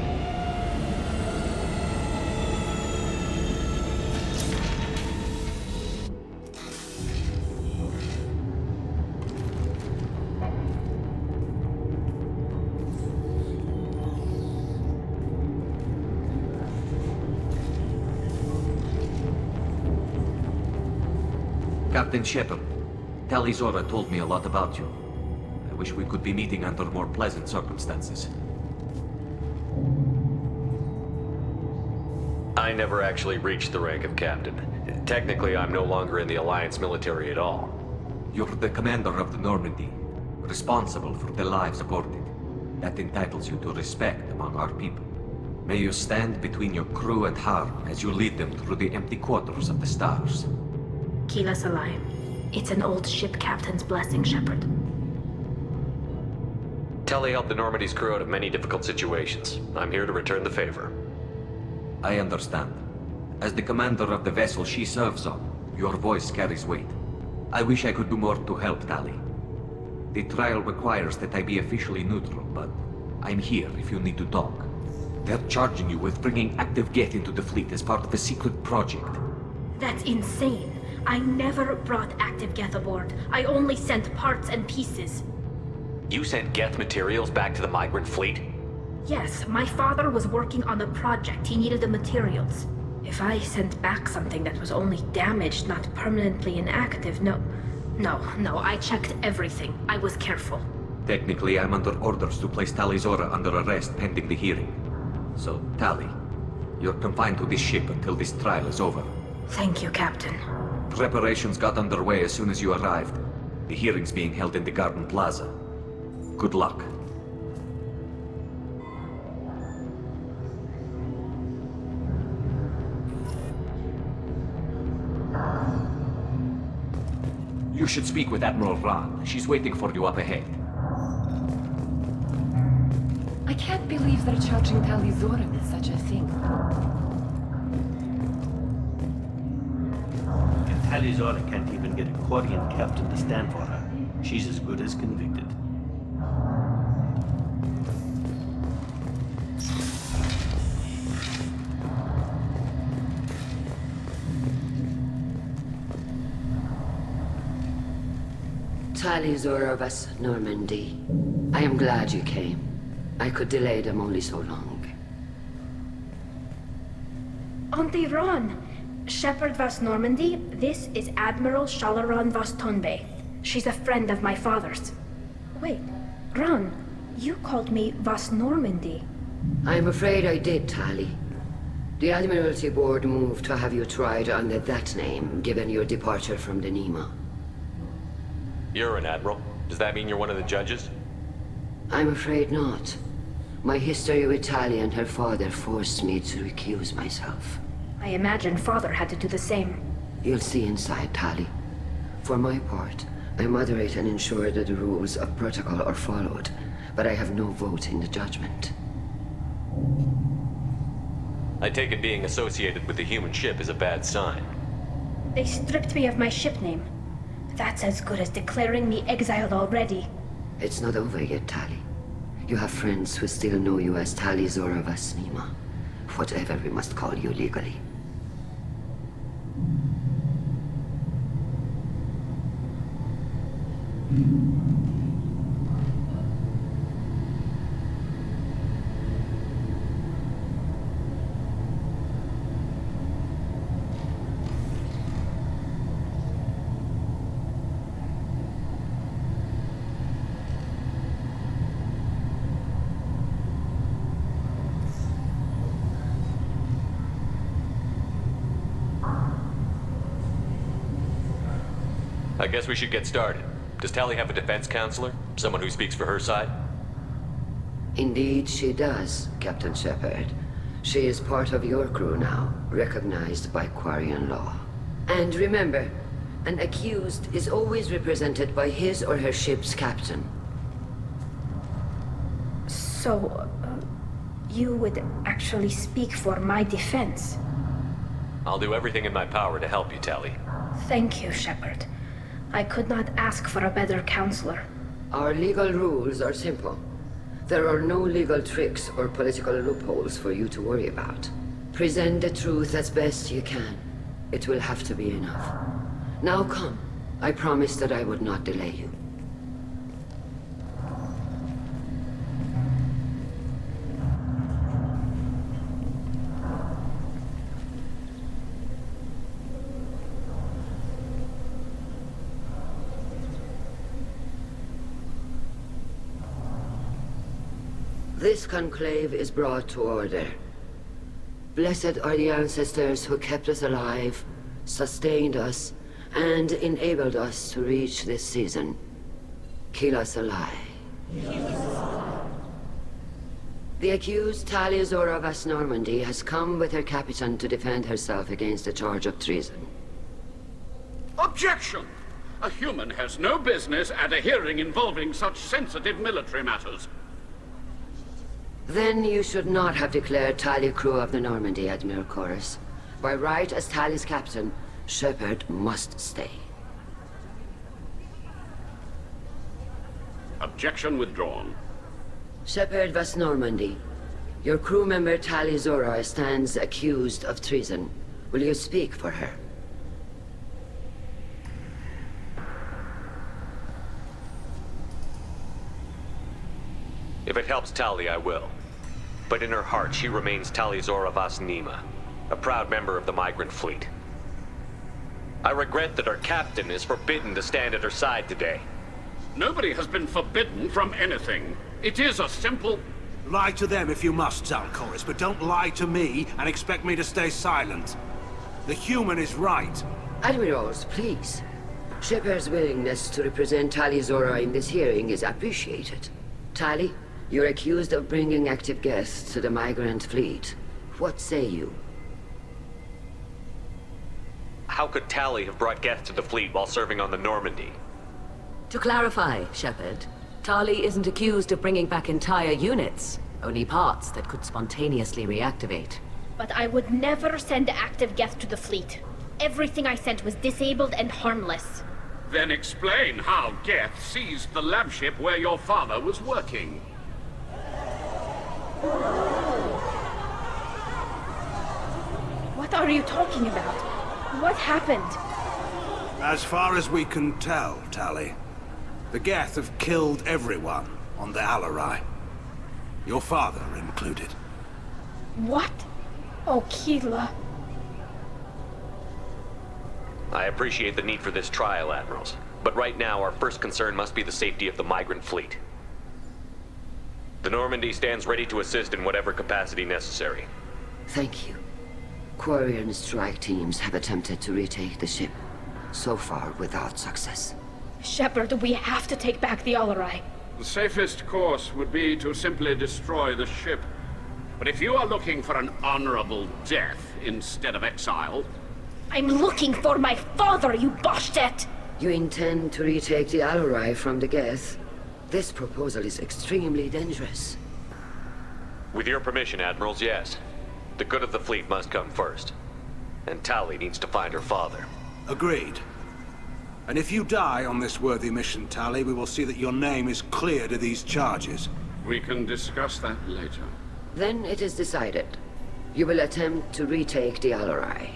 Captain Shepard, Talizora told me a lot about you. I wish we could be meeting under more pleasant circumstances. I never actually reached the rank of captain. Technically, I'm no longer in the Alliance military at all. You're the commander of the Normandy, responsible for the lives aborted. That entitles you to respect among our people. May you stand between your crew and harm as you lead them through the empty quarters of the stars. Kila Salai. It's an old ship captain's blessing, Shepard. Telly helped the Normandy's crew out of many difficult situations. I'm here to return the favor. I understand. As the commander of the vessel she serves on, your voice carries weight. I wish I could do more to help Tali. The trial requires that I be officially neutral, but I'm here if you need to talk. They're charging you with bringing active Geth into the fleet as part of a secret project. That's insane. I never brought active Geth aboard. I only sent parts and pieces. You sent Geth materials back to the migrant fleet? Yes, my father was working on a project. He needed the materials. If I sent back something that was only damaged, not permanently inactive, no, I checked everything. I was careful. Technically, I'm under orders to place Talizora under arrest pending the hearing. So, Tali, you're confined to this ship until this trial is over. Thank you, Captain. Preparations got underway as soon as you arrived. The hearing's being held in the Garden Plaza. Good luck. You should speak with Admiral Ran. She's waiting for you up ahead. I can't believe they're charging Talizora with such a thing. If Talizora can't even get a Quarian captain to stand for her, she's as good as convicted. Talizora Vas Normandy. I am glad you came. I could delay them only so long. Auntie Ron! Shepard Vas Normandy, this is Admiral Shalaran Vas Tonbe. She's a friend of my father's. Wait, Ron, you called me Vas Normandy. I'm afraid I did, Tali. The Admiralty Board moved to have you tried under that name, given your departure from the Nima. You're an admiral. Does that mean you're one of the judges? I'm afraid not. My history with Tali and her father forced me to recuse myself. I imagine Father had to do the same. You'll see inside, Tali. For my part, I moderate and ensure that the rules of protocol are followed, but I have no vote in the judgment. I take it being associated with the human ship is a bad sign. They stripped me of my ship name. That's as good as declaring me exiled already. It's not over yet, Tali. You have friends who still know you as Tali Zora Vas Nima. Whatever we must call you legally. I guess we should get started. Does Tali have a defense counselor? Someone who speaks for her side? Indeed, she does, Captain Shepard. She is part of your crew now, recognized by Quarian law. And remember, an accused is always represented by his or her ship's captain. So, you would actually speak for my defense? I'll do everything in my power to help you, Tali. Thank you, Shepard. I could not ask for a better counselor. Our legal rules are simple. There are no legal tricks or political loopholes for you to worry about. Present the truth as best you can. It will have to be enough. Now come. I promised that I would not delay you. This conclave is brought to order. Blessed are the ancestors who kept us alive, sustained us, and enabled us to reach this season. Kila Salai. The accused Tali Zora Vas Normandy has come with her captain to defend herself against a charge of treason. Objection! A human has no business at a hearing involving such sensitive military matters. Then you should not have declared Tali crew of the Normandy, Admiral Chorus. By right as Tali's captain, Shepard must stay. Objection withdrawn. Shepard Vas Normandy, your crew member Tali Zora stands accused of treason. Will you speak for her? If it helps Tali, I will. But in her heart, she remains Tali Zora Vas Nima, a proud member of the migrant fleet. I regret that our captain is forbidden to stand at her side today. Nobody has been forbidden from anything. It is a simple... Lie to them if you must, Zalcoris, but don't lie to me and expect me to stay silent. The human is right. Admirals, please. Shepard's willingness to represent Tali Zora in this hearing is appreciated. Tali, you're accused of bringing active guests to the migrant fleet. What say you? How could Tali have brought guests to the fleet while serving on the Normandy? To clarify, Shepard, Tali isn't accused of bringing back entire units, only parts that could spontaneously reactivate. But I would never send active guests to the fleet. Everything I sent was disabled and harmless. Then explain how Geth seized the lab ship where your father was working. What are you talking about? What happened? As far as we can tell, Tali, the Geth have killed everyone on the Alarai. Your father included. What? Oh, Kila. I appreciate the need for this trial, Admirals. But right now, our first concern must be the safety of the migrant fleet. The Normandy stands ready to assist in whatever capacity necessary. Thank you. Quarian strike teams have attempted to retake the ship, so far without success. Shepard, we have to take back the Alarai. The safest course would be to simply destroy the ship. But if you are looking for an honorable death instead of exile... I'm looking for my father, you Bastet! You intend to retake the Alarai from the Geth? This proposal is extremely dangerous. With your permission, Admirals, yes. The good of the fleet must come first. And Tali needs to find her father. Agreed. And if you die on this worthy mission, Tali, we will see that your name is cleared of these charges. We can discuss that later. Then it is decided. You will attempt to retake the Alarai.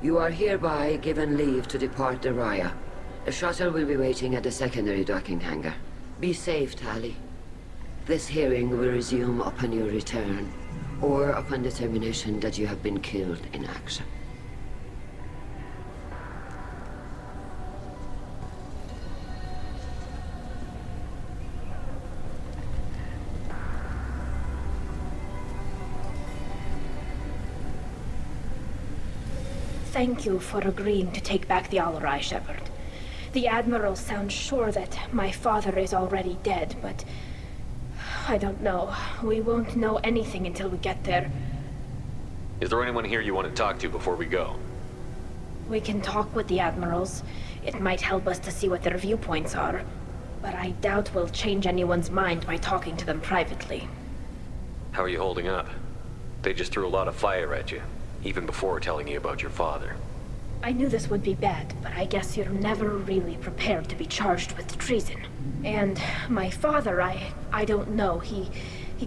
You are hereby given leave to depart the Raya. A shuttle will be waiting at the secondary docking hangar. Be safe, Tali. This hearing will resume upon your return, or upon determination that you have been killed in action. Thank you for agreeing to take back the Alarai, Shepard. The Admiral sounds sure that my father is already dead, but... I don't know. We won't know anything until we get there. Is there anyone here you want to talk to before we go? We can talk with the Admirals. It might help us to see what their viewpoints are. But I doubt we'll change anyone's mind by talking to them privately. How are you holding up? They just threw a lot of fire at you, even before telling you about your father. I knew this would be bad, but I guess you're never really prepared to be charged with treason. And my father, I don't know. He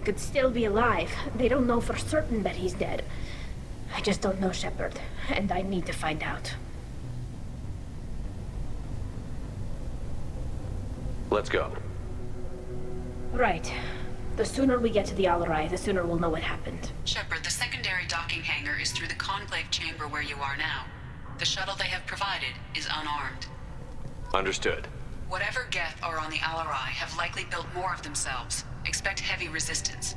could still be alive. They don't know for certain that he's dead. I just don't know, Shepard, and I need to find out. Let's go. Right. The sooner we get to the Alarai, the sooner we'll know what happened. Shepard, the secondary docking hangar is through the Conclave chamber where you are now. The shuttle they have provided is unarmed. Understood. Whatever Geth are on the Alarai have likely built more of themselves. Expect heavy resistance.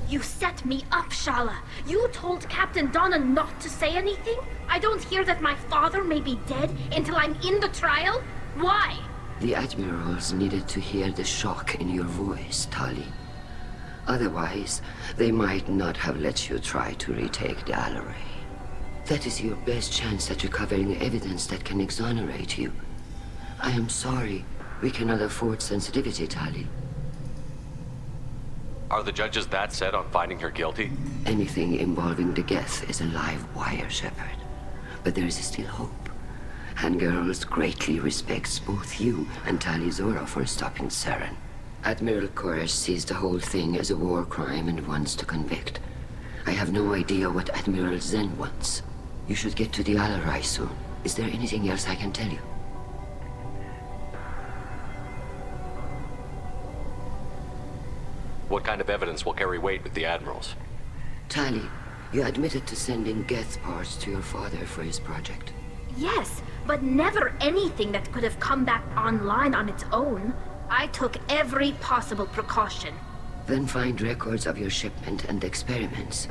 You set me up, Shala. You told Captain Donna not to say anything? I don't hear that my father may be dead until I'm in the trial? Why? The Admirals needed to hear the shock in your voice, Tali. Otherwise, they might not have let you try to retake the Alarai. That is your best chance at recovering evidence that can exonerate you. I am sorry. We cannot afford sensitivity, Tali. Are the judges that set on finding her guilty? Anything involving the Geth is a live wire, Shepard. But there is still hope. Hangirls greatly respects both you and Tali Zora for stopping Saren. Admiral Koresh sees the whole thing as a war crime and wants to convict. I have no idea what Admiral Zen wants. You should get to the Alarai soon. Is there anything else I can tell you? What kind of evidence will carry weight with the Admirals? Tali, you admitted to sending Geth parts to your father for his project. Yes, but never anything that could have come back online on its own. I took every possible precaution. Then find records of your shipment and experiments.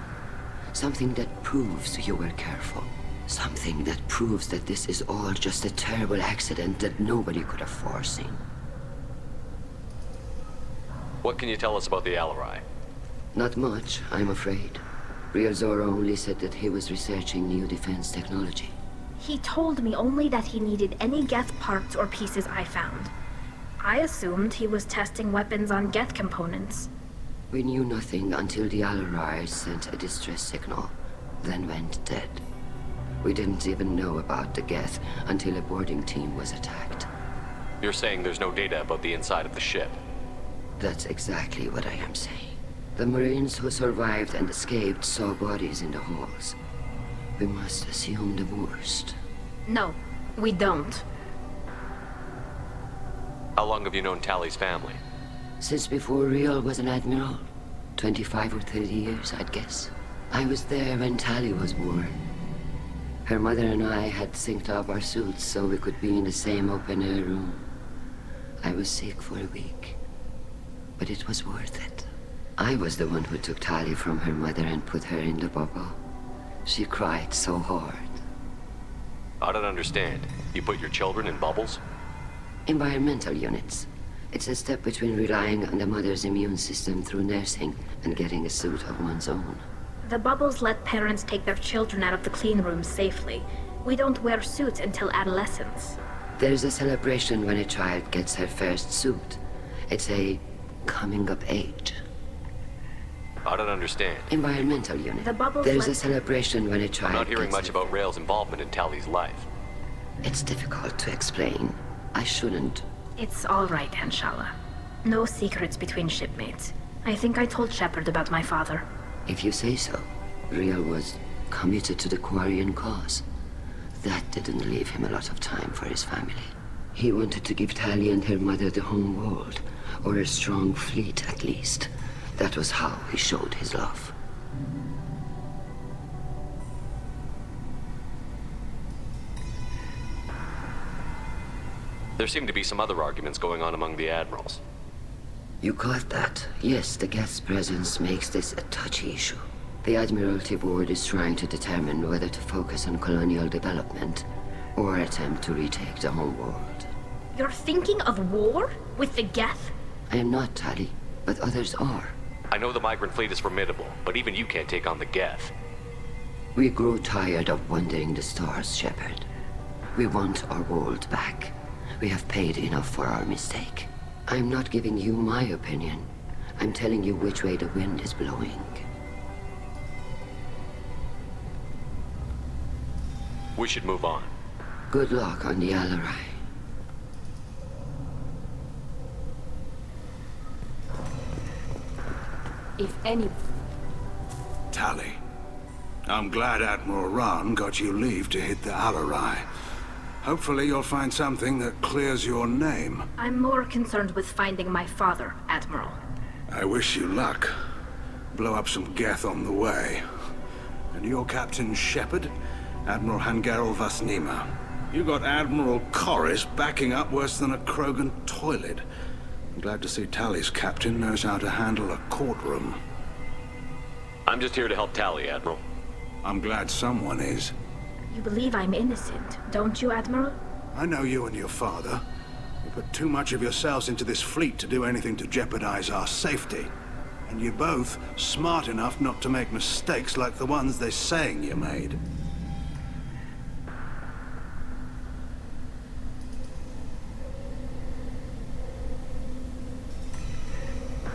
Something that proves you were careful. Something that proves that this is all just a terrible accident that nobody could have foreseen. What can you tell us about the Alarai? Not much, I'm afraid. Real Zora only said that he was researching new defense technology. He told me only that he needed any Geth parts or pieces I found. I assumed he was testing weapons on Geth components. We knew nothing until the Alarai sent a distress signal, then went dead. We didn't even know about the Geth until a boarding team was attacked. You're saying there's no data about the inside of the ship? That's exactly what I am saying. The Marines who survived and escaped saw bodies in the halls. We must assume the worst. No, we don't. How long have you known Tally's family? Since before Real was an admiral. 25 or 30 years, I'd guess. I was there when Tally was born. Her mother and I had synced up our suits so we could be in the same open-air room. I was sick for a week, but it was worth it. I was the one who took Tally from her mother and put her in the bubble. She cried so hard. I don't understand. You put your children in bubbles? Environmental units. It's a step between relying on the mother's immune system through nursing and getting a suit of one's own. The bubbles let parents take their children out of the clean rooms safely. We don't wear suits until adolescence. There's a celebration when a child gets her first suit. It's a coming of age. I don't understand. Environmental unit. The bubbles There's let... a celebration when a child I'm not hearing gets much about Rail's involvement in Tally's life. It's difficult to explain. I shouldn't. It's all right, Anshala. No secrets between shipmates. I think I told Shepard about my father. If you say so. Real was committed to the Quarian cause. That didn't leave him a lot of time for his family. He wanted to give Tally and her mother the home world, or a strong fleet at least. That was how he showed his love. There seem to be some other arguments going on among the admirals. You caught that? Yes, the Geth's presence makes this a touchy issue. The Admiralty Board is trying to determine whether to focus on colonial development or attempt to retake the home world. You're thinking of war? With the Geth? I am not, Tally, but others are. I know the migrant fleet is formidable, but even you can't take on the Geth. We grow tired of wandering the stars, Shepard. We want our world back. We have paid enough for our mistake. I'm not giving you my opinion. I'm telling you which way the wind is blowing. We should move on. Good luck on the Alarai. If any... Tally, I'm glad Admiral Rahn got you leave to hit the Alarai. Hopefully you'll find something that clears your name. I'm more concerned with finding my father, Admiral. I wish you luck. Blow up some Geth on the way. And you're Captain Shepard, Admiral Hangarel Vasnima. You got Admiral Corris backing up worse than a Krogan toilet. I'm glad to see Tally's captain knows how to handle a courtroom. I'm just here to help Tally, Admiral. I'm glad someone is. You believe I'm innocent, don't you, Admiral? I know you and your father. You put too much of yourselves into this fleet to do anything to jeopardize our safety. And you're both smart enough not to make mistakes like the ones they're saying you made.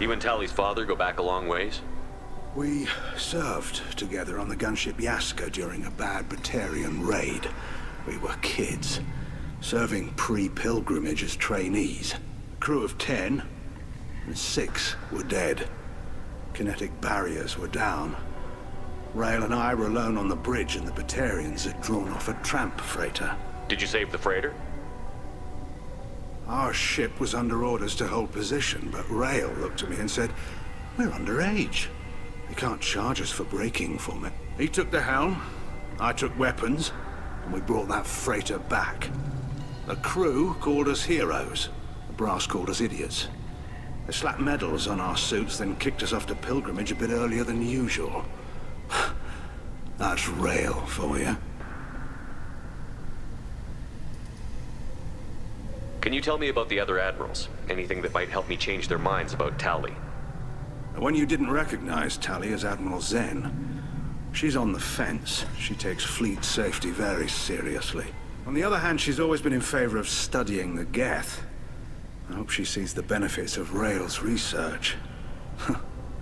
You and Tally's father go back a long ways? We served together on the gunship Yaska during a bad Batarian raid. We were kids, serving pre-pilgrimage as trainees. A crew of 10, and 6 were dead. Kinetic barriers were down. Rail and I were alone on the bridge, and the Batarians had drawn off a tramp freighter. Did you save the freighter? Our ship was under orders to hold position, but Rail looked at me and said, "We're underage. They can't charge us for braking for me." He took the helm, I took weapons, and we brought that freighter back. The crew called us heroes. The brass called us idiots. They slapped medals on our suits, then kicked us off to pilgrimage a bit earlier than usual. That's rail for you. Can you tell me about the other admirals? Anything that might help me change their minds about Tali? When you didn't recognize Tali as Admiral Zen, she's on the fence. She takes fleet safety very seriously. On the other hand, she's always been in favor of studying the Geth. I hope she sees the benefits of Rail's research.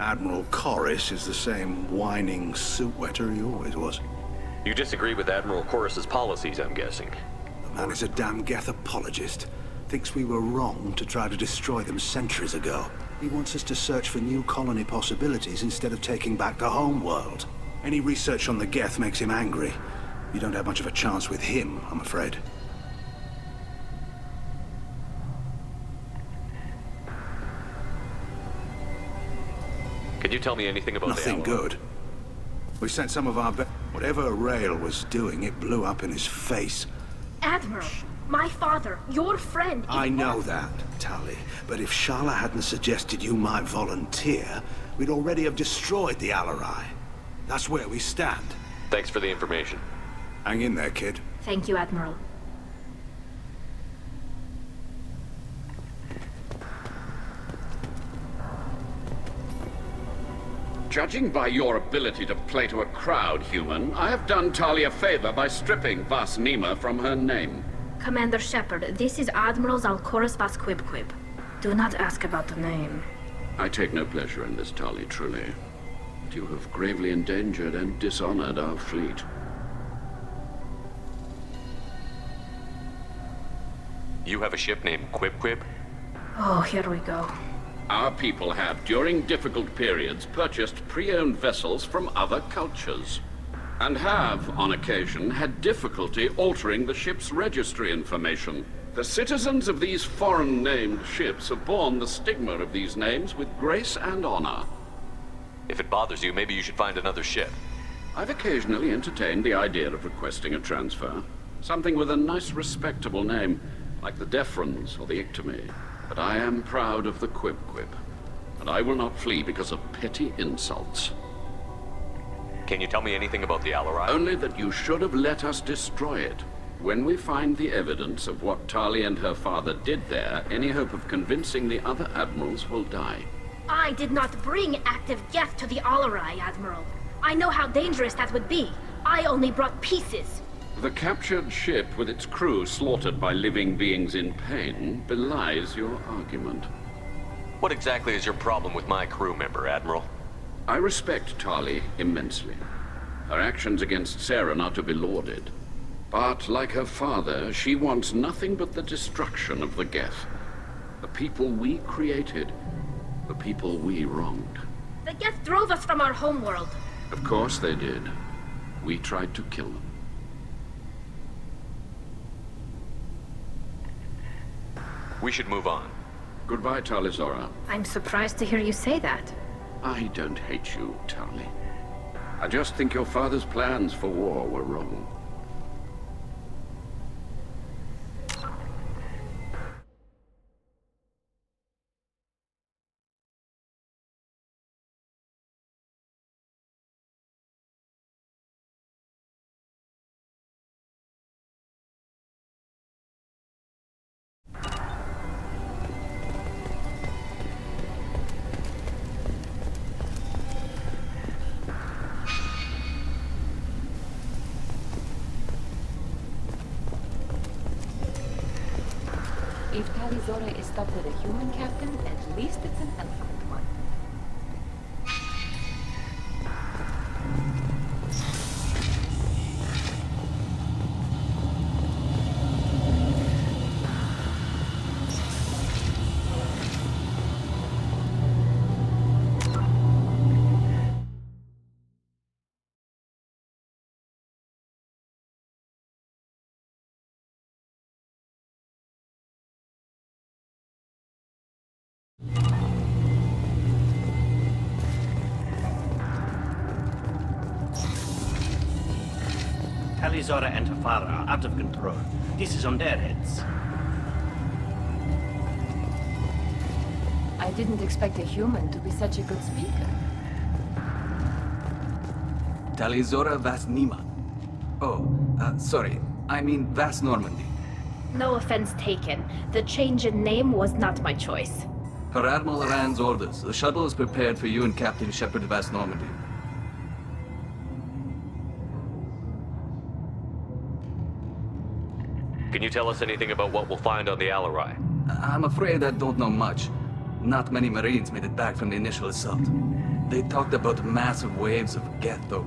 Admiral Corris is the same whining suit-wetter he always was. You disagree with Admiral Corris's policies, I'm guessing. The man is a damn Geth apologist. Thinks we were wrong to try to destroy them centuries ago. He wants us to search for new colony possibilities instead of taking back the home world. Any research on the Geth makes him angry. You don't have much of a chance with him, I'm afraid. Can you tell me anything about Nothing the Alloy? good. We sent some of our whatever Rail was doing, it blew up in his face. Admiral, my father, your friend. I know that, Tali. But if Shala hadn't suggested you might volunteer, we'd already have destroyed the Alarai. That's where we stand. Thanks for the information. Hang in there, kid. Thank you, Admiral. Judging by your ability to play to a crowd, human, I have done Tali a favor by stripping Vas Nima from her name. Commander Shepard, this is Admiral Zalkoris Vas Quib. Do not ask about the name. I take no pleasure in this, Tali, truly. But you have gravely endangered and dishonored our fleet. You have a ship named Quib? Oh, here we go. Our people have, during difficult periods, purchased pre-owned vessels from other cultures, and have, on occasion, had difficulty altering the ship's registry information. The citizens of these foreign-named ships have borne the stigma of these names with grace and honor. If it bothers you, maybe you should find another ship. I've occasionally entertained the idea of requesting a transfer. Something with a nice, respectable name, like the Defrons or the Ictomy. But I am proud of the Quib, and I will not flee because of petty insults. Can you tell me anything about the Alarai? Only that you should have let us destroy it. When we find the evidence of what Tali and her father did there, any hope of convincing the other admirals will die. I did not bring active Geth to the Alarai, Admiral. I know how dangerous that would be. I only brought pieces. The captured ship with its crew slaughtered by living beings in pain belies your argument. What exactly is your problem with my crew member, Admiral? I respect Tali immensely. Her actions against Saren are to be lauded. But, like her father, she wants nothing but the destruction of the Geth. The people we created. The people we wronged. The Geth drove us from our homeworld. Of course they did. We tried to kill them. We should move on. Goodbye, Talizora. I'm surprised to hear you say that. I don't hate you, Tali. I just think your father's plans for war were wrong. If Talizora is stuck with a human captain, at least it's an elephant one. Talizora and Tafara are out of control. This is on their heads. I didn't expect a human to be such a good speaker. Talizora Vas Nima. Oh, sorry. I mean Vas Normandy. No offense taken. The change in name was not my choice. Per Admiral Rand's orders, the shuttle is prepared for you and Captain Shepard Vas Normandy. Can you tell us anything about what we'll find on the Alarai? I'm afraid I don't know much. Not many Marines made it back from the initial assault. They talked about massive waves of Geth, though.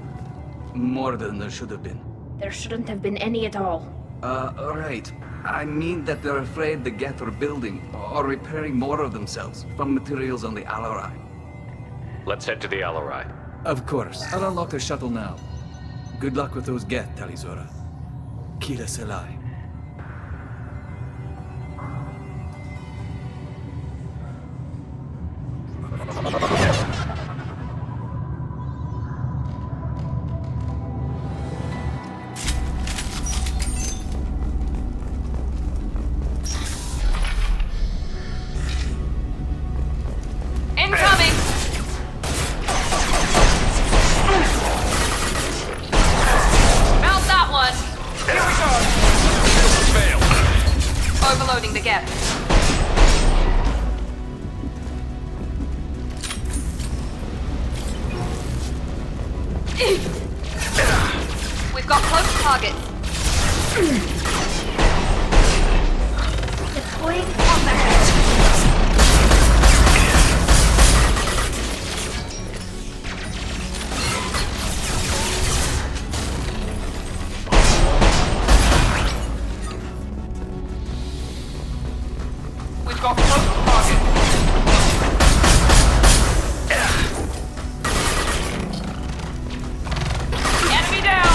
More than there should have been. There shouldn't have been any at all. Right. I mean that they're afraid the Geth are building or repairing more of themselves from materials on the Alarai. Let's head to the Alarai. Of course. I'll unlock the shuttle now. Good luck with those Geth, Talizora. Kila Selai. Incoming! Mount that one! Here we go! Fail. Overloading the gap. We've got close targets. Deploying combat. We've got close targets. Enemy down!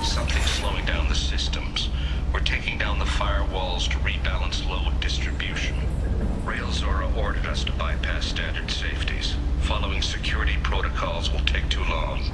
Something's slowing down the systems. We're taking down the firewalls to rebalance load distribution. Railzora ordered us to bypass standard safeties. Following security protocols will take too long.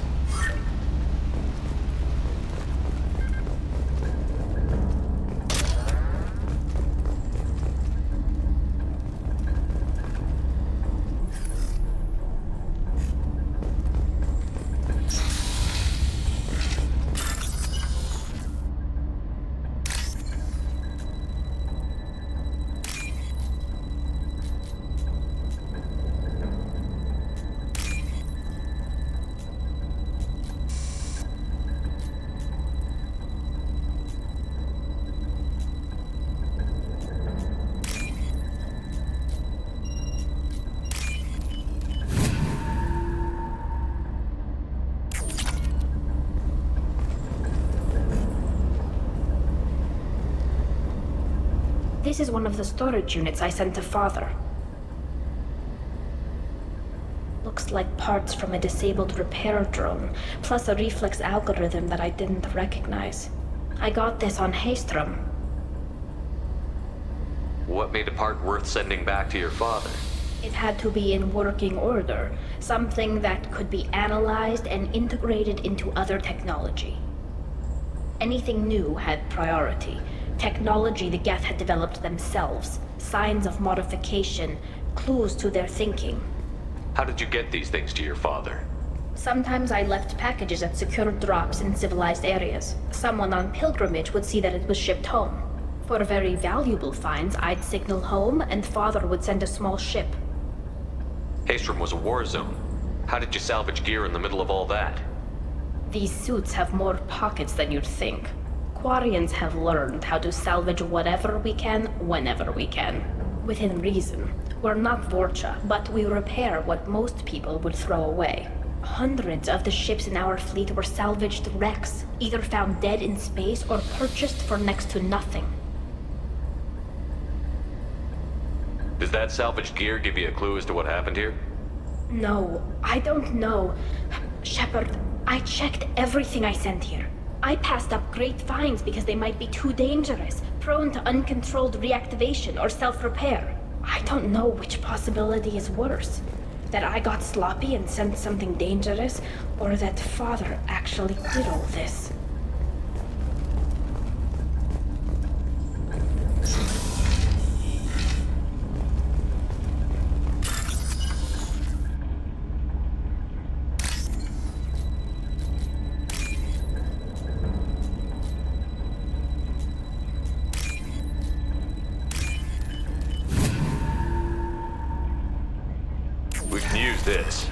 This is one of the storage units I sent to Father. Looks like parts from a disabled repair drone, plus a reflex algorithm that I didn't recognize. I got this on Haestrom. What made a part worth sending back to your father? It had to be in working order, something that could be analyzed and integrated into other technology. Anything new had priority. Technology the Geth had developed themselves, signs of modification, clues to their thinking. How did you get these things to your father? Sometimes I left packages at secure drops in civilized areas. Someone on pilgrimage would see that it was shipped home. For very valuable finds, I'd signal home, and Father would send a small ship. Haestrom was a war zone. How did you salvage gear in the middle of all that? These suits have more pockets than you'd think. Quarians have learned how to salvage whatever we can, whenever we can. Within reason. We're not Vorcha, but we repair what most people would throw away. Hundreds of the ships in our fleet were salvaged wrecks, either found dead in space or purchased for next to nothing. Does that salvaged gear give you a clue as to what happened here? No, I don't know. Shepard, I checked everything I sent here. I passed up great finds because they might be too dangerous, prone to uncontrolled reactivation or self-repair. I don't know which possibility is worse. That I got sloppy and sent something dangerous, or that Father actually did all this. We can use this.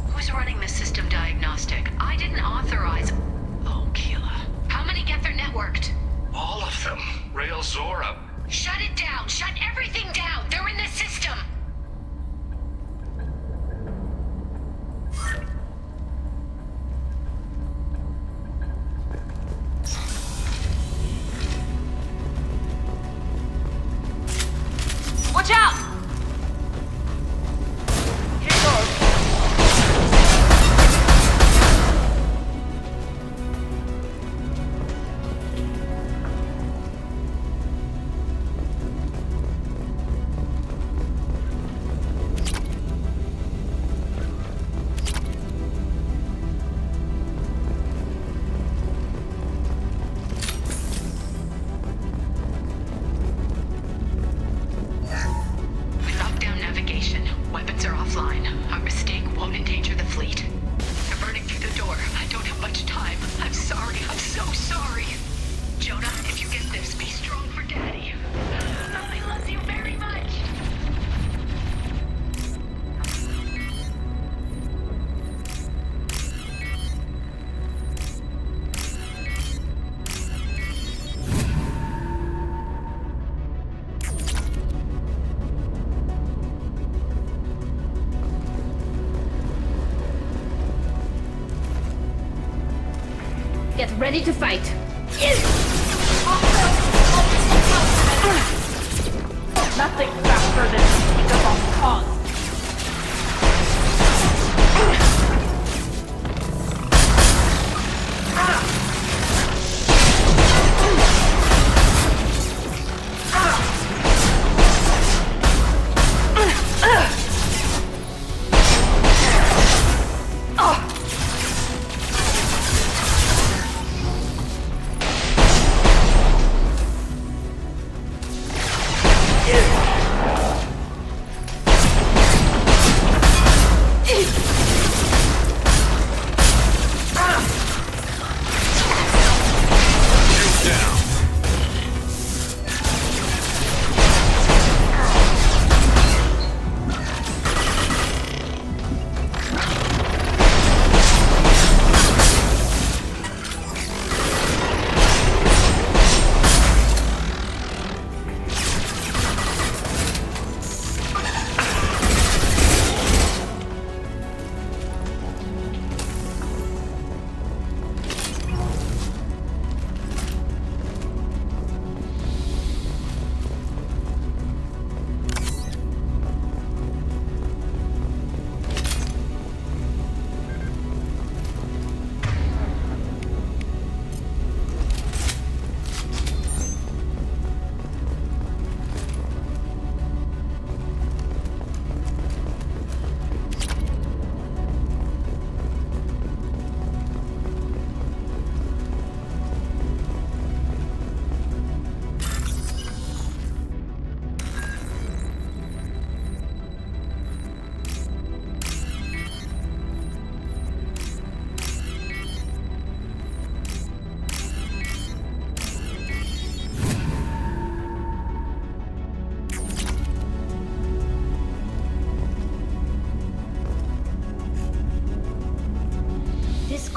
Who's running the system diagnostic? I didn't authorize... Oh, Keela. How many get their networked? All of them. Rail Zora. Shut it down! Shut everything down! They're in the system! Watch out! Here goes. We locked down navigation. Weapons are offline. Our mistake won't endanger the fleet. They're burning through the door. I don't have much time. I'm sorry. I'm so sorry. Jonah, if you get this, be strong for Daddy. I love you very much. Get ready to fight. Nothing faster than speed up on cause.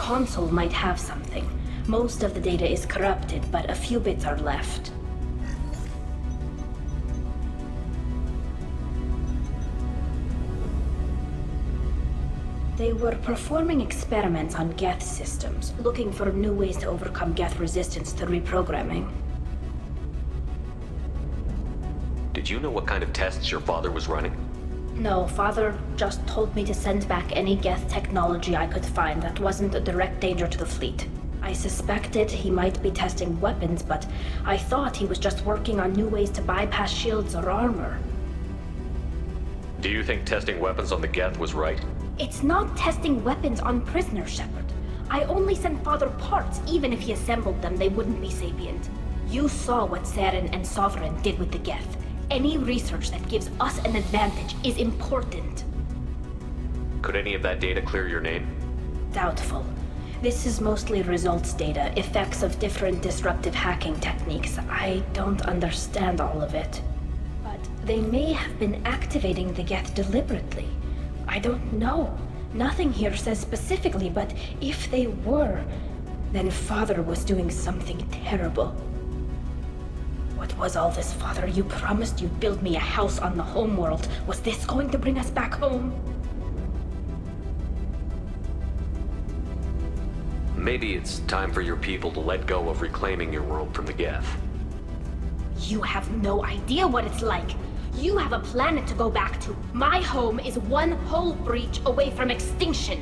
console might have something. Most of the data is corrupted, but a few bits are left. They were performing experiments on Geth systems, looking for new ways to overcome Geth resistance to reprogramming. Did you know what kind of tests your father was running? No, Father just told me to send back any Geth technology I could find that wasn't a direct danger to the fleet. I suspected he might be testing weapons, but I thought he was just working on new ways to bypass shields or armor. Do you think testing weapons on the Geth was right? It's not testing weapons on prisoners, Shepard. I only sent Father parts. Even if he assembled them, they wouldn't be sapient. You saw what Saren and Sovereign did with the Geth. Any research that gives us an advantage is important. Could any of that data clear your name? Doubtful. This is mostly results data, effects of different disruptive hacking techniques. I don't understand all of it. But they may have been activating the Geth deliberately. I don't know. Nothing here says specifically, but if they were, then Father was doing something terrible. What was all this, Father? You promised you'd build me a house on the homeworld. Was this going to bring us back home? Maybe it's time for your people to let go of reclaiming your world from the Geth. You have no idea what it's like. You have a planet to go back to. My home is one hull breach away from extinction.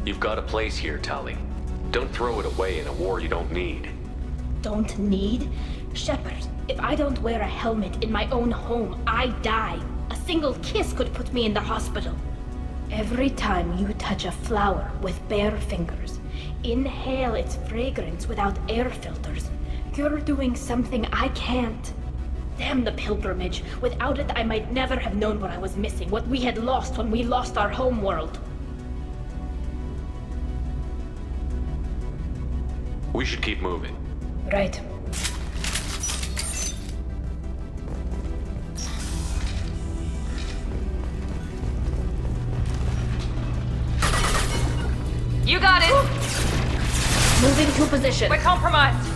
You've got a place here, Tali. Don't throw it away in a war you don't need. Don't need? Shepard, if I don't wear a helmet in my own home, I die. A single kiss could put me in the hospital. Every time you touch a flower with bare fingers, inhale its fragrance without air filters, you're doing something I can't. Damn the pilgrimage. Without it, I might never have known what I was missing, what we had lost when we lost our homeworld. We should keep moving. Right. You got it! Moving to position. We're compromised.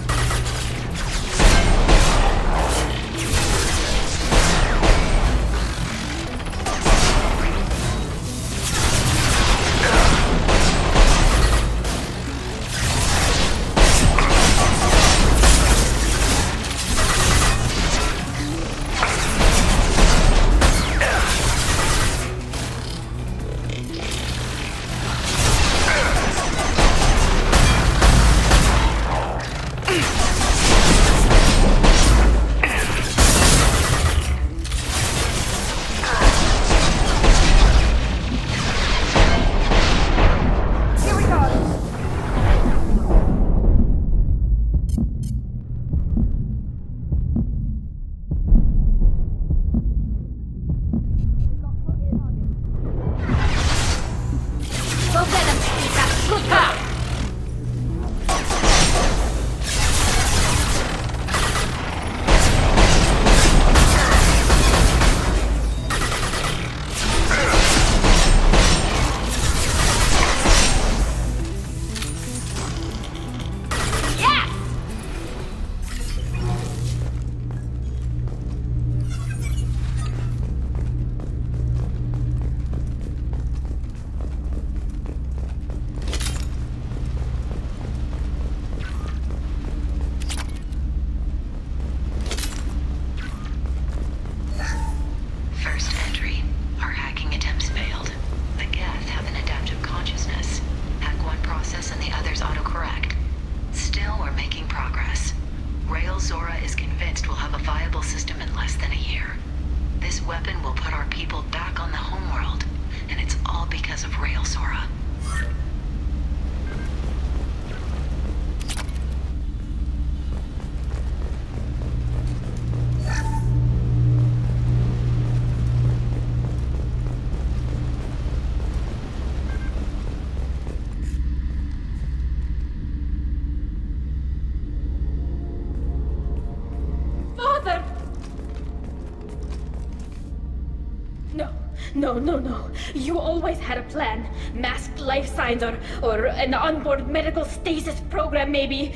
No. You always had a plan. Masked life signs or an onboard medical stasis program, maybe.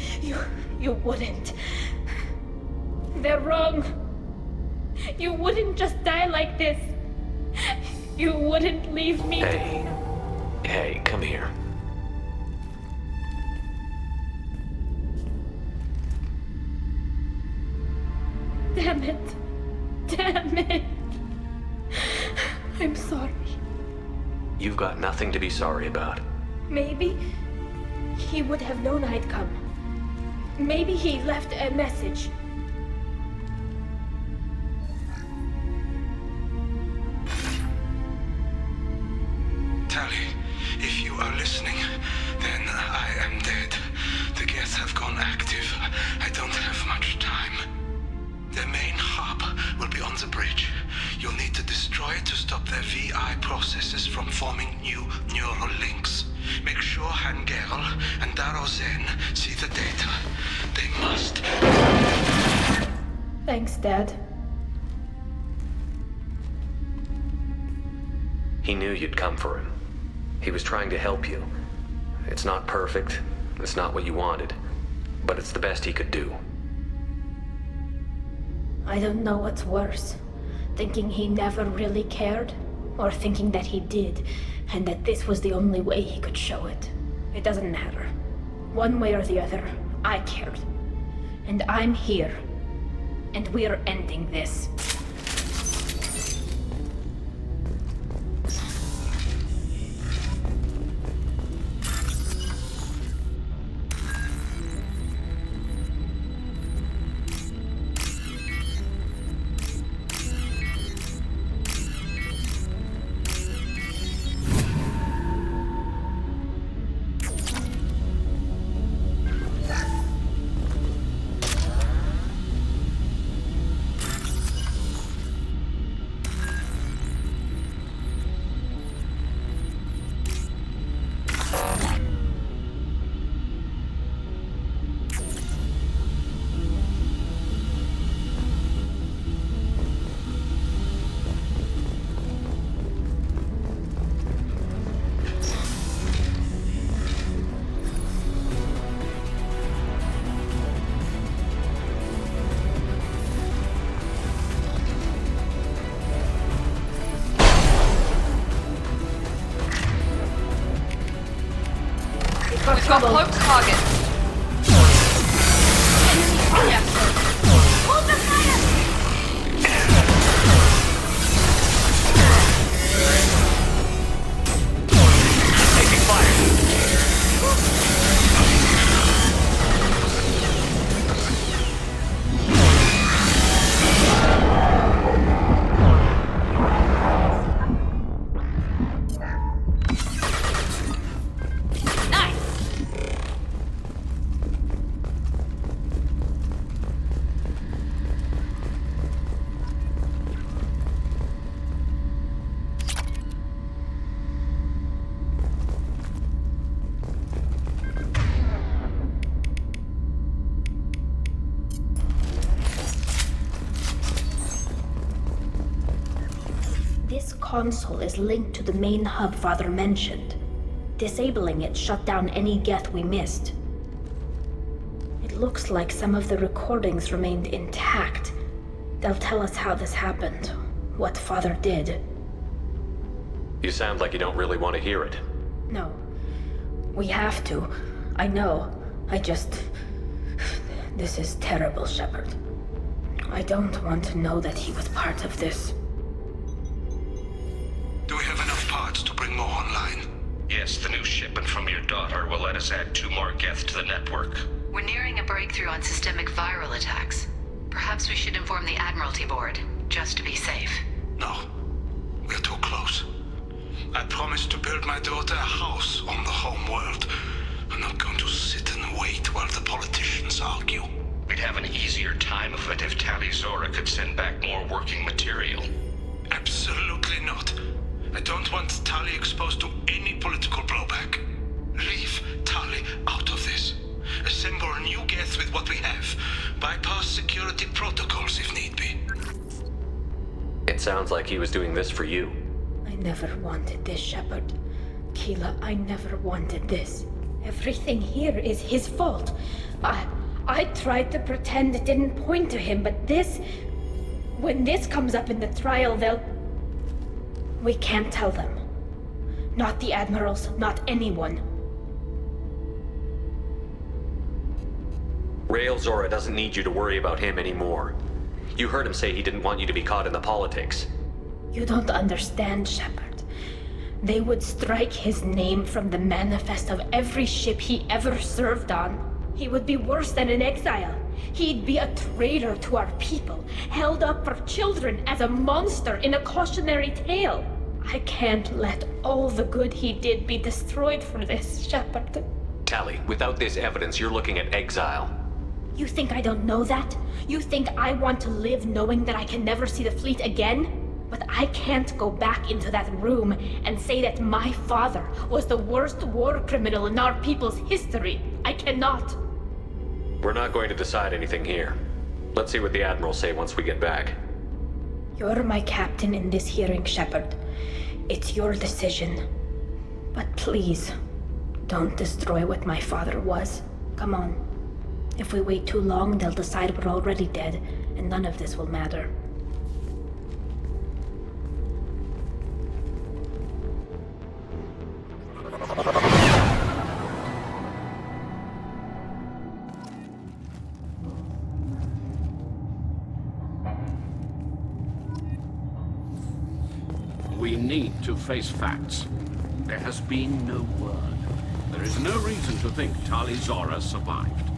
You wouldn't. They're wrong. You wouldn't just die like this. You wouldn't leave me. Hey, come here. Damn it. Damn it. I'm sorry. You've got nothing to be sorry about. Maybe he would have known I'd come. Maybe he left a message. Tali, if you are listening, then I am dead. The Geth have gone active. I don't have much time. Their main hub will be on the bridge. You'll need to destroy it to stop their VI processes from forming new neural links. Make sure Hangerl and Daro Zen see the data. They must. Thanks, Dad. He knew you'd come for him. He was trying to help you. It's not perfect. It's not what you wanted. But it's the best he could do. I don't know what's worse. Thinking he never really cared, or thinking that he did, and that this was the only way he could show it. It doesn't matter. One way or the other, I cared. And I'm here. And we're ending this. We've got cloaked target. Hold the fire! Taking fire. This console is linked to the main hub Father mentioned. Disabling it shut down any Geth we missed. It looks like some of the recordings remained intact. They'll tell us how this happened, what Father did. You sound like you don't really want to hear it. No. We have to. I know. This is terrible, Shepard. I don't want to know that he was part of this. Do we have enough parts to bring more online? Yes, the new shipment from your daughter will let us add 2 more Geth to the network. We're nearing a breakthrough on systemic viral attacks. Perhaps we should inform the Admiralty Board, just to be safe. No. We're too close. I promised to build my daughter a house on the home world. I'm not going to sit and wait while the politicians argue. We'd have an easier time of it if Tali Zora could send back more working material. Absolutely not. I don't want Tali exposed to any political blowback. Leave Tali out of this. Assemble new Geth with what we have. Bypass security protocols if need be. It sounds like he was doing this for you. I never wanted this, Shepard. Keela, I never wanted this. Everything here is his fault. I tried to pretend it didn't point to him, but this... When this comes up in the trial, they'll... We can't tell them. Not the Admirals, not anyone. Rail Zora doesn't need you to worry about him anymore. You heard him say he didn't want you to be caught in the politics. You don't understand, Shepard. They would strike his name from the manifest of every ship he ever served on. He would be worse than an exile. He'd be a traitor to our people, held up for children as a monster in a cautionary tale. I can't let all the good he did be destroyed for this, Shepard. Tali, without this evidence, you're looking at exile. You think I don't know that? You think I want to live knowing that I can never see the fleet again? But I can't go back into that room and say that my father was the worst war criminal in our people's history. I cannot. We're not going to decide anything here. Let's see what the Admirals say once we get back. You're my captain in this hearing, Shepard. It's your decision. But please, don't destroy what my father was. Come on. If we wait too long, they'll decide we're already dead, and none of this will matter. We need to face facts. There has been no word. There is no reason to think Tali Zora survived.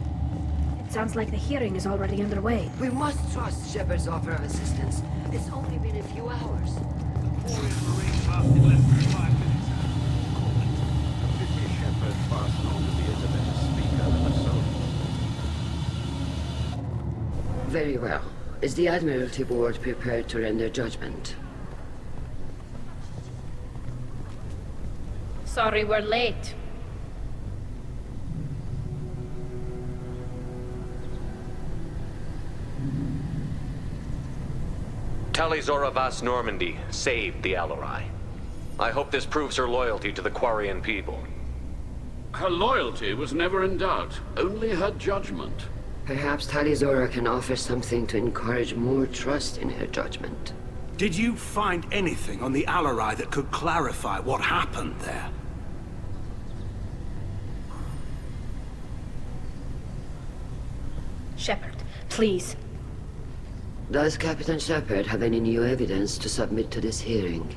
It sounds like the hearing is already underway. We must trust Shepard's offer of assistance. It's only been a few hours. Very well. Is the Admiralty Board prepared to render judgment? Sorry we're late. Tali Zora Vas Normandy saved the Alarai. I hope this proves her loyalty to the Quarian people. Her loyalty was never in doubt, only her judgment. Perhaps Tali Zora can offer something to encourage more trust in her judgment. Did you find anything on the Alarai that could clarify what happened there? Shepard, please. Does Captain Shepard have any new evidence to submit to this hearing?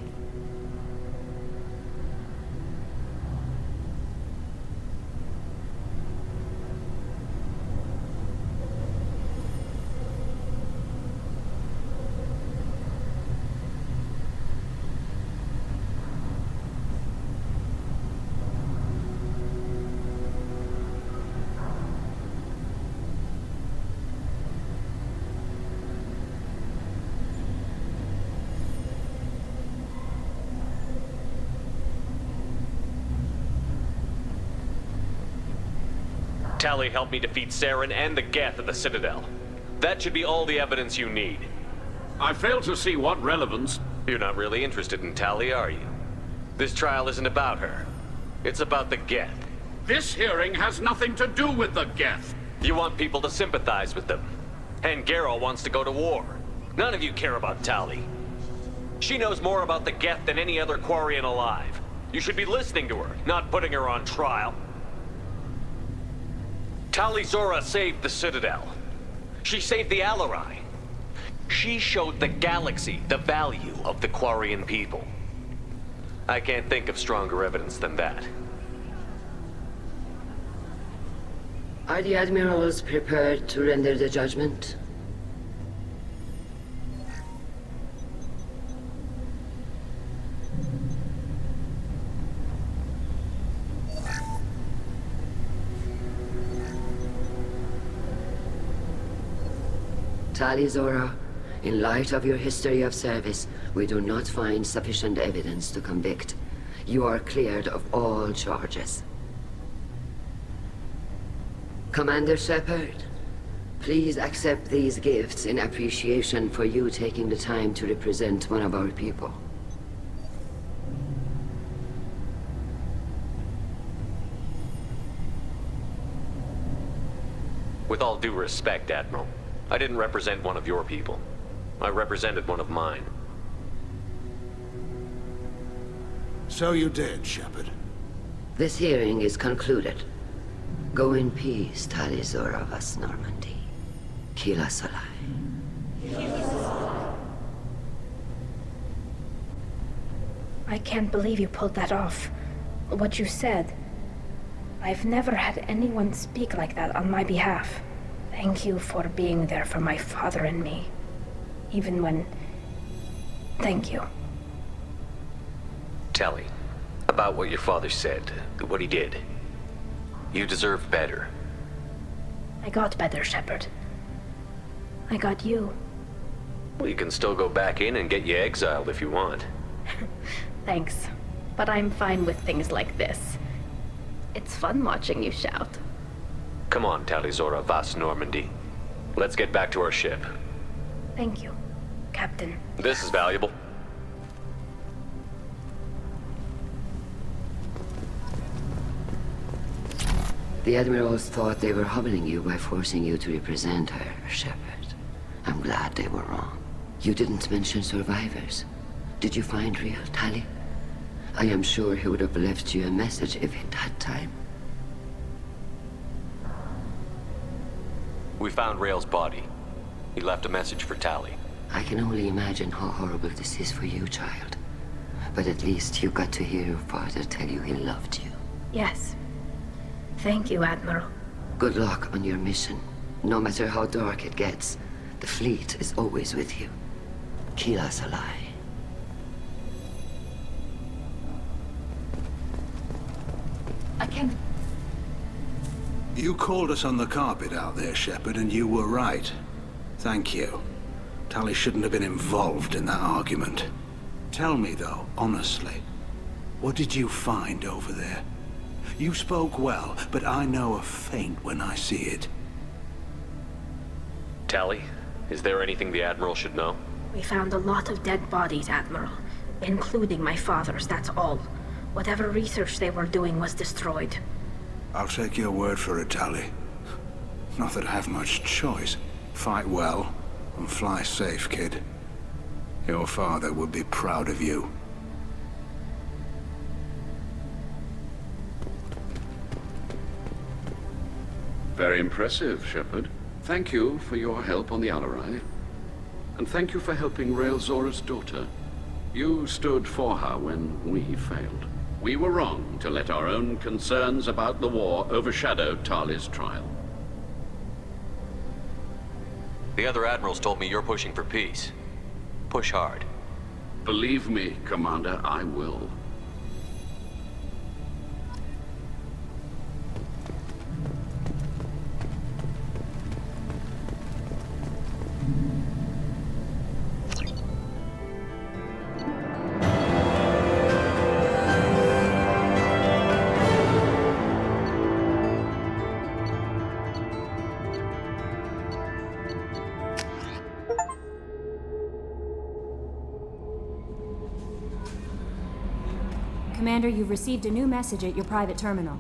Tali helped me defeat Saren and the Geth at the Citadel. That should be all the evidence you need. I fail to see what relevance... You're not really interested in Tali, are you? This trial isn't about her. It's about the Geth. This hearing has nothing to do with the Geth. You want people to sympathize with them. And Garrow wants to go to war. None of you care about Tali. She knows more about the Geth than any other Quarian alive. You should be listening to her, not putting her on trial. Tali Zora saved the Citadel. She saved the Alarai. She showed the galaxy the value of the Quarian people. I can't think of stronger evidence than that. Are the Admirals prepared to render the judgment? Tali Zora, in light of your history of service, we do not find sufficient evidence to convict. You are cleared of all charges. Commander Shepard, please accept these gifts in appreciation for you taking the time to represent one of our people. With all due respect, Admiral, I didn't represent one of your people. I represented one of mine. So you did, Shepard. This hearing is concluded. Go in peace, Tali Zora Vas Normandy. Kila Solai. I can't believe you pulled that off. What you said. I've never had anyone speak like that on my behalf. Thank you for being there for my father and me. Even when... Thank you. Tali, about what your father said, what he did. You deserve better. I got better, Shepard. I got you. Well, you can still go back in and get you exiled if you want. Thanks. But I'm fine with things like this. It's fun watching you shout. Come on, Tali'Zorah Vas Normandy. Let's get back to our ship. Thank you, Captain. This is valuable. The Admirals thought they were humbling you by forcing you to represent her, Shepard. I'm glad they were wrong. You didn't mention survivors. Did you find real Tali? I am sure he would have left you a message if he'd had time. We found Rael's body. He left a message for Tali. I can only imagine how horrible this is for you, child. But at least you got to hear your father tell you he loved you. Yes. Thank you, Admiral. Good luck on your mission. No matter how dark it gets, the fleet is always with you. Kila Salai. I can't... You called us on the carpet out there, Shepard, and you were right. Thank you. Tali shouldn't have been involved in that argument. Tell me, though, honestly, what did you find over there? You spoke well, but I know a feint when I see it. Tali, is there anything the Admiral should know? We found a lot of dead bodies, Admiral. Including my father's, that's all. Whatever research they were doing was destroyed. I'll take your word for it, Tali. Not that I have much choice. Fight well, and fly safe, kid. Your father would be proud of you. Very impressive, Shepard. Thank you for your help on the Alarai. And thank you for helping Rael Zora's daughter. You stood for her when we failed. We were wrong to let our own concerns about the war overshadow Tali's trial. The other Admirals told me you're pushing for peace. Push hard. Believe me, Commander, I will. Commander, you've received a new message at your private terminal.